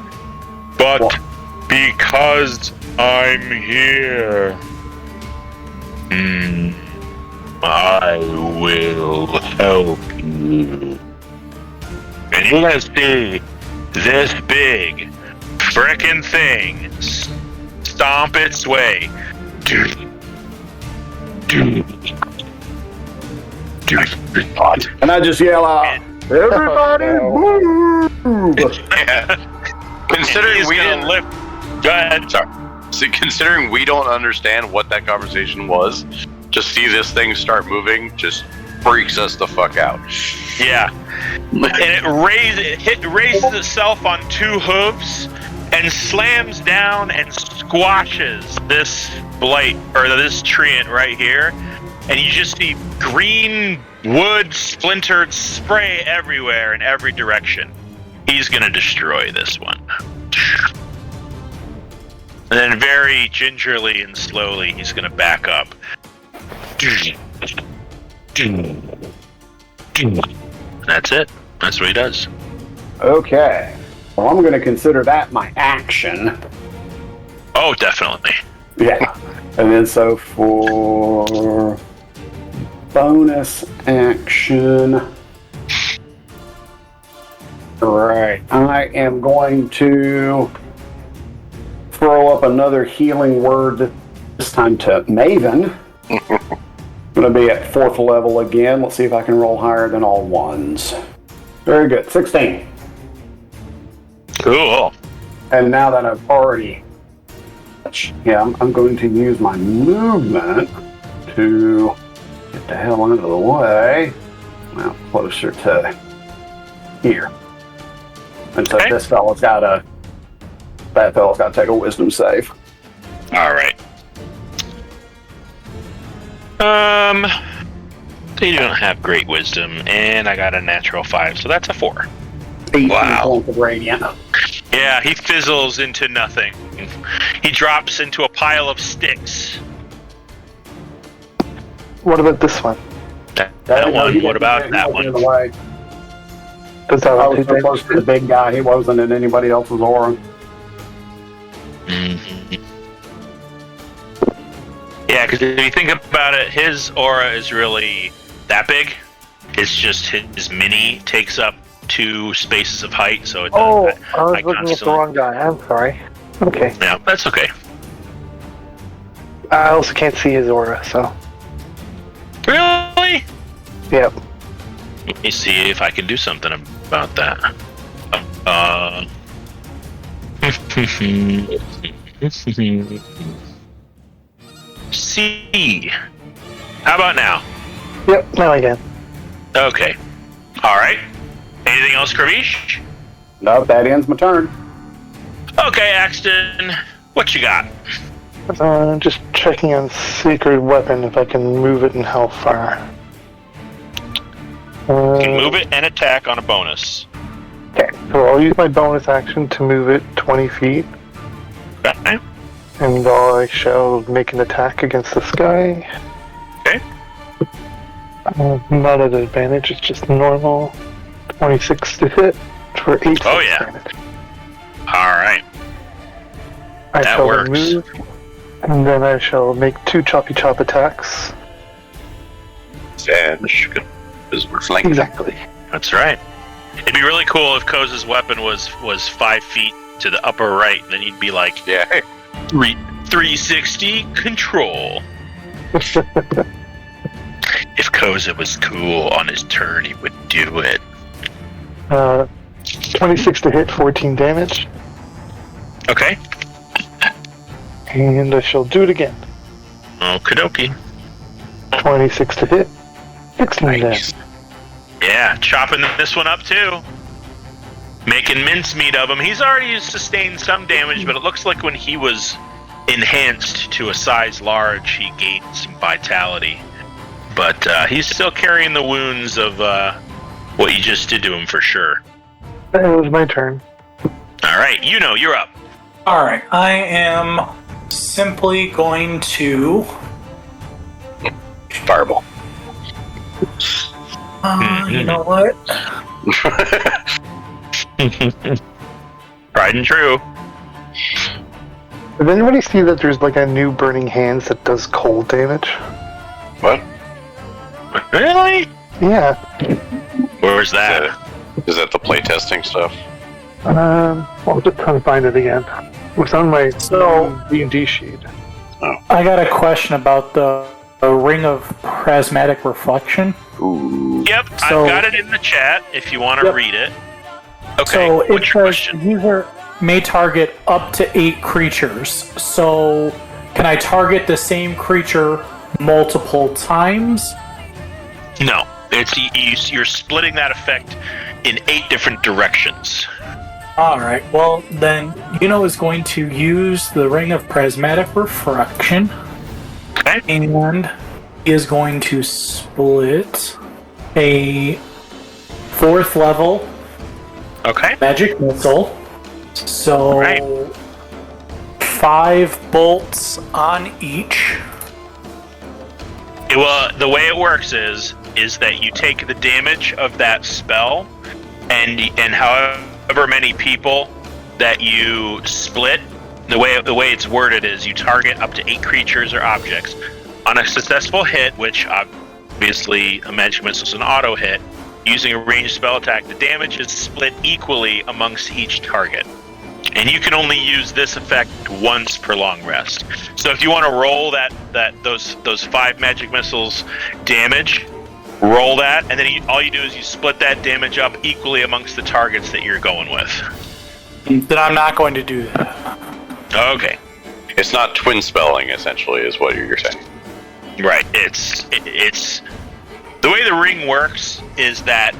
but because I'm here, I will help you." And you're gonna see this big frickin' thing stomp its way. And I just yell out, everybody move! Yeah. Considering we didn't lift. Go ahead. Sorry. See, considering we don't understand what that conversation was, to see this thing start moving just freaks us the fuck out. Yeah. And it raises itself on 2 hooves and slams down and squashes this blight, or this treant right here. And you just see green wood splintered spray everywhere in every direction. He's going to destroy this one. And then very gingerly and slowly, he's going to back up. That's it. That's what he does. Okay. Well, I'm going to consider that my action. Oh, definitely. Yeah. And then so for bonus action. Right. I am going to throw up another healing word, this time to Maven. Going to be at 4th level again. Let's see if I can roll higher than all ones. Very good. 16. Cool. And now that I've already... Yeah, I'm going to use my movement to get the hell out of the way. Well, closer to here. And so Okay. this fella's got to... That fella's got to take a wisdom save. All right. They don't have great wisdom, and I got a natural 5, so that's a 4. 18 Wow. points of radiant. Yeah, he fizzles into nothing. He drops into a pile of sticks. What about this one? That one. What about that one? Does that I one was do so close to the damage? big guy. He wasn't in anybody else's aura. Mhm. Yeah, because if you think about it, his aura is really that big. It's just his mini takes up 2 spaces of height, so it Oh, does. I was I looking at the constantly- wrong guy. I'm sorry. Okay. Yeah, that's okay. I also can't see his aura, so. Really? Yep. Let me see if I can do something about that. See. How about now? Yep, now I can. Okay. All right. Anything else, Kravish? No, that ends my turn. Okay, Axton. What you got? Just checking on Sacred Weapon if I can move it and how far. You can move it and attack on a bonus. Okay, so I'll use my bonus action to move it 20 feet, Okay. and I shall make an attack against this guy. Okay. Not at advantage, it's just normal. 26 to hit for 8 Oh, yeah. damage. Alright. I That shall works. move, and then I shall make 2 choppy chop attacks. Advantage, because we're flanked. Exactly. That's right. It'd be really cool if Koza's weapon was 5 feet to the upper right, and then you'd be like, Yeah, hey. 360 control. If Koza was cool on his turn, he would do it. 26 to hit, 14 damage. Okay. And I shall do it again. Okie dokie. 26 to hit, 16 Nice. damage. Yeah, chopping this one up too. Making mincemeat of him. He's already sustained some damage, but it looks like when he was enhanced to a size large, he gained some vitality. But he's still carrying the wounds of what you just did to him for sure. That was my turn. Alright, you're up. Alright, I am simply going to. Fireball. You know what? Tried and true. Did anybody see that there's like a new Burning Hands that does cold damage? What? Really? Yeah. Where's that? Is that the playtesting stuff? I'll just try to find it again. It was on my D&D sheet. I got a question about the Ring of Prismatic Reflection. Ooh. Yep, So- I've got it in the chat if you want to Yep. read it. Okay, So it what's your says question? user may target up to 8 creatures. So can I target the same creature multiple times? No, you're splitting that effect in 8 different directions. Alright, well then is going to use the Ring of Prismatic Reflection. Okay. And he is going to split a 4th level Okay. magic missile. So Right. 5 bolts on each. Well, the way it works is that you take the damage of that spell, and however many people that you split. The way it's worded is you target up to 8 creatures or objects. On a successful hit, which obviously a magic missile is an auto hit, using a ranged spell attack, the damage is split equally amongst each target. And you can only use this effect once per long rest. So if you want to roll those 5 magic missiles damage, roll that, and then all you do is you split that damage up equally amongst the targets that you're going with. Then I'm not going to do that. Okay. It's not twin spelling, essentially, is what you're saying. Right. It's the way the ring works is that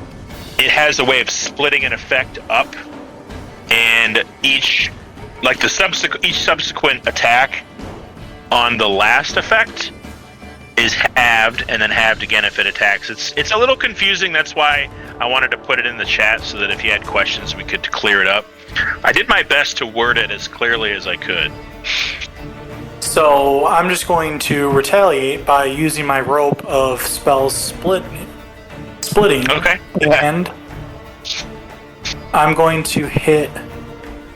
it has a way of splitting an effect up, and each subsequent attack on the last effect is halved and then halved again if it attacks. It's a little confusing. That's why I wanted to put it in the chat so that if you had questions, we could clear it up. I did my best to word it as clearly as I could. So I'm just going to retaliate by using my rope of spells splitting. Okay. And I'm going to hit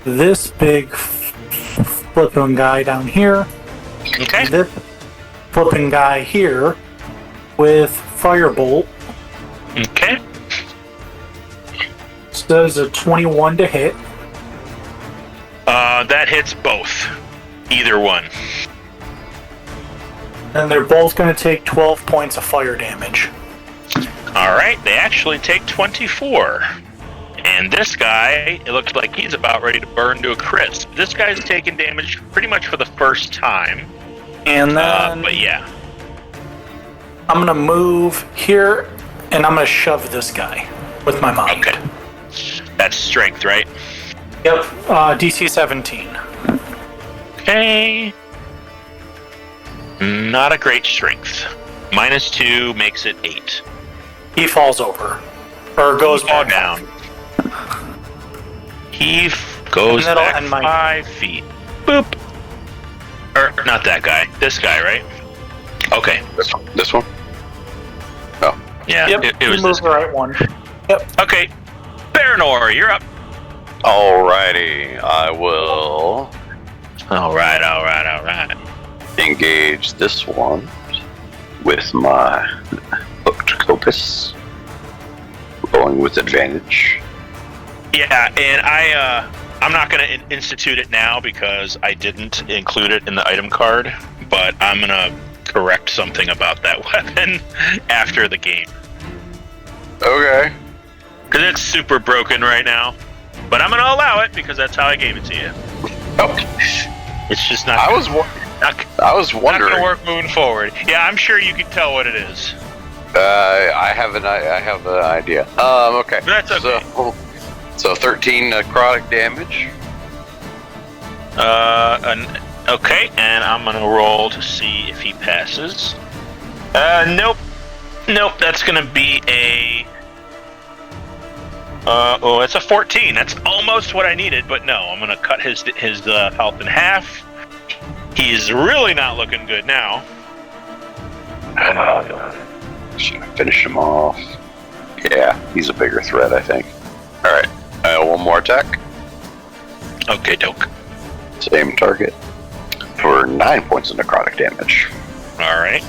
this big flipping guy down here. Okay. This flipping guy here with Firebolt. Okay. So there's a 21 to hit. That hits both. Either one. And they're both going to take 12 points of fire damage. Alright, they actually take 24. And this guy, it looks like he's about ready to burn to a crisp. This guy's taking damage pretty much for the first time. And then But yeah. I'm going to move here, and I'm going to shove this guy with my mind. Okay. That's strength, right? Yep, DC 17. Okay. Not a great strength. -2 makes it 8. He falls over. Or goes Fall back down. He goes And that'll back end my- 5 feet. Boop. Or not that guy. This guy, right? Okay. This one? Oh. Yeah, Yep, it you was moved this the guy. right one. Yep. Okay, Baranor, you're up. Alrighty, I will All right. engage this one with my hooked copus, rolling with advantage. Yeah, and I'm not going to institute it now because I didn't include it in the item card, but I'm going to correct something about that weapon after the game. Okay. Because it's super broken right now. But I'm going to allow it because that's how I gave it to you. Oh, It's just not. I was not wondering. going to work moving forward. Yeah, I'm sure you can tell what it is. I have an idea. Okay. That's okay. So 13 necrotic damage. Okay, and I'm going to roll to see if he passes. Nope. That's going to be a. It's a 14. That's almost what I needed, but no, I'm gonna cut his health in half. He's really not looking good now. Should I finish him off? Yeah, he's a bigger threat, I think. All right, one more attack. Okay, doke. Same target for 9 points of necrotic damage. All right.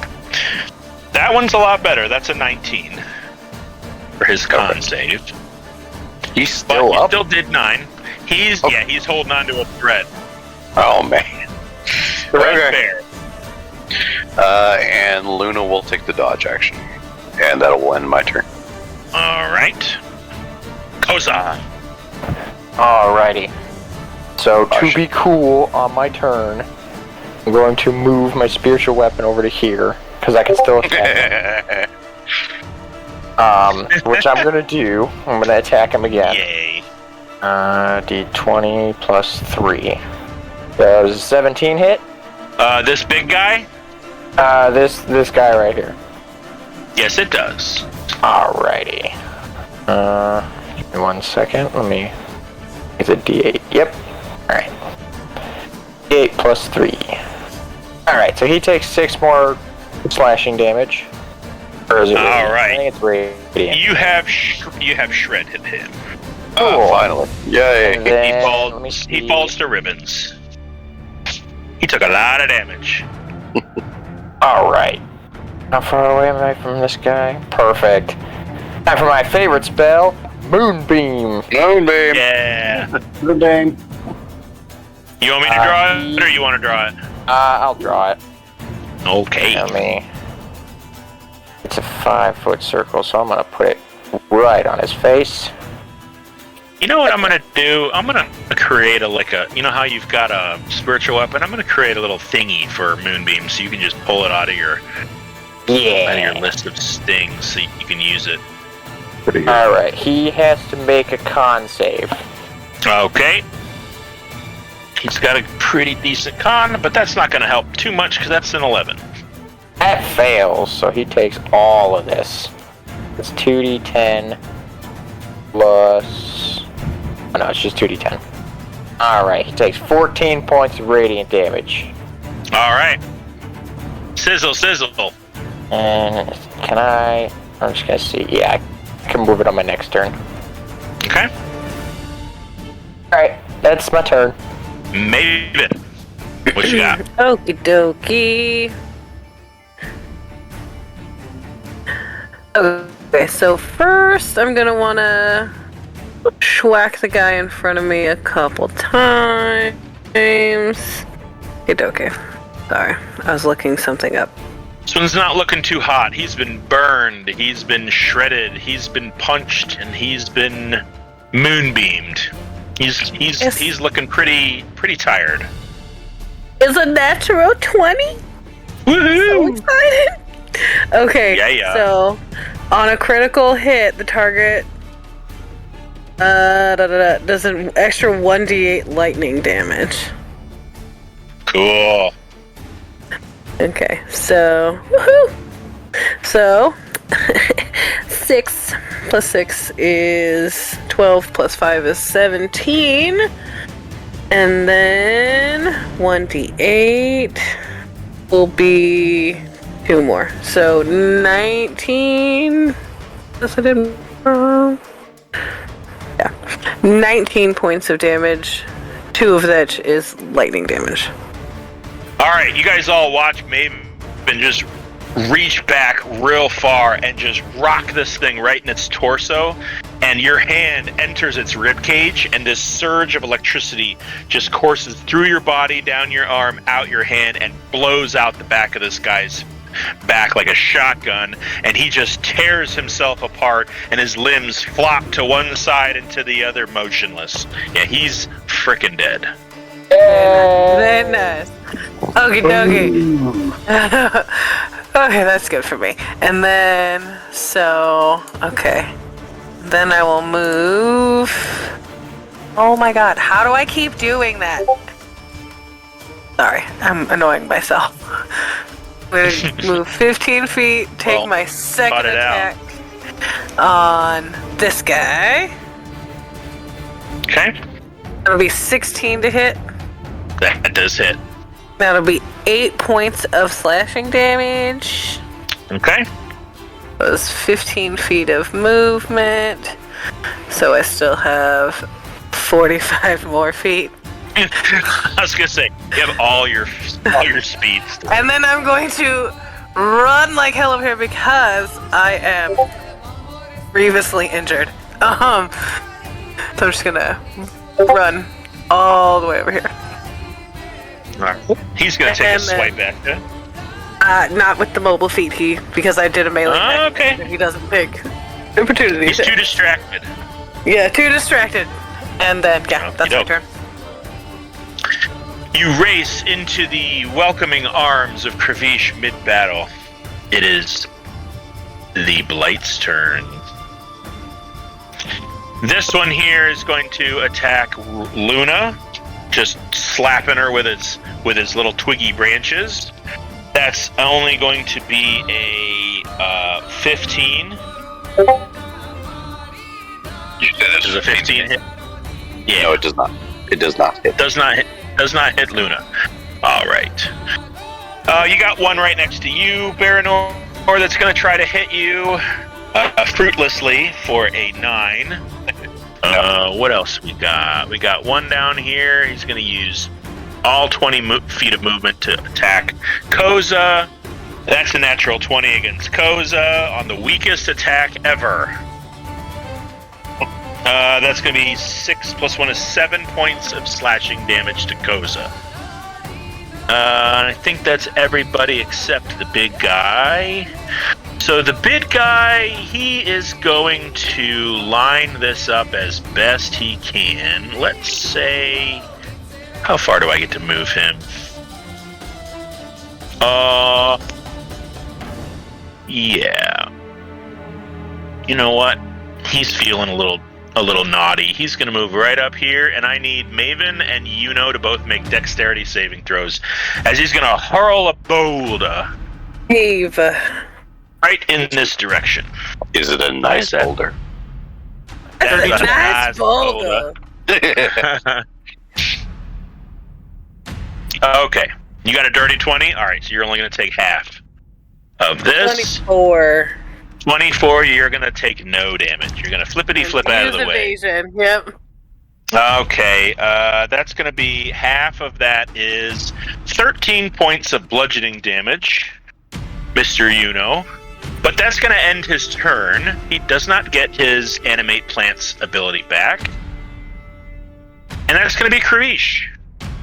That one's a lot better. That's a 19 for his con save. He's But still he up. still did 9. He's he's holding on to a thread. Oh man. Thread Okay. bear. And Luna will take the dodge action, and that'll end my turn. All right. Koza. Alrighty. So, to be cool on my turn, I'm going to move my spiritual weapon over to here, because I can still attack him. Which I'm going to do. I'm going to attack him again. Yay. D20 plus 3. Does 17 hit? This big guy? This guy right here. Yes, it does. Alrighty. Give me 1 second. Let me. It's a D8. Yep. Alright. D8 plus 3. Alright, so he takes 6 more slashing damage. Or is it radiant? Alright. I think it's radiant. You have shredded him. Oh, finally! Yay! And then, let me He see. falls to ribbons. He took a lot of damage. Alright. How far away am I from this guy? Perfect. Time for my favorite spell, Moonbeam. Moonbeam. Yeah. Good game. You want me to draw it, or you want to draw it? I'll draw it. Okay. Let me. It's a 5-foot circle, so I'm gonna put it right on his face. You know what I'm gonna do? I'm gonna create you know how you've got a spiritual weapon? I'm gonna create a little thingy for Moonbeam, so you can just pull it out of your list of stings, so you can use it. Alright, he has to make a con save. Okay. He's got a pretty decent con, but that's not gonna help too much because that's an 11. That fails, so he takes all of this. It's 2d10 plus. Oh no, it's just 2d10. Alright, he takes 14 points of radiant damage. All right. Sizzle. And can I. I'm just gonna see. Yeah, I can move it on my next turn. Okay. Alright, that's my turn. Maven. What you got? Okie dokie. Okay, so first I'm gonna wanna schwack the guy in front of me a couple times. Okay. Sorry, I was looking something up. This one's not looking too hot. He's been burned. He's been shredded. He's been punched, and he's been moonbeamed. He's looking pretty tired. Is a natural 20? So Woohoo! excited! Okay, Yeah. so on a critical hit, the target does an extra 1d8 lightning damage. Cool. Okay, so woohoo! So 6 plus 6 is 12 plus 5 is 17. And then 1d8 will be 2 more. So 19. Yes, I did wrong. Yeah. 19 points of damage. 2 of that is lightning damage. Alright, you guys all watch Maven just reach back real far and just rock this thing right in its torso, and your hand enters its ribcage, and this surge of electricity just courses through your body, down your arm, out your hand, and blows out the back of this guy's back like a shotgun, and he just tears himself apart, and his limbs flop to one side and to the other motionless. Yeah, he's frickin' dead. Very nice. Okie dokie. Okay, that's good for me. And then, okay. Then I will move. Oh my god, how do I keep doing that? Sorry, I'm annoying myself. I'm gonna move 15 feet, take my second attack on this guy. Okay. That'll be 16 to hit. That does hit. That'll be 8 points of slashing damage. Okay. That was 15 feet of movement. So I still have 45 more feet. I was gonna say, you have all your speed still. And then I'm going to run like hell over here because I am grievously injured. So I'm just gonna run all the way over here. Right. He's gonna take a swipe at you. Not with the mobile feet, because I did a melee attack. Okay. He doesn't take opportunity. He's too distracted. Yeah, too distracted. And then, that's my turn. You race into the welcoming arms of Kravish mid-battle. It is the Blight's turn. This one here is going to attack Luna, just slapping her with his little twiggy branches. That's only going to be a 15. You said it was a 15 hit. Yeah. No, it does not. It does not hit. Does not hit Luna. All right. You got one right next to you, Baranor, that's going to try to hit you fruitlessly for a 9. What else we got? We got one down here. He's going to use all 20 feet of movement to attack Koza. That's a natural 20 against Koza on the weakest attack ever. That's going to be 6 plus 1 is 7 points of slashing damage to Koza. I think that's everybody except the big guy. So the big guy, he is going to line this up as best he can. Let's say, how far do I get to move him? Yeah. You know what? He's feeling a little naughty. He's going to move right up here, and I need Maven and Yuno to both make dexterity saving throws, as he's going to hurl a boulder right in this direction. Is it a nice boulder? That's a nice boulder. Okay. You got a dirty 20? Alright, so you're only going to take half of this. 24, you're going to take no damage. You're going to flippity-flip out of the way. Evasion. Yep. Okay, that's going to be half of that is 13 points of bludgeoning damage, Mr. Yuno. But that's going to end his turn. He does not get his Animate Plants ability back. And that's going to be Kravish.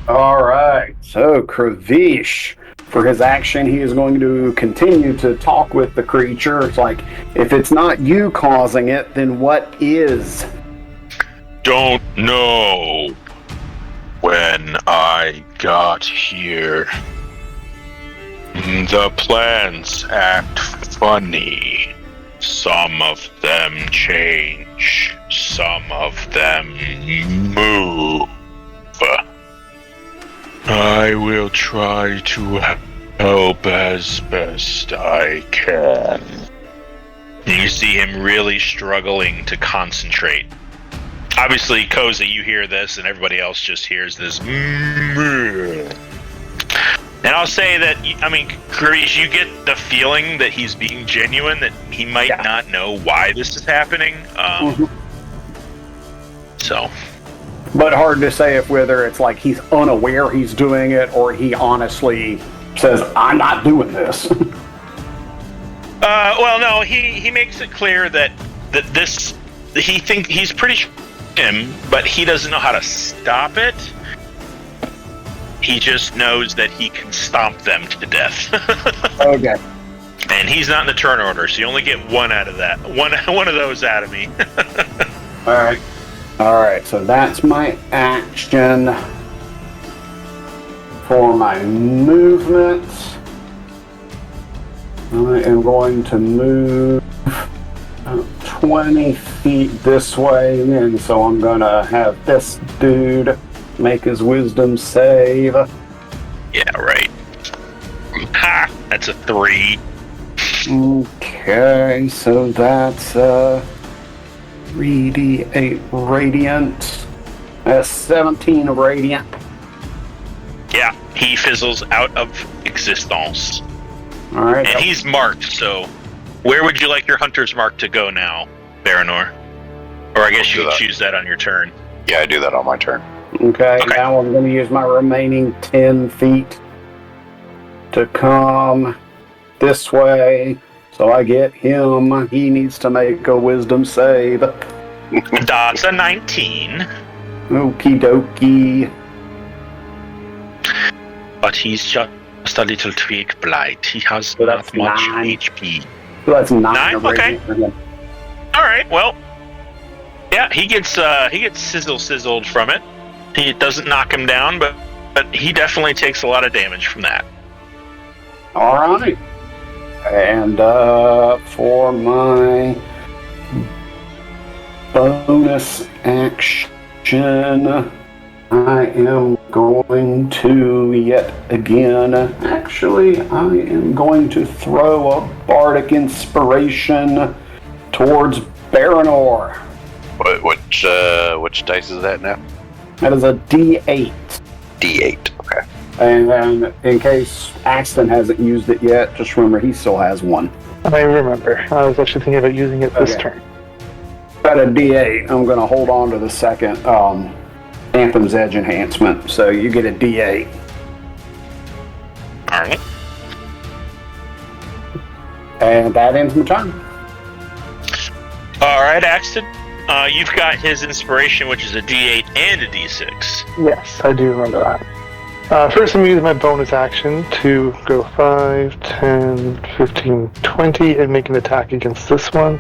Alright, so Kravish, for his action, he is going to continue to talk with the creature. It's like, if it's not you causing it, then what is? Don't know. When I got here, the plants act funny. Some of them change. Some of them move. I will try to help as best I can. You see him really struggling to concentrate. Obviously, Koza, you hear this, and everybody else just hears this. And And I'll say that, I mean, Grace, you get the feeling that he's being genuine, that he might not know why this is happening. So. But hard to say if whether it's like he's unaware he's doing it or he honestly says, I'm not doing this. Well, no, he makes it clear that this, he's pretty sure him, but he doesn't know how to stop it. He just knows that he can stomp them to death. Okay. And he's not in the turn order, so you only get one out of that. One of those out of me. All right, so that's my action. For my movement, I am going to move 20 feet this way, and so I'm going to have this dude make his wisdom save. Yeah, right. Ha! That's a 3. Okay, so that's 3d8 radiant. That's 17 of radiant. Yeah, he fizzles out of existence. All right. And he's marked, so where would you like your hunter's mark to go now, Baranor? Or I guess you can choose that on your turn. Yeah, I do that on my turn. Okay, now I'm going to use my remaining 10 feet to come this way. So I get him. He needs to make a wisdom save. That's a 19. Okie dokie. But he's just a little twig blight. He has So not that's much 9. HP. So that's 9 9? Okay. for him. Alright, well. Yeah, he gets sizzled from it. It doesn't knock him down, but he definitely takes a lot of damage from that. All right. And for my bonus action, I am going to yet again. Actually, I am going to throw a bardic inspiration towards Baranor. Which dice is that now? That is a D8. D8. Okay. And then, in case Axton hasn't used it yet, just remember he still has one. I remember. I was actually thinking about using it this turn. Got a D8. I'm going to hold on to the second Anthem's Edge enhancement. So you get a D8. Alright. And that ends my turn. Alright, Axton. You've got his inspiration, which is a D8 and a D6. Yes, I do remember that. First, I'm using my bonus action to go 5, 10, 15, 20, and make an attack against this one.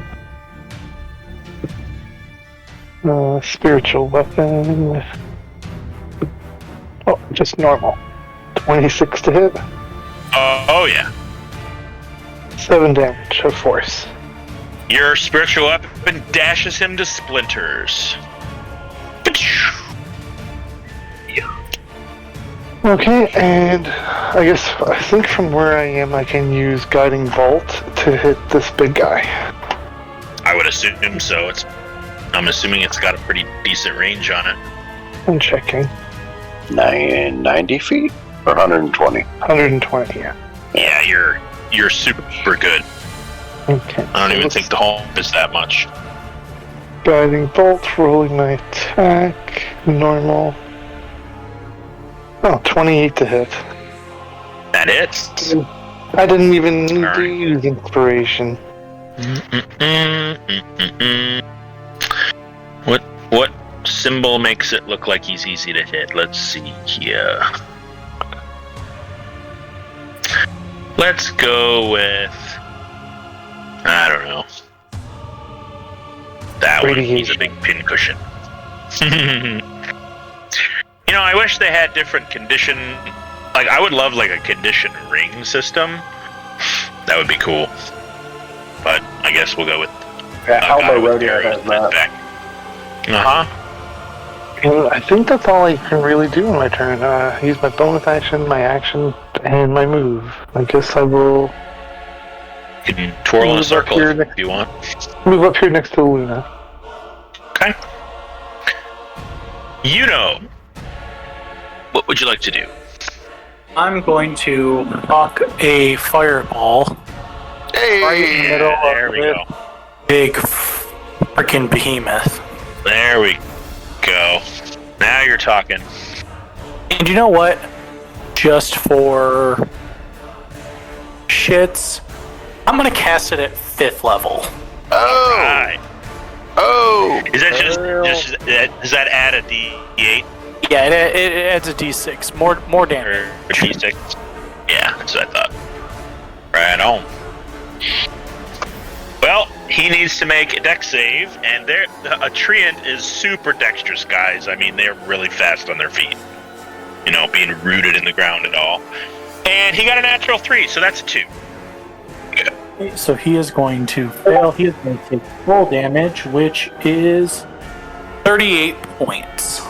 Spiritual weapon. Oh, just normal. 26 to hit. Oh yeah. 7 damage of force. Your spiritual weapon dashes him to splinters. Okay, and I think from where I am, I can use Guiding Bolt to hit this big guy. I would assume so. I'm assuming it's got a pretty decent range on it. I'm checking. 90 feet or 120? 120, yeah. Yeah, you're super good. Okay. I don't even think the home is that much. Guiding Bolt, rolling my attack, normal. Oh, 28 to hit. That hits. I didn't even need All to right. use inspiration. What symbol makes it look like he's easy to hit? Let's see here. Let's go with, I don't know. That one. He's a big pincushion. You know, I wish they had different condition. Like, I would love like a condition ring system. That would be cool. But I guess we'll go with. Elbow Rodeo has that. Well, I think that's all I can really do in my turn. Use my bonus action, my action, and my move. I guess I will You can twirl in a Move up circle here if you want. move up here next to Luna. Okay. You know. What would you like to do? I'm going to knock a fireball right in the middle There of we this go. big freaking behemoth. There we go. Now you're talking. And you know what? Just for shits, I'm gonna cast it at 5th level. Oh! Right. Oh! Is that just does that add a D8 Yeah, it adds a D6. More damage. or a D6? Yeah, that's what I thought. Right on. Well, he needs to make a dex save, and a treant is super dexterous, guys. I mean, they're really fast on their feet. You know, being rooted in the ground and all. And he got a natural 3, so that's a 2. So he is going to fail. He is going to take full damage, which is 38 points.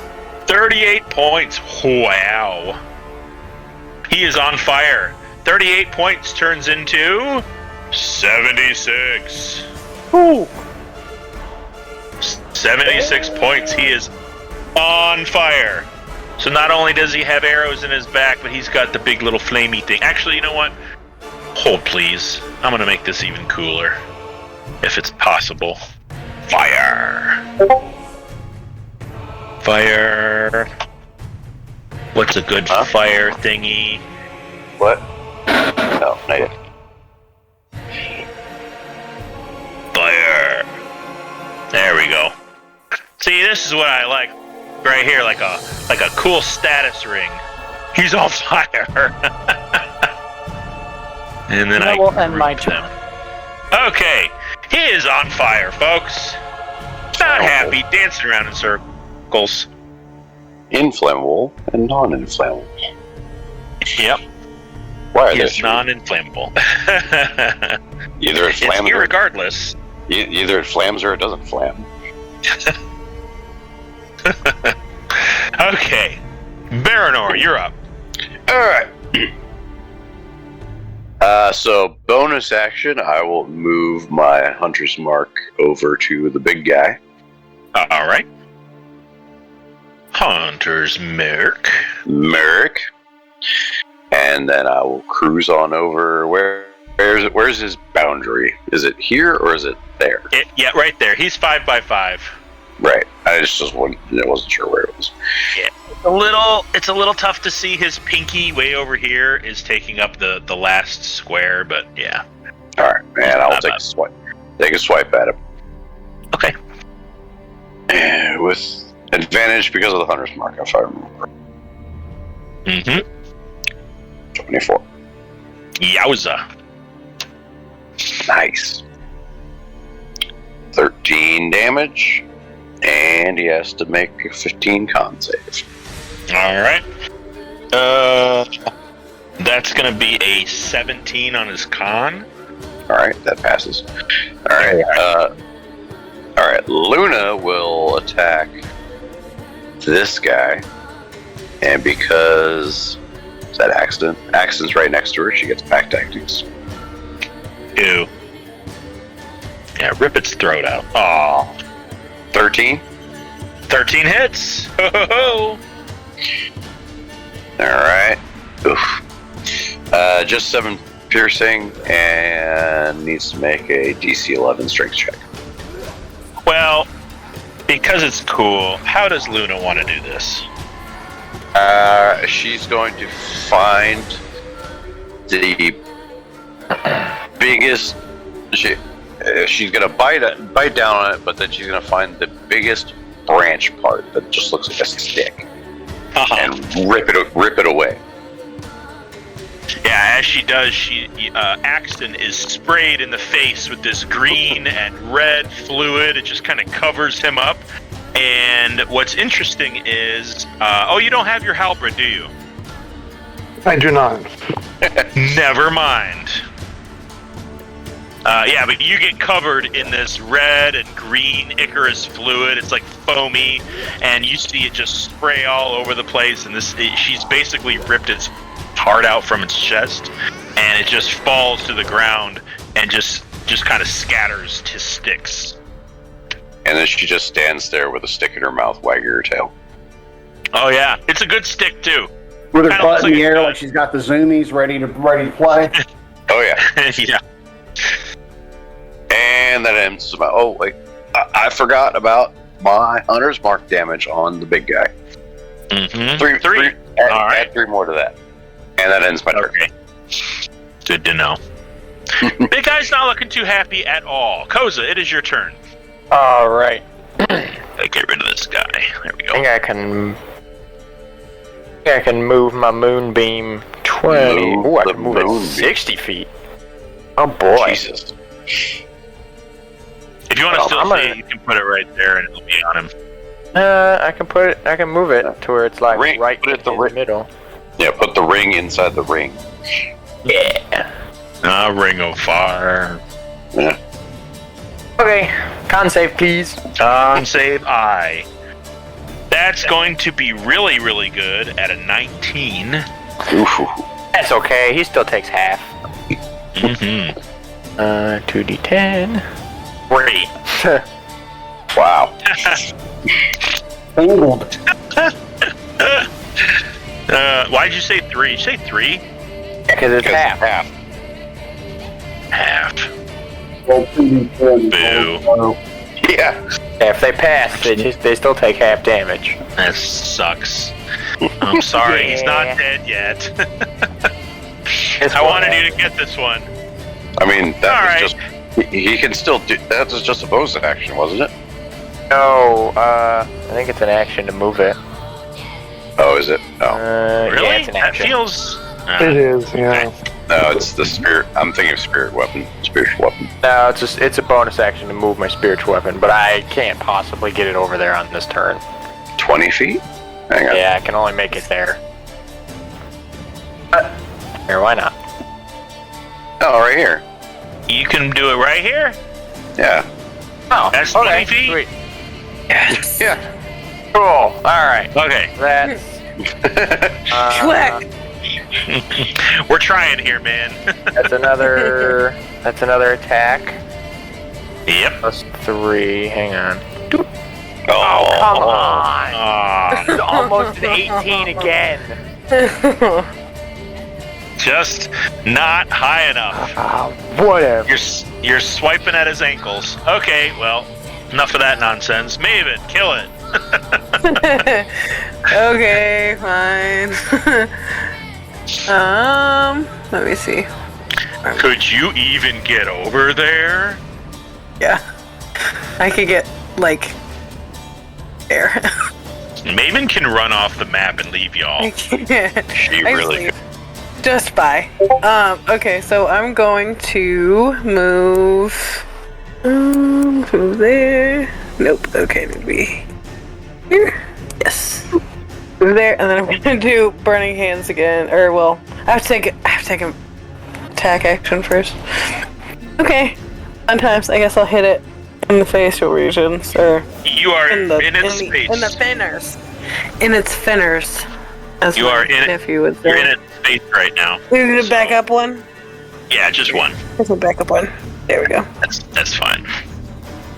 38 points. Wow. He is on fire. 38 points turns into 76. Ooh. 76 points. He is on fire. So not only does he have arrows in his back, but he's got the big little flamey thing. Actually, you know what? Hold, please. I'm going to make this even cooler. If it's possible. Fire. Fire. What's a good fire thingy? What? No, not yet. Fire. There we go. See, this is what I like right here, like a cool status ring. He's on fire. And then I will end my turn. Okay, he is on fire, folks. Not happy, dancing around in circles. Inflammable and non-inflammable. Yep. Why are He there is three? non-inflammable. Either it It's flams or irregardless. either it flams or it doesn't flam. Okay, Baranor, you're up. All right. So bonus action, I will move my hunter's mark over to the big guy. All right. Hunter's Merc. Merrick. And then I will cruise on over. Where's his boundary? Is it here or is it there? Yeah, right there. He's 5x5. Right. I just wasn't sure where it was. Yeah. It's a little tough to see. His pinky way over here is taking up the last square, but yeah. All right, man. I'll Not take bad. a swipe. Take a swipe at him. Okay. With advantage because of the hunter's mark, if I remember. Mm-hmm. 24. Yowza. Nice. 13 damage. And he has to make a 15 con save. All right. That's gonna be a 17 on his con. All right, that passes. All right. All right. Luna will attack this guy, and because is that accident? Accident's right next to her. She gets pack tactics. Ew. Yeah, rip its throat out. Aw. 13. 13 hits. Ho ho ho. All right. Oof. Just 7 piercing, and needs to make a DC 11 strength check. Well, because it's cool, how does Luna want to do this? She's going to find the biggest. She's gonna bite down on it, but then she's gonna find the biggest branch part that just looks like a stick, and rip it away. Yeah, as she does, Axton is sprayed in the face with this green and red fluid. It just kind of covers him up. And what's interesting is, you don't have your halberd, do you? I do not. Never mind. Yeah, but you get covered in this red and green Icarus fluid. It's like foamy, and you see it just spray all over the place. And she's basically ripped its heart out from its chest, and it just falls to the ground and just kind of scatters to sticks. And then she just stands there with a stick in her mouth, wagging her tail. Oh yeah, it's a good stick too. With her Kinda butt looks in the like air, a- like she's got the zoomies ready to play. Oh yeah. Yeah. And that ends about. Oh wait, I forgot about my hunter's mark damage on the big guy. Mm-hmm. Three. Add, All right. add 3 more to that, and that ends my turn. Okay. Good to know. Big guy's not looking too happy at all. Koza, it is your turn. All right. Get rid of this guy. There we I think go. I can move my moonbeam 20. Move Ooh, I the can move it moonbeam. 60 feet. Oh boy. Jesus. If you want to Well, still I'm see gonna- it, you can put it right there and it'll be on him. I can move it to where it's like Ring- right put it in the the ring. middle. Yeah, put the ring inside the ring. Yeah. Ring of fire. Yeah. Okay. Con save, please. Save I. That's going to be really, really good at a 19. Oof. That's okay. He still takes half. Mm-hmm. 2d10. Great. Wow. Angled. Why'd you say 3? Did you say 3? Because it's half. Half. Well, 2d10. Boo. Oh, Yeah. Yeah, if they pass, they still take half damage. That sucks. I'm sorry, he's not Yeah. dead yet. It's I wanted fine. you to get this one. I mean, that All was right. just. He can still do. That was just a bonus action, wasn't it? No, I think it's an action to move it. Oh, is it? No. Really? Yeah, it's an That action. feels. It is, yeah. No, it's the spirit. I'm thinking of spirit weapon. Spiritual weapon. No, it's a bonus action to move my spiritual weapon, but I can't possibly get it over there on this turn. 20 feet? Hang on. Yeah, I can only make it there. Here, why not? Oh, right here. You can do it right here. Yeah. Oh, That's okay, 20 feet? sweet. Yeah. Cool. All right. Okay. That's Whack. We're trying here, man. that's another attack. Yep. Plus 3. Hang on. Oh, Come on. Aw, It's almost an 18 again. just not high enough. Whatever. You're swiping at his ankles. Okay, well, enough of that nonsense. Maven, kill it. Okay, fine. Let me see. Could you even get over there? Yeah. I could get, like, there. Maven can run off the map and leave y'all. I can't. She I really just leave. Just by. Okay, so I'm going to move. Move there. Nope. Okay, maybe here. Yes. Move there, and then I'm gonna do Burning Hands again. Or well, I have to take an attack action first. Okay. Sometimes I guess I'll hit it in the facial regions, or You are in the its face. in the finners. In its finners. As You my are in it. nephew would say. You're in its face right now. We need a backup one. Yeah, just one. There's a backup one. There we go. That's fine.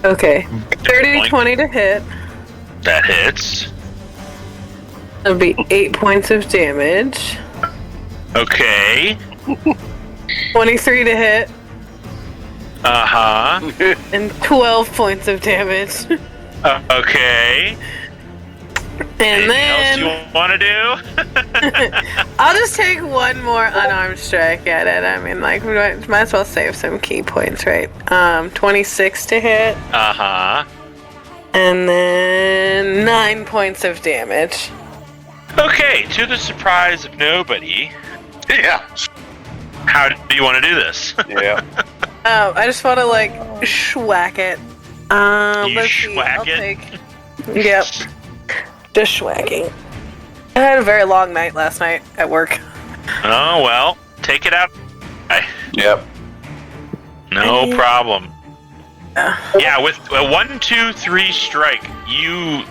Okay. 30 Point. 20 to hit. That hits. That'll be 8 points of damage. Okay. 23 to hit. Uh-huh. And 12 points of damage. Okay. And Anything else you then want to do? I'll just take one more unarmed strike at it. I mean, like, we might as well save some key points, right? 26 to hit. Uh-huh. And then 9 points of damage. Okay, to the surprise of nobody, Yeah. how do you want to do this? Yeah. I just want to, like, schwack it. You Let's see, schwack I'll it? take... Yep. Just schwacking. I had a very long night last night at work. Oh, well, take it out. Yep. No Yeah. problem. Yeah, with a 1, 2, 3 strike, you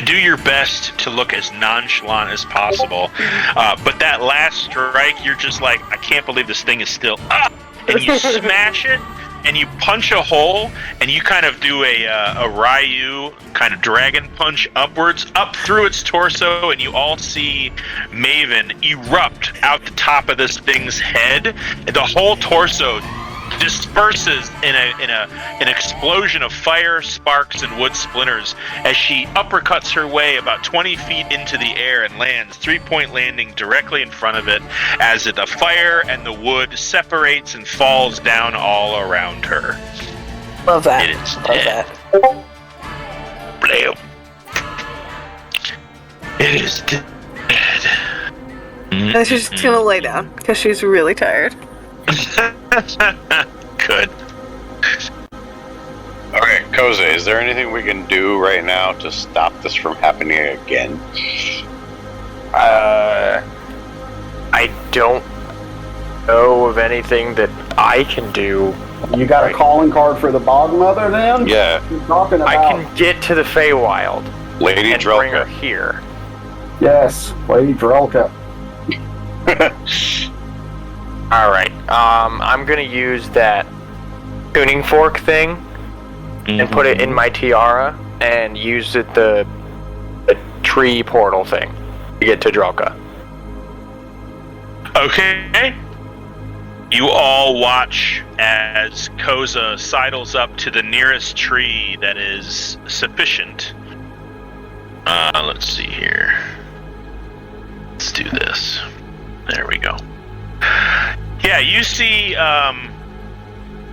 do your best to look as nonchalant as possible. But that last strike, you're just like, I can't believe this thing is still up. And you smash it, and you punch a hole, and you kind of do a Ryu kind of dragon punch upwards, up through its torso, and you all see Maven erupt out the top of this thing's head, and the whole torso disperses in an explosion of fire, sparks, and wood splinters as she uppercuts her way about 20 feet into the air and lands 3-point landing directly in front of it as the fire and the wood separates and falls down all around her. Love that. It is Love dead. that. Blam. It is dead. And she's just gonna lay down because she's really tired. Good. Okay, Koza, is there anything we can do right now to stop this from happening again? I don't know of anything that I can do. You got a calling card for the Bog Mother then? Yeah. You're talking about... I can get to the Feywild Lady and bring her Drelka. here. Yes, Lady Drelka. Alright, I'm gonna use that tuning fork thing and put it in my tiara and use it the tree portal thing to get to Drelka. Okay. You all watch as Koza sidles up to the nearest tree that is sufficient. Let's see here. Let's do this. There we go. Yeah, you see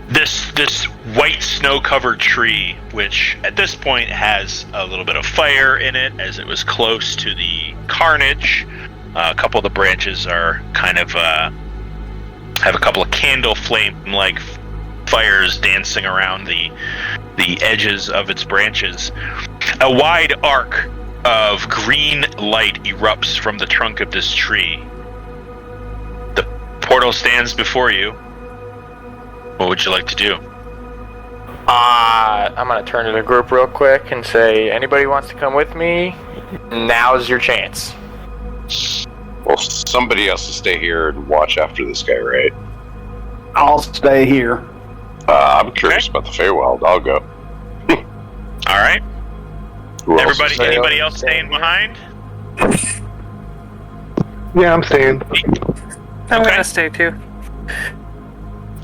this white snow-covered tree, which at this point has a little bit of fire in it, as it was close to the carnage. A couple of the branches are kind of have a couple of candle flame-like fires dancing around the edges of its branches. A wide arc of green light erupts from the trunk of this tree. The portal stands before you. What would you like to do? I'm gonna turn to the group real quick and say, anybody wants to come with me? Now's your chance. Well, somebody else to stay here and watch after this guy, right? I'll stay here. I'm curious about the Feywild. I'll go. All right. Who else is Everybody, staying? anybody else staying behind? Yeah, I'm staying. I'm Okay. gonna stay too.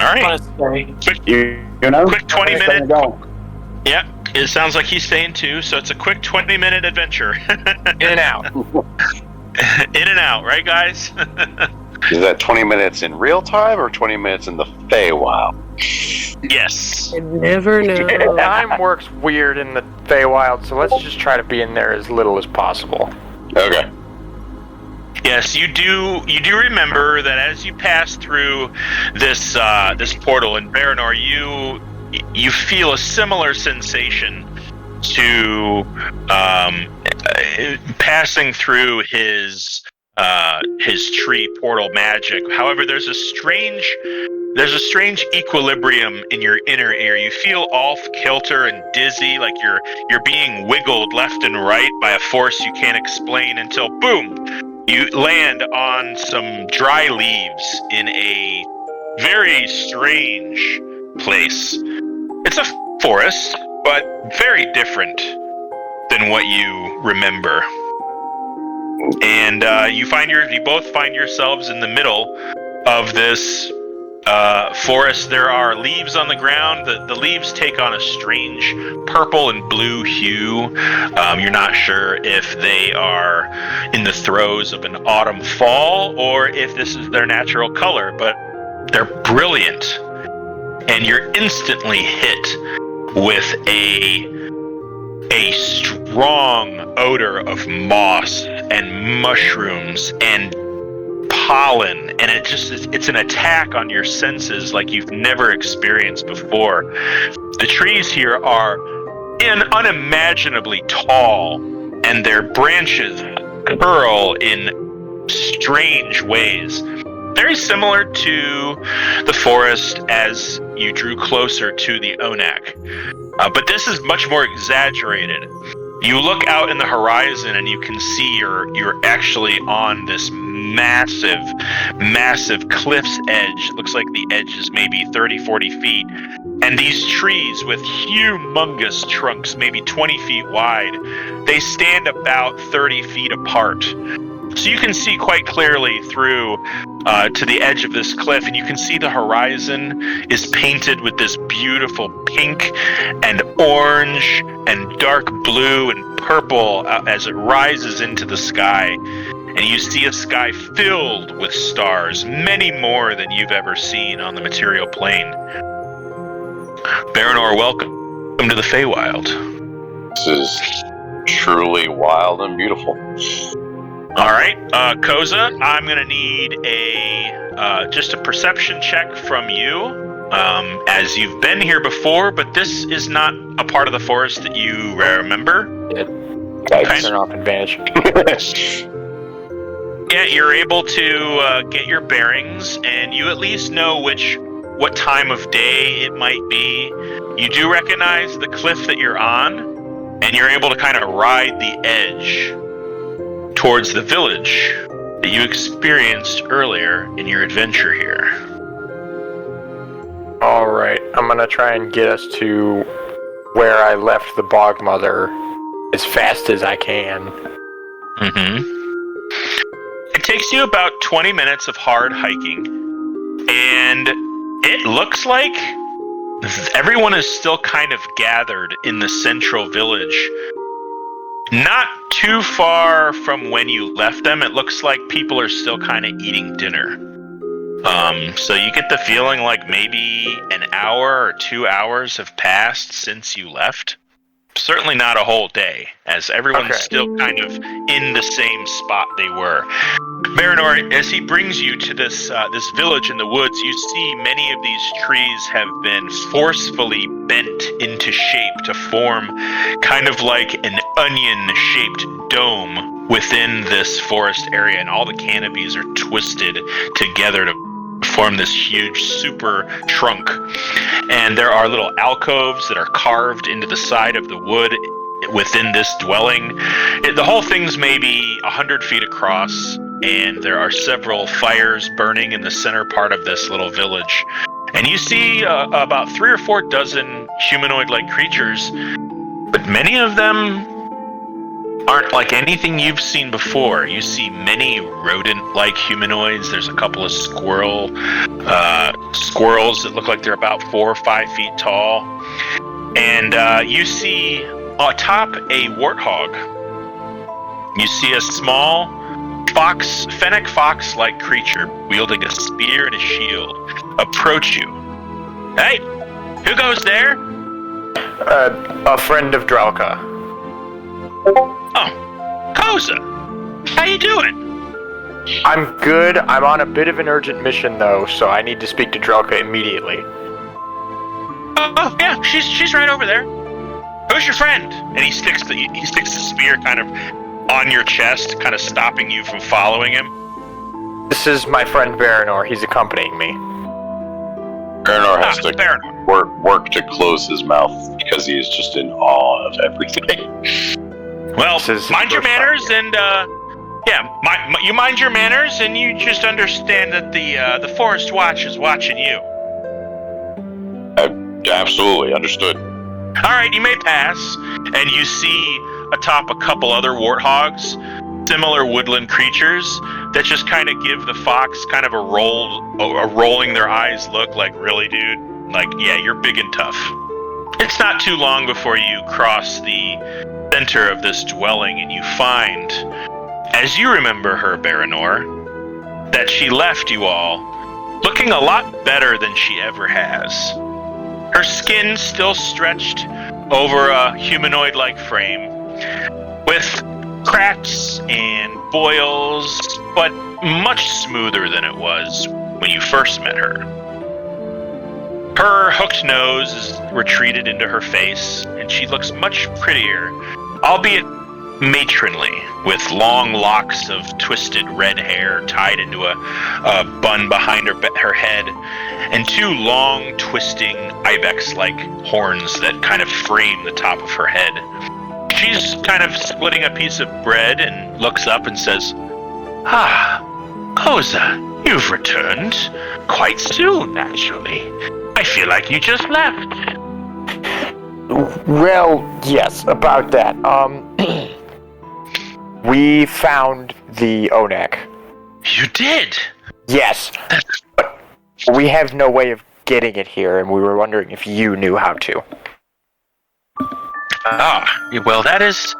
All right. Honestly. You know? Quick 20 I'm minute. going. Yeah, it sounds like he's staying too. So it's a quick 20-minute adventure. In and out. In and out, right, guys? Is that 20 minutes in real time or 20 minutes in the Feywild? Yes. You never know. Time works weird in the Feywild, so let's just try to be in there as little as possible. Okay. Yes, you do remember that as you pass through this this portal in Baranor, you feel a similar sensation to passing through his tree portal magic. However, there's a strange equilibrium in your inner ear. You feel off kilter and dizzy, like you're being wiggled left and right by a force you can't explain until boom, you land on some dry leaves in a very strange place. It's a forest, but very different than what you remember. And you both find yourselves in the middle of this forest. There are leaves on the ground. The leaves take on a strange purple and blue hue. You're not sure if they are in the throes of an autumn fall or if this is their natural color, but they're brilliant. And you're instantly hit with a strong odor of moss and mushrooms and pollen, and it's an attack on your senses like you've never experienced before. The trees here are unimaginably tall, and their branches curl in strange ways, very similar to the forest as you drew closer to the Onak. But this is much more exaggerated. You look out in the horizon and you can see you're actually on this massive cliff's edge. It looks like the edge is maybe 30, 40 feet. And these trees with humongous trunks, maybe 20 feet wide, they stand about 30 feet apart. So you can see quite clearly through to the edge of this cliff, and you can see the horizon is painted with this beautiful pink and orange and dark blue and purple as it rises into the sky. And you see a sky filled with stars, many more than you've ever seen on the material plane. Baranor, welcome to the Feywild. This is truly wild and beautiful. All right, Koza, I'm gonna need just a perception check from you, as you've been here before, but this is not a part of the forest that you remember. Okay. Turn off advantage. Yeah, you're able to get your bearings, and you at least know what time of day it might be. You do recognize the cliff that you're on, and you're able to kind of ride the edge towards the village that you experienced earlier in your adventure here. Alright, I'm gonna try and get us to where I left the bog mother as fast as I can. It takes you about 20 minutes of hard hiking, and it looks like everyone is still kind of gathered in the central village. Not too far from when you left them, it looks like people are still kind of eating dinner. So you get the feeling like maybe an hour or 2 hours have passed since you left. Certainly not a whole day, as everyone's still kind of in the same spot they were. Baranor, as he brings you to this village in the woods, you see many of these trees have been forcefully bent into shape to form kind of like an onion-shaped dome within this forest area, and all the canopies are twisted together to form this huge super trunk. And there are little alcoves that are carved into the side of the wood within this dwelling. The whole thing's maybe 100 feet across, and there are several fires burning in the center part of this little village. And you see about 3 or 4 dozen humanoid-like creatures, but many of them aren't like anything you've seen before. You see many rodent-like humanoids. There's a couple of squirrels that look like they're about 4 or 5 feet tall. And you see atop a warthog, you see a small fennec fox-like creature wielding a spear and a shield approach you. Hey, who goes there? A friend of Dralka. Oh, Koza! How you doing? I'm good. I'm on a bit of an urgent mission, though, so I need to speak to Dralka immediately. Oh, yeah, she's right over there. Who's your friend? And he sticks the spear kind of on your chest, kind of stopping you from following him. This is my friend Baranor. He's accompanying me. Baranor has to work to close his mouth because he is just in awe of everything. Well, mind your manners, and you mind your manners, and you just understand that the Forest Watch is watching you. Absolutely understood. All right, you may pass, and you see atop a couple other warthogs, similar woodland creatures that just kind of give the fox kind of a rolling their eyes look, like, really, dude? Like, yeah, you're big and tough. It's not too long before you cross the center of this dwelling, and you find, as you remember her, Baranor, that she left you all looking a lot better than she ever has. Her skin still stretched over a humanoid-like frame, with cracks and boils, but much smoother than it was when you first met her. Her hooked nose is retreated into her face, and she looks much prettier, albeit matronly, with long locks of twisted red hair tied into a bun behind her head, and 2 long, twisting, ibex-like horns that kind of frame the top of her head. She's kind of splitting a piece of bread and looks up and says, "Ah, Koza, you've returned. Quite soon, actually. I I feel like you just left. Well, yes, about that. We found the Onak. You did? Yes, but we have no way of getting it here, and we were wondering if you knew how to. Well, that is...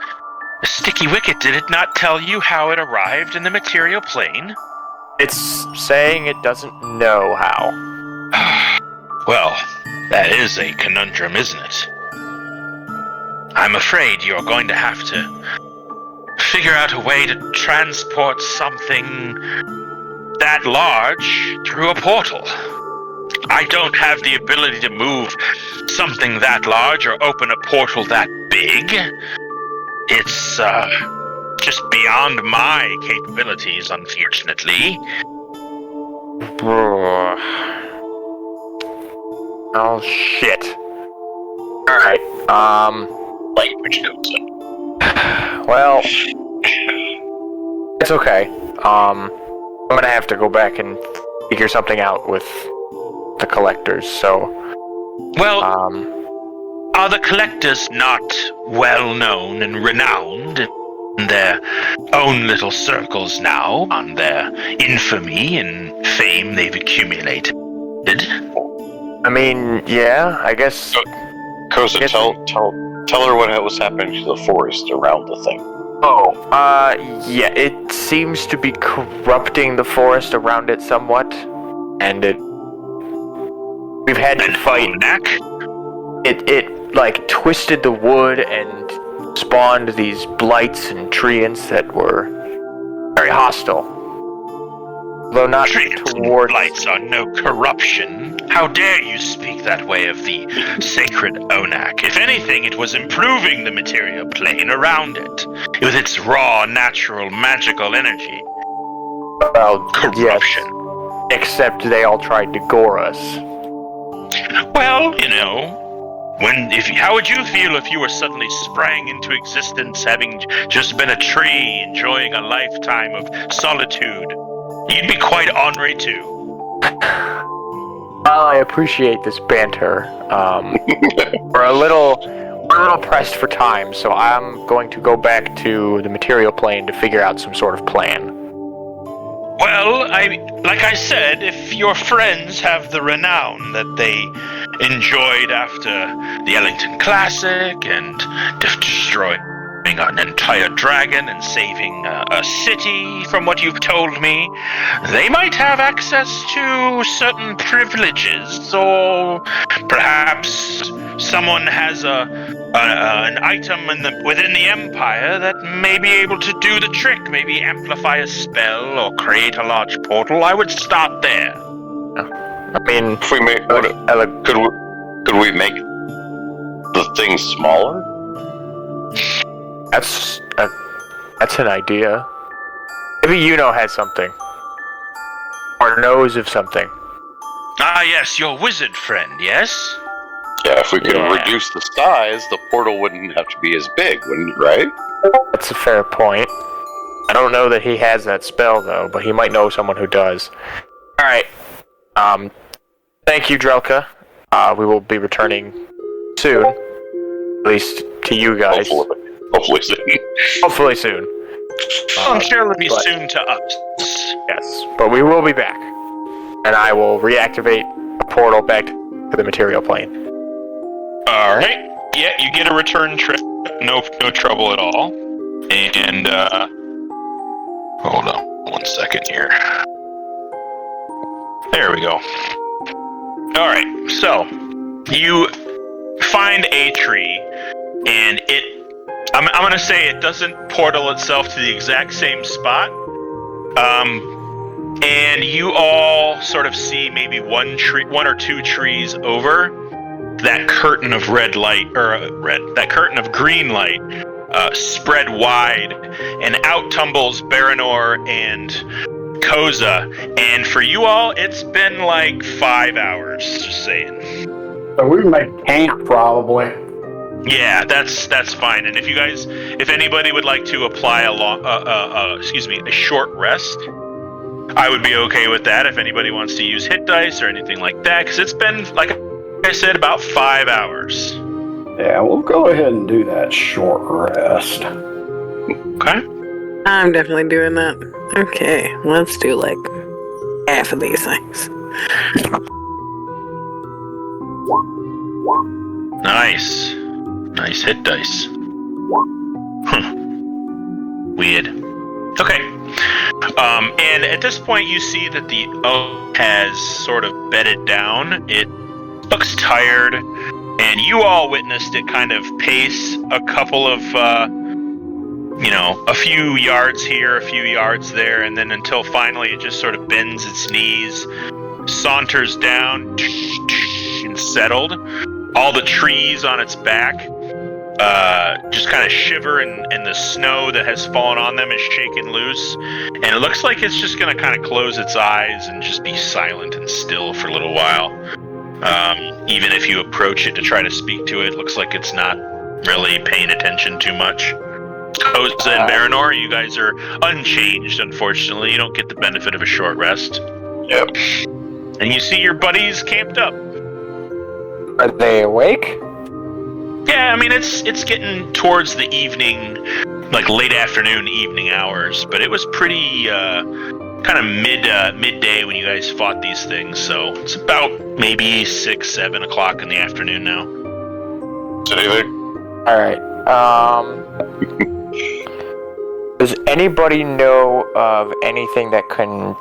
Sticky Wicket, did it not tell you how it arrived in the material plane? It's saying it doesn't know how. Well, that is a conundrum, isn't it? I'm afraid you're going to have to figure out a way to transport something that large through a portal. I don't have the ability to move something that large or open a portal that big. It's, just beyond my capabilities, unfortunately. Oh, shit. Alright, Language goes in. well, it's okay. I'm gonna have to go back and figure something out with the collectors, so... Well, are the collectors not well known and renowned in their own little circles now on their infamy and fame they've accumulated? I mean, yeah, I guess... Koza, tell her what was happening to the forest around the thing. Yeah, it seems to be corrupting the forest around it somewhat, and we've had to fight. Onak? It like twisted the wood and spawned these blights and treants that were very hostile. Though not towards Blights are no corruption. How dare you speak that way of the sacred Onak? If anything, it was improving the material plane around it, with its raw, natural, magical energy. well, Corruption. yes, except they all tried to gore us. Well, you know, how would you feel if you were suddenly sprang into existence, having just been a tree, enjoying a lifetime of solitude? You'd be quite ornery too. Well, I appreciate this banter. We're a little pressed for time, so I'm going to go back to the material plane to figure out some sort of plan. Well, like I said, if your friends have the renown that they enjoyed after the Ellington Classic and destroying an entire dragon and saving a city, from what you've told me, they might have access to certain privileges, or perhaps someone has an item within the Empire that may be able to do the trick, maybe amplify a spell or create a large portal. I would start there. I mean, If we make, could we make the thing smaller? that's an idea. Maybe Yuno has something. Or knows of something. Ah, yes, your wizard friend, yes? Yeah, if we could Yeah. reduce the size, the portal wouldn't have to be as big, wouldn't it, right? That's a fair point. I don't know that he has that spell, though, but he might know someone who does. Alright. Thank you, Drelka. We will be returning soon. At least to you guys. Hopefully soon. Hopefully soon. I'm sure it'll be but- soon to us. Yes, but we will be back. And I will reactivate a portal back to the material plane. Alright. Yeah, you get a return trip. No trouble at all. And, hold on 1 second here. There we go. Alright, so, you find a tree, and I'm gonna say it doesn't portal itself to the exact same spot. And you all sort of see maybe one or two trees over that curtain of red light, that curtain of green light, spread wide, and out tumbles Baranor and Koza. And for you all, it's been like 5 hours, just saying. So we make camp probably. Yeah, that's fine. And if anybody would like to apply a short rest, I would be okay with that. If anybody wants to use hit dice or anything like that, because it's been, like I said about 5 hours. Yeah, we'll go ahead and do that short rest. Okay. I'm definitely doing that. Okay, let's do like half of these things. Nice. Nice hit dice. Weird. Okay. And at this point, you see that the oak has sort of bedded down. It looks tired, and you all witnessed it kind of pace a couple of, a few yards here, a few yards there, and then until finally it just sort of bends its knees, saunters down, and settled. All the trees on its back just kind of shiver, and the snow that has fallen on them is shaken loose. And it looks like it's just going to kind of close its eyes and just be silent and still for a little while. Even if you approach it to try to speak to it, it looks like it's not really paying attention too much. Koza and Baranor, you guys are unchanged, unfortunately. You don't get the benefit of a short rest. Yep. And you see your buddies camped up. Are they awake? Yeah, I mean, it's getting towards the evening, like late afternoon, evening hours, but it was pretty kind of midday when you guys fought these things, so it's about maybe 6, 7 o'clock in the afternoon now. Is it anything? Alright, does anybody know of anything that can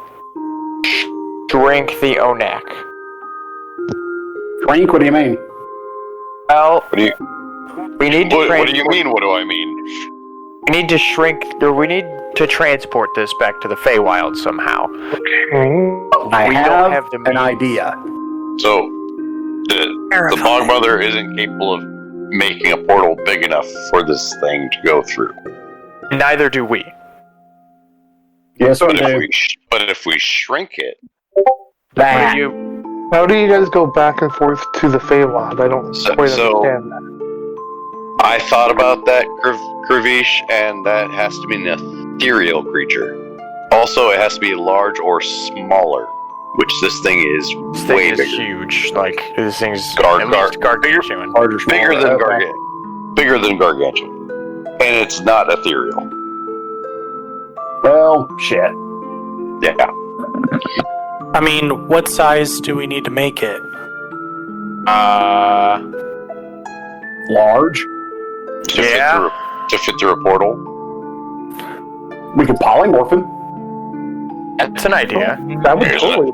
shrink the Onak? Drink? What do you mean? Well, What do you we need to what do you mean? What do I mean? We need to shrink, or we need to transport this back to the Feywild somehow. I We have, don't have the an means. idea. So the Bog Mother isn't capable of making a portal big enough for this thing to go through. Neither do we. Yes, we But do. if we shrink it, What do you? How do you guys go back and forth to the Feywild? I don't quite understand that. I thought about that, Gravish, and that has to be an ethereal creature. Also, it has to be large or smaller, which this thing is This way thing is bigger. huge. Like, this thing's Gar- at gar- least gargantuan. Larger, smaller. Bigger than Okay. Bigger than gargantuan. And it's not ethereal. Well, shit. Yeah. I mean, what size do we need to make it? Large. To fit through a portal. We could polymorph him. That's an idea. That would There's totally.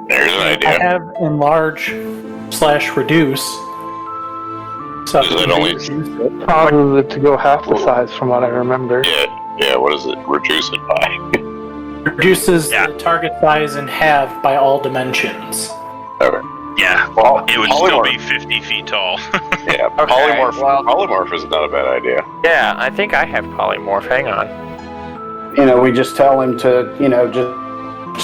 There's an I idea. have enlarge/reduce. So Is it only- Probably to go half the size from what I remember. Yeah, what is it? Reduce it by. reduces Yeah. the target size in half by all dimensions. Okay. Yeah, Well, it would still be 50 feet tall. Yeah, Okay, polymorph. well- Polymorph is not a bad idea. Yeah, I think I have polymorph. Hang on. We just tell him to, just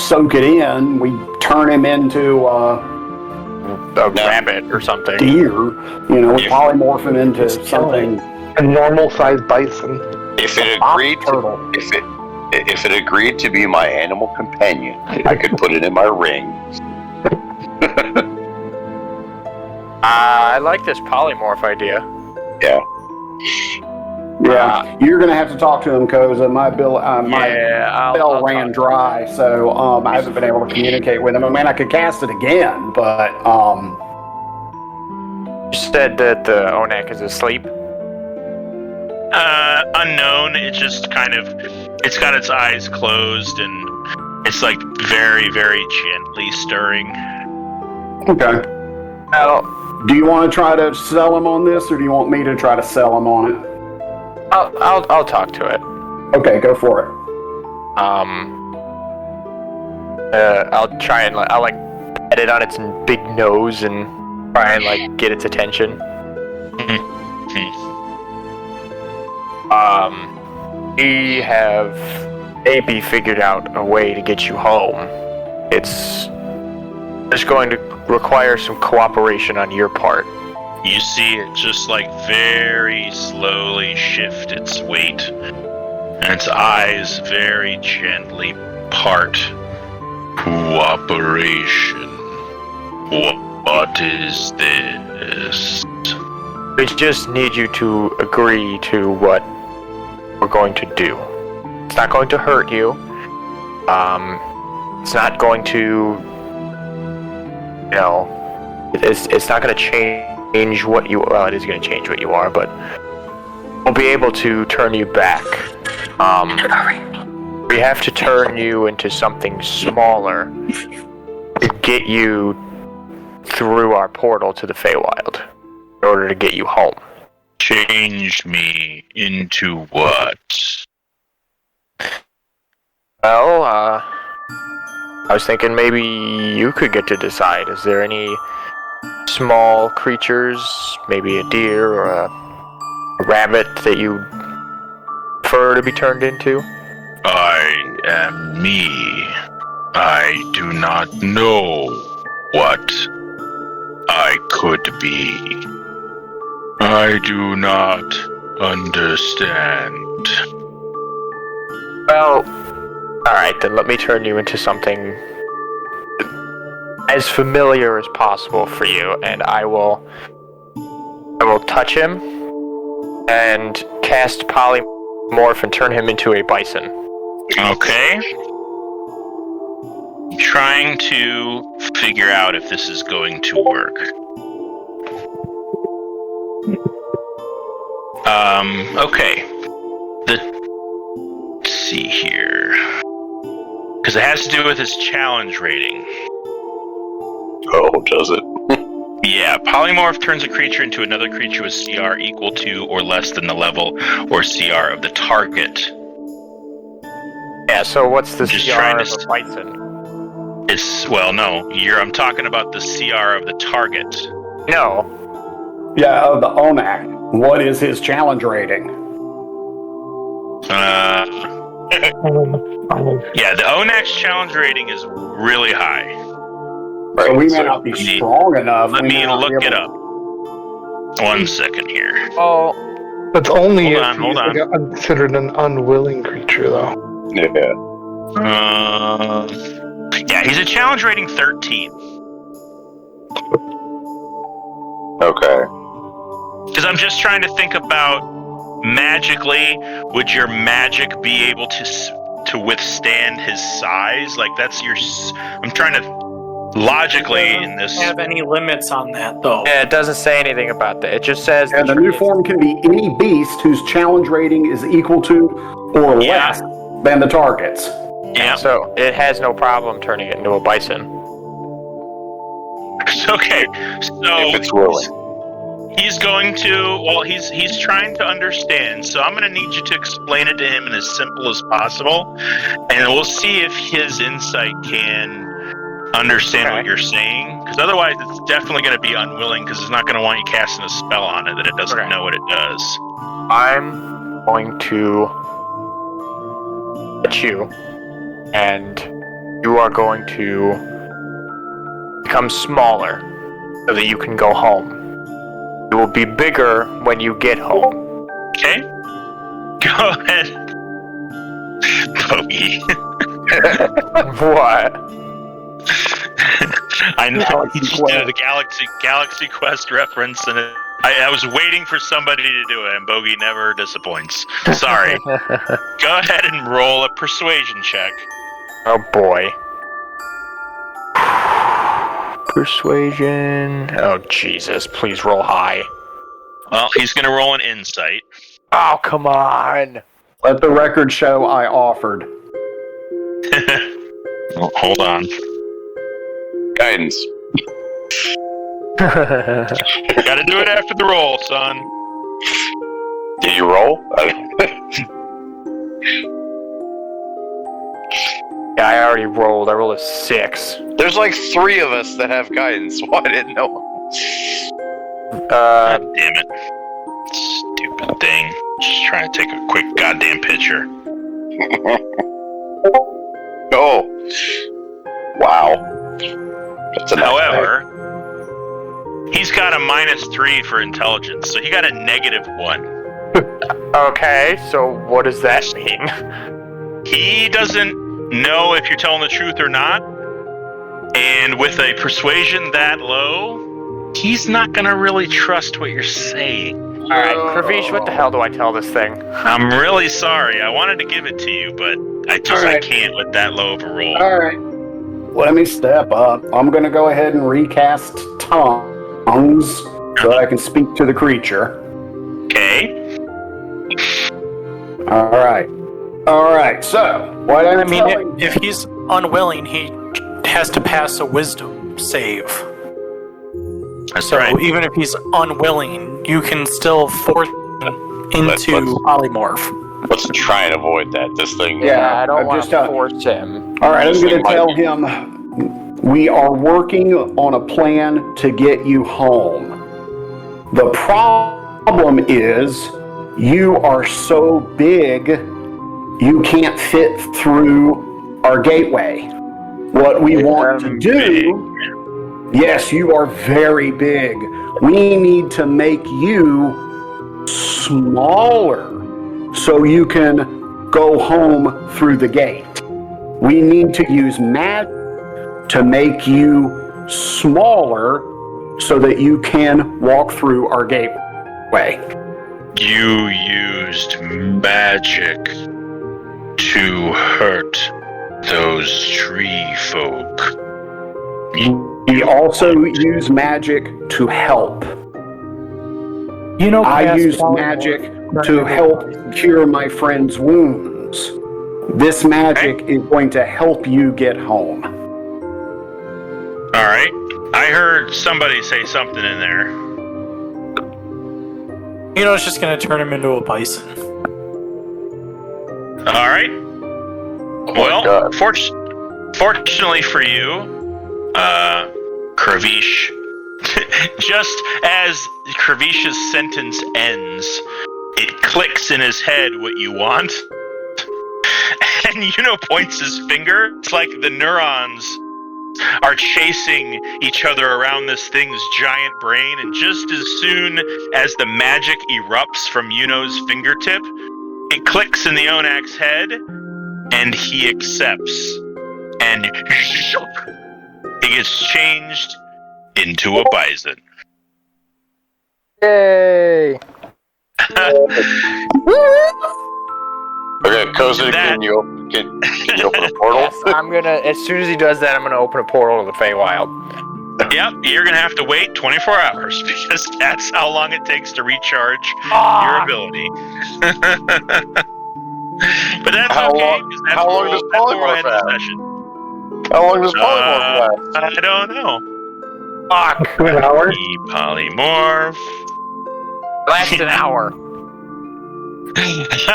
soak it in. We turn him into A rabbit or something. deer. We Yeah. polymorph him into something. A normal-sized bison. If it Pop agreed turtle. if it agreed to be my animal companion, I could put it in my ring. I like this polymorph idea. Yeah. Yeah, you're gonna have to talk to him, Koza. My bell I'll ran talk. dry, so I haven't been able to communicate with him. I mean, I could cast it again, but You said that the Onak is asleep. Unknown. It just kind of, it's got its eyes closed and it's like very, very gently stirring. okay. Well, Do you want to try to sell him on this, or do you want me to try to sell him on it? I'll talk to it. Okay, go for it. I'll try and I'll pet it on its big nose and try and get its attention. We have maybe figured out a way to get you home. It's just going to require some cooperation on your part. You see it just very slowly shift its weight, and its eyes very gently part. Cooperation. What What is this? We just need you to agree to what we're going to do. It's not going to hurt you. It's not going to, it's not going to change what you. Well, it is going to change what you are, but we'll be able to turn you back. We have to turn you into something smaller to get you through our portal to the Feywild in order to get you home. Change me into what? Well, I was thinking maybe you could get to decide. Is there any small creatures, maybe a deer or a rabbit that you prefer to be turned into? I am me. I do not know what I could be. I do not understand. Well, alright, then let me turn you into something as familiar as possible for you, and I will touch him and cast polymorph and turn him into a bison. Okay. I'm trying to figure out if this is going to work. Okay. Let's see here. Because it has to do with his challenge rating. Oh, does it? Yeah, polymorph turns a creature into another creature with CR equal to or less than the level or CR of the target. Yeah, so what's the Just CR trying of to a bison? I'm talking about the CR of the target. No. Yeah, of the Onak. What is his challenge rating? Yeah, the Onak's challenge rating is really high. So we may not be strong enough. Let We may me not be look able it to- up. 1 second here. Oh, That's only Hold if on, he's hold on. considered an unwilling creature, though. Yeah. Yeah, he's a challenge rating 13. Okay. Because I'm just trying to think about magically, would your magic be able to withstand his size? Like that's your. I'm trying to logically in this. Have any limits on that though? yeah, it doesn't say anything about that. It just says. And the new form can be any beast whose challenge rating is equal to or Yeah. less than the target's. Yeah. So it has no problem turning it into a bison. Okay. So If it's willing. he's going to. Well, he's trying to understand. So I'm going to need you to explain it to him in as simple as possible, and we'll see if his insight can understand what you're saying. Because otherwise, it's definitely going to be unwilling. Because it's not going to want you casting a spell on it that it doesn't know what it does. I'm going to hit you, and you are going to become smaller so that you can go home. You will be bigger when you get home. Okay. Go ahead. Bogey. What? I know Galaxy you just Quest. did a Galaxy Quest reference, and I was waiting for somebody to do it, and Bogey never disappoints. Sorry. Go ahead and roll a persuasion check. Oh boy. Persuasion. Oh Jesus! Please roll high. Well, he's going to roll an insight. Oh come on! Let the record show I offered. Well, hold on. Guidance. Got to do it after the roll, son. Did you roll? Yeah, I already rolled. I rolled a 6. There's like 3 of us that have guidance. Why didn't know? God damn it. Stupid thing. Just trying to take a quick goddamn picture. Oh. Wow. That's a nice However, he's got a -3 for intelligence, so he got a -1. Okay, so what does that mean? He doesn't know if you're telling the truth or not, And with a persuasion that low, he's not gonna really trust what you're saying. Alright, Kravish, what the hell do I tell this thing? I'm really sorry. I wanted to give it to you, but I can't with that low of a roll. Alright. Let me step up. I'm going to go ahead and recast tongues so that I can speak to the creature. Okay. Alright, so what I'm telling if he's unwilling, he has to pass a wisdom save. That's So right. even if he's unwilling, you can still force him into polymorph. Let's try and avoid that. This thing. Yeah, I don't I'm want just to force him. Alright, I'm This going thing to might tell be- him we are working on a plan to get you home. The problem is you are so big you can't fit through our gateway. What we want to do... Yes, you are very big. We need to make you smaller so you can go home through the gate. We need to use magic to make you smaller so that you can walk through our gateway. You used magic to hurt those tree folk. We also use magic to help. You know, I cast use polymorph. magic to help cure my friend's wounds. This magic is going to help you get home. All right. I heard somebody say something in there. You know, it's just going to turn him into a bison. All right. Well, God. fortunately for you, Kravish, just as Kravish's sentence ends, it clicks in his head what you want. And points his finger. It's like the neurons are chasing each other around this thing's giant brain, and just as soon as the magic erupts from Yuno's fingertip, it clicks in the Onak's head, and he accepts. And it gets changed into a bison. Yay! Okay, Koza, can you open a portal? Yes, I'm gonna. As soon as he does that, I'm gonna open a portal to the Feywild. Yep, you're gonna have to wait 24 hours because that's how long it takes to recharge your ability. But that's How okay. long- 'Cause that's how where long we'll- does that's where we'll polymorph end the last? session. How long does polymorph last? I don't know. Fuck. An hour? Polymorph. Lasts an hour. It's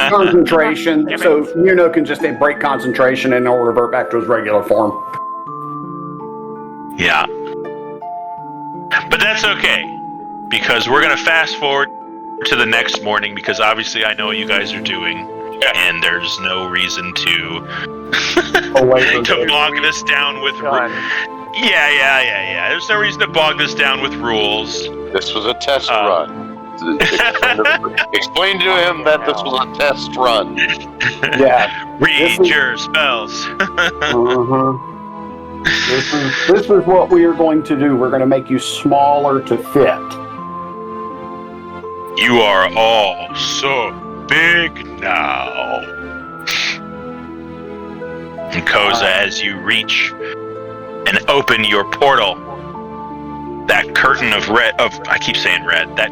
concentration, so Yuno can just break concentration and it'll revert back to his regular form. Yeah. But that's okay, because we're going to fast forward to the next morning, because obviously I know what you guys are doing, and there's no reason to bog this down with... Yeah. There's no reason to bog this down with rules. This was a test run. Explain to him that this was a test run. Yeah. Read your spells. This is what we are going to do. We're going to make you smaller to fit. You are all so big now. And Koza, as you reach and open your portal, that curtain of that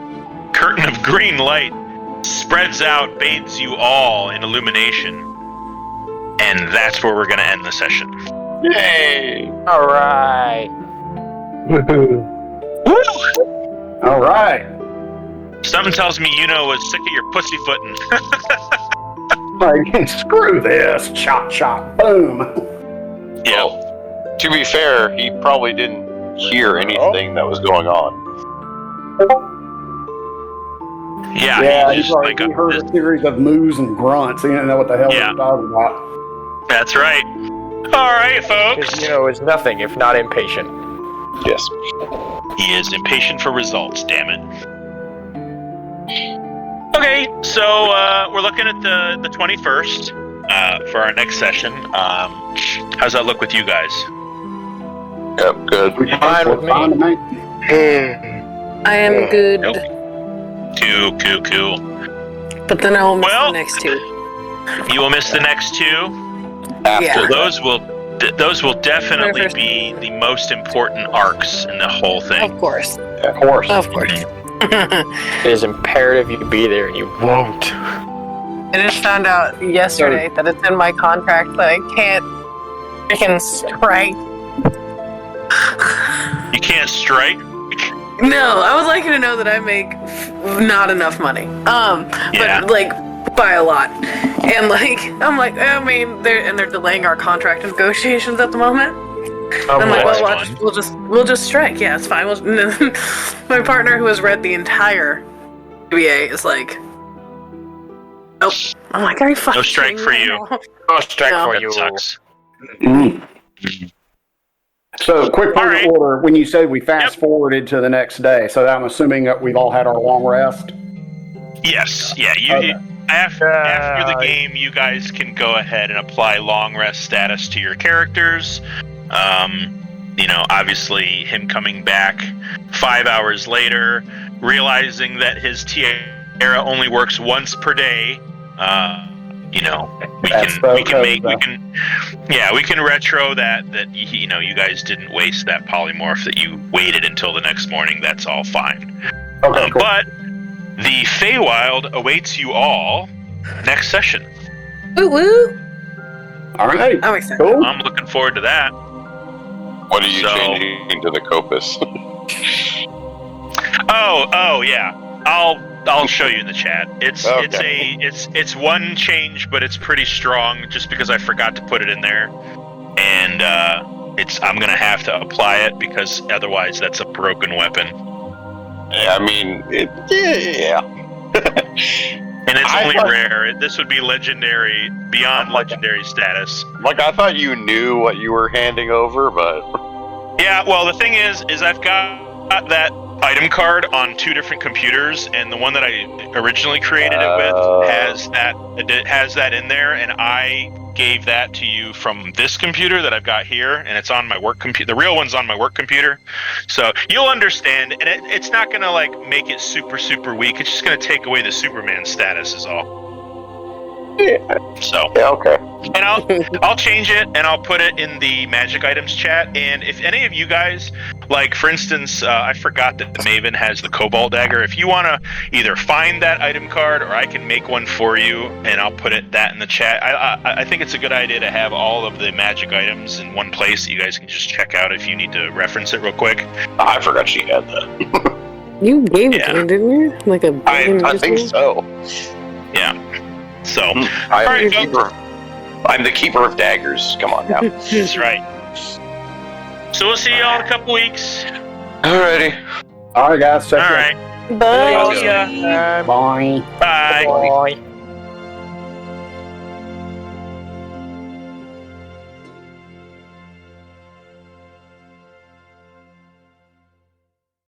curtain of green light spreads out, bathes you all in illumination. And that's where we're going to end the session. Yay! Alright. All right. Something tells me Yuno was sick of your pussyfooting. Like, screw this. Chop, chop, boom. Yeah. To be fair, he probably didn't hear anything that was going on. Yeah, he heard a series of moos and grunts. He didn't know what the hell we were talking about. That's right. All right, folks. Yuno is nothing if not impatient. Yes. He is impatient for results, damn it. Okay, so we're looking at the 21st for our next session. How's that look with you guys? good. Fine with me. Fine to me. I am good, Cool. but then I will miss Well- the next two. You will miss the next two. Yeah. Those will definitely First- be the most important arcs in the whole thing. Of course. Of course. Of course. It is imperative you be there, and you won't. I just found out yesterday that it's in my contract that I can't freaking strike. You can't strike. No, I would like you to know that I make not enough money. Yeah. But like by a lot. And like I'm like, I mean, they're delaying our contract negotiations at the moment. I'm like, that's well, fun. we'll just strike. Yeah, it's fine. My partner, who has read the entire BA, is like, nope. I'm like, are you fucking No strike for kidding me? you. No strike No. for That you. sucks. So, quick point All right. of order. When you say we fast forwarded to the next day, so I'm assuming that we've all had our long rest. Yes. Yeah. Okay. After the game, you guys can go ahead and apply long rest status to your characters. Obviously, him coming back 5 hours later, realizing that his tiara only works once per day. We can retro that you guys didn't waste that polymorph, that you waited until the next morning. That's all fine. Okay, cool. But the Feywild awaits you all next session. Woo woo! All right. I'm excited. Cool. I'm looking forward to that. What are you So- changing to the Copus? Oh yeah. I'll show you in the chat. It's one change, but it's pretty strong just because I forgot to put it in there. And I'm gonna have to apply it because otherwise that's a broken weapon. I mean, yeah. And it's I only thought- rare. This would be legendary, beyond legendary status. Like, I thought you knew what you were handing over, but... Yeah, well, the thing is I've got that item card on two different computers, and the one that I originally created it with has that in there, and I gave that to you from this computer that I've got here, and it's on my work computer. The real one's on my work computer, so you'll understand. And it's not gonna like make it super weak. It's just gonna take away the Superman status, is all. Yeah. So. Yeah, okay. And I'll change it and I'll put it in the magic items chat. And if any of you guys, like for instance, I forgot that the Maven has the Cobalt Dagger. If you want to either find that item card or I can make one for you, and I'll put that in the chat. I think it's a good idea to have all of the magic items in one place that you guys can just check out if you need to reference it real quick. I forgot she had that. You gave it Yeah. to me, didn't you? Like a I think so. Yeah. So, I'm the keeper of daggers. Come on now. that's right. So we'll see you all in a couple weeks. Alrighty. All right, guys. All right. Bye. See ya. Bye. Bye. Bye.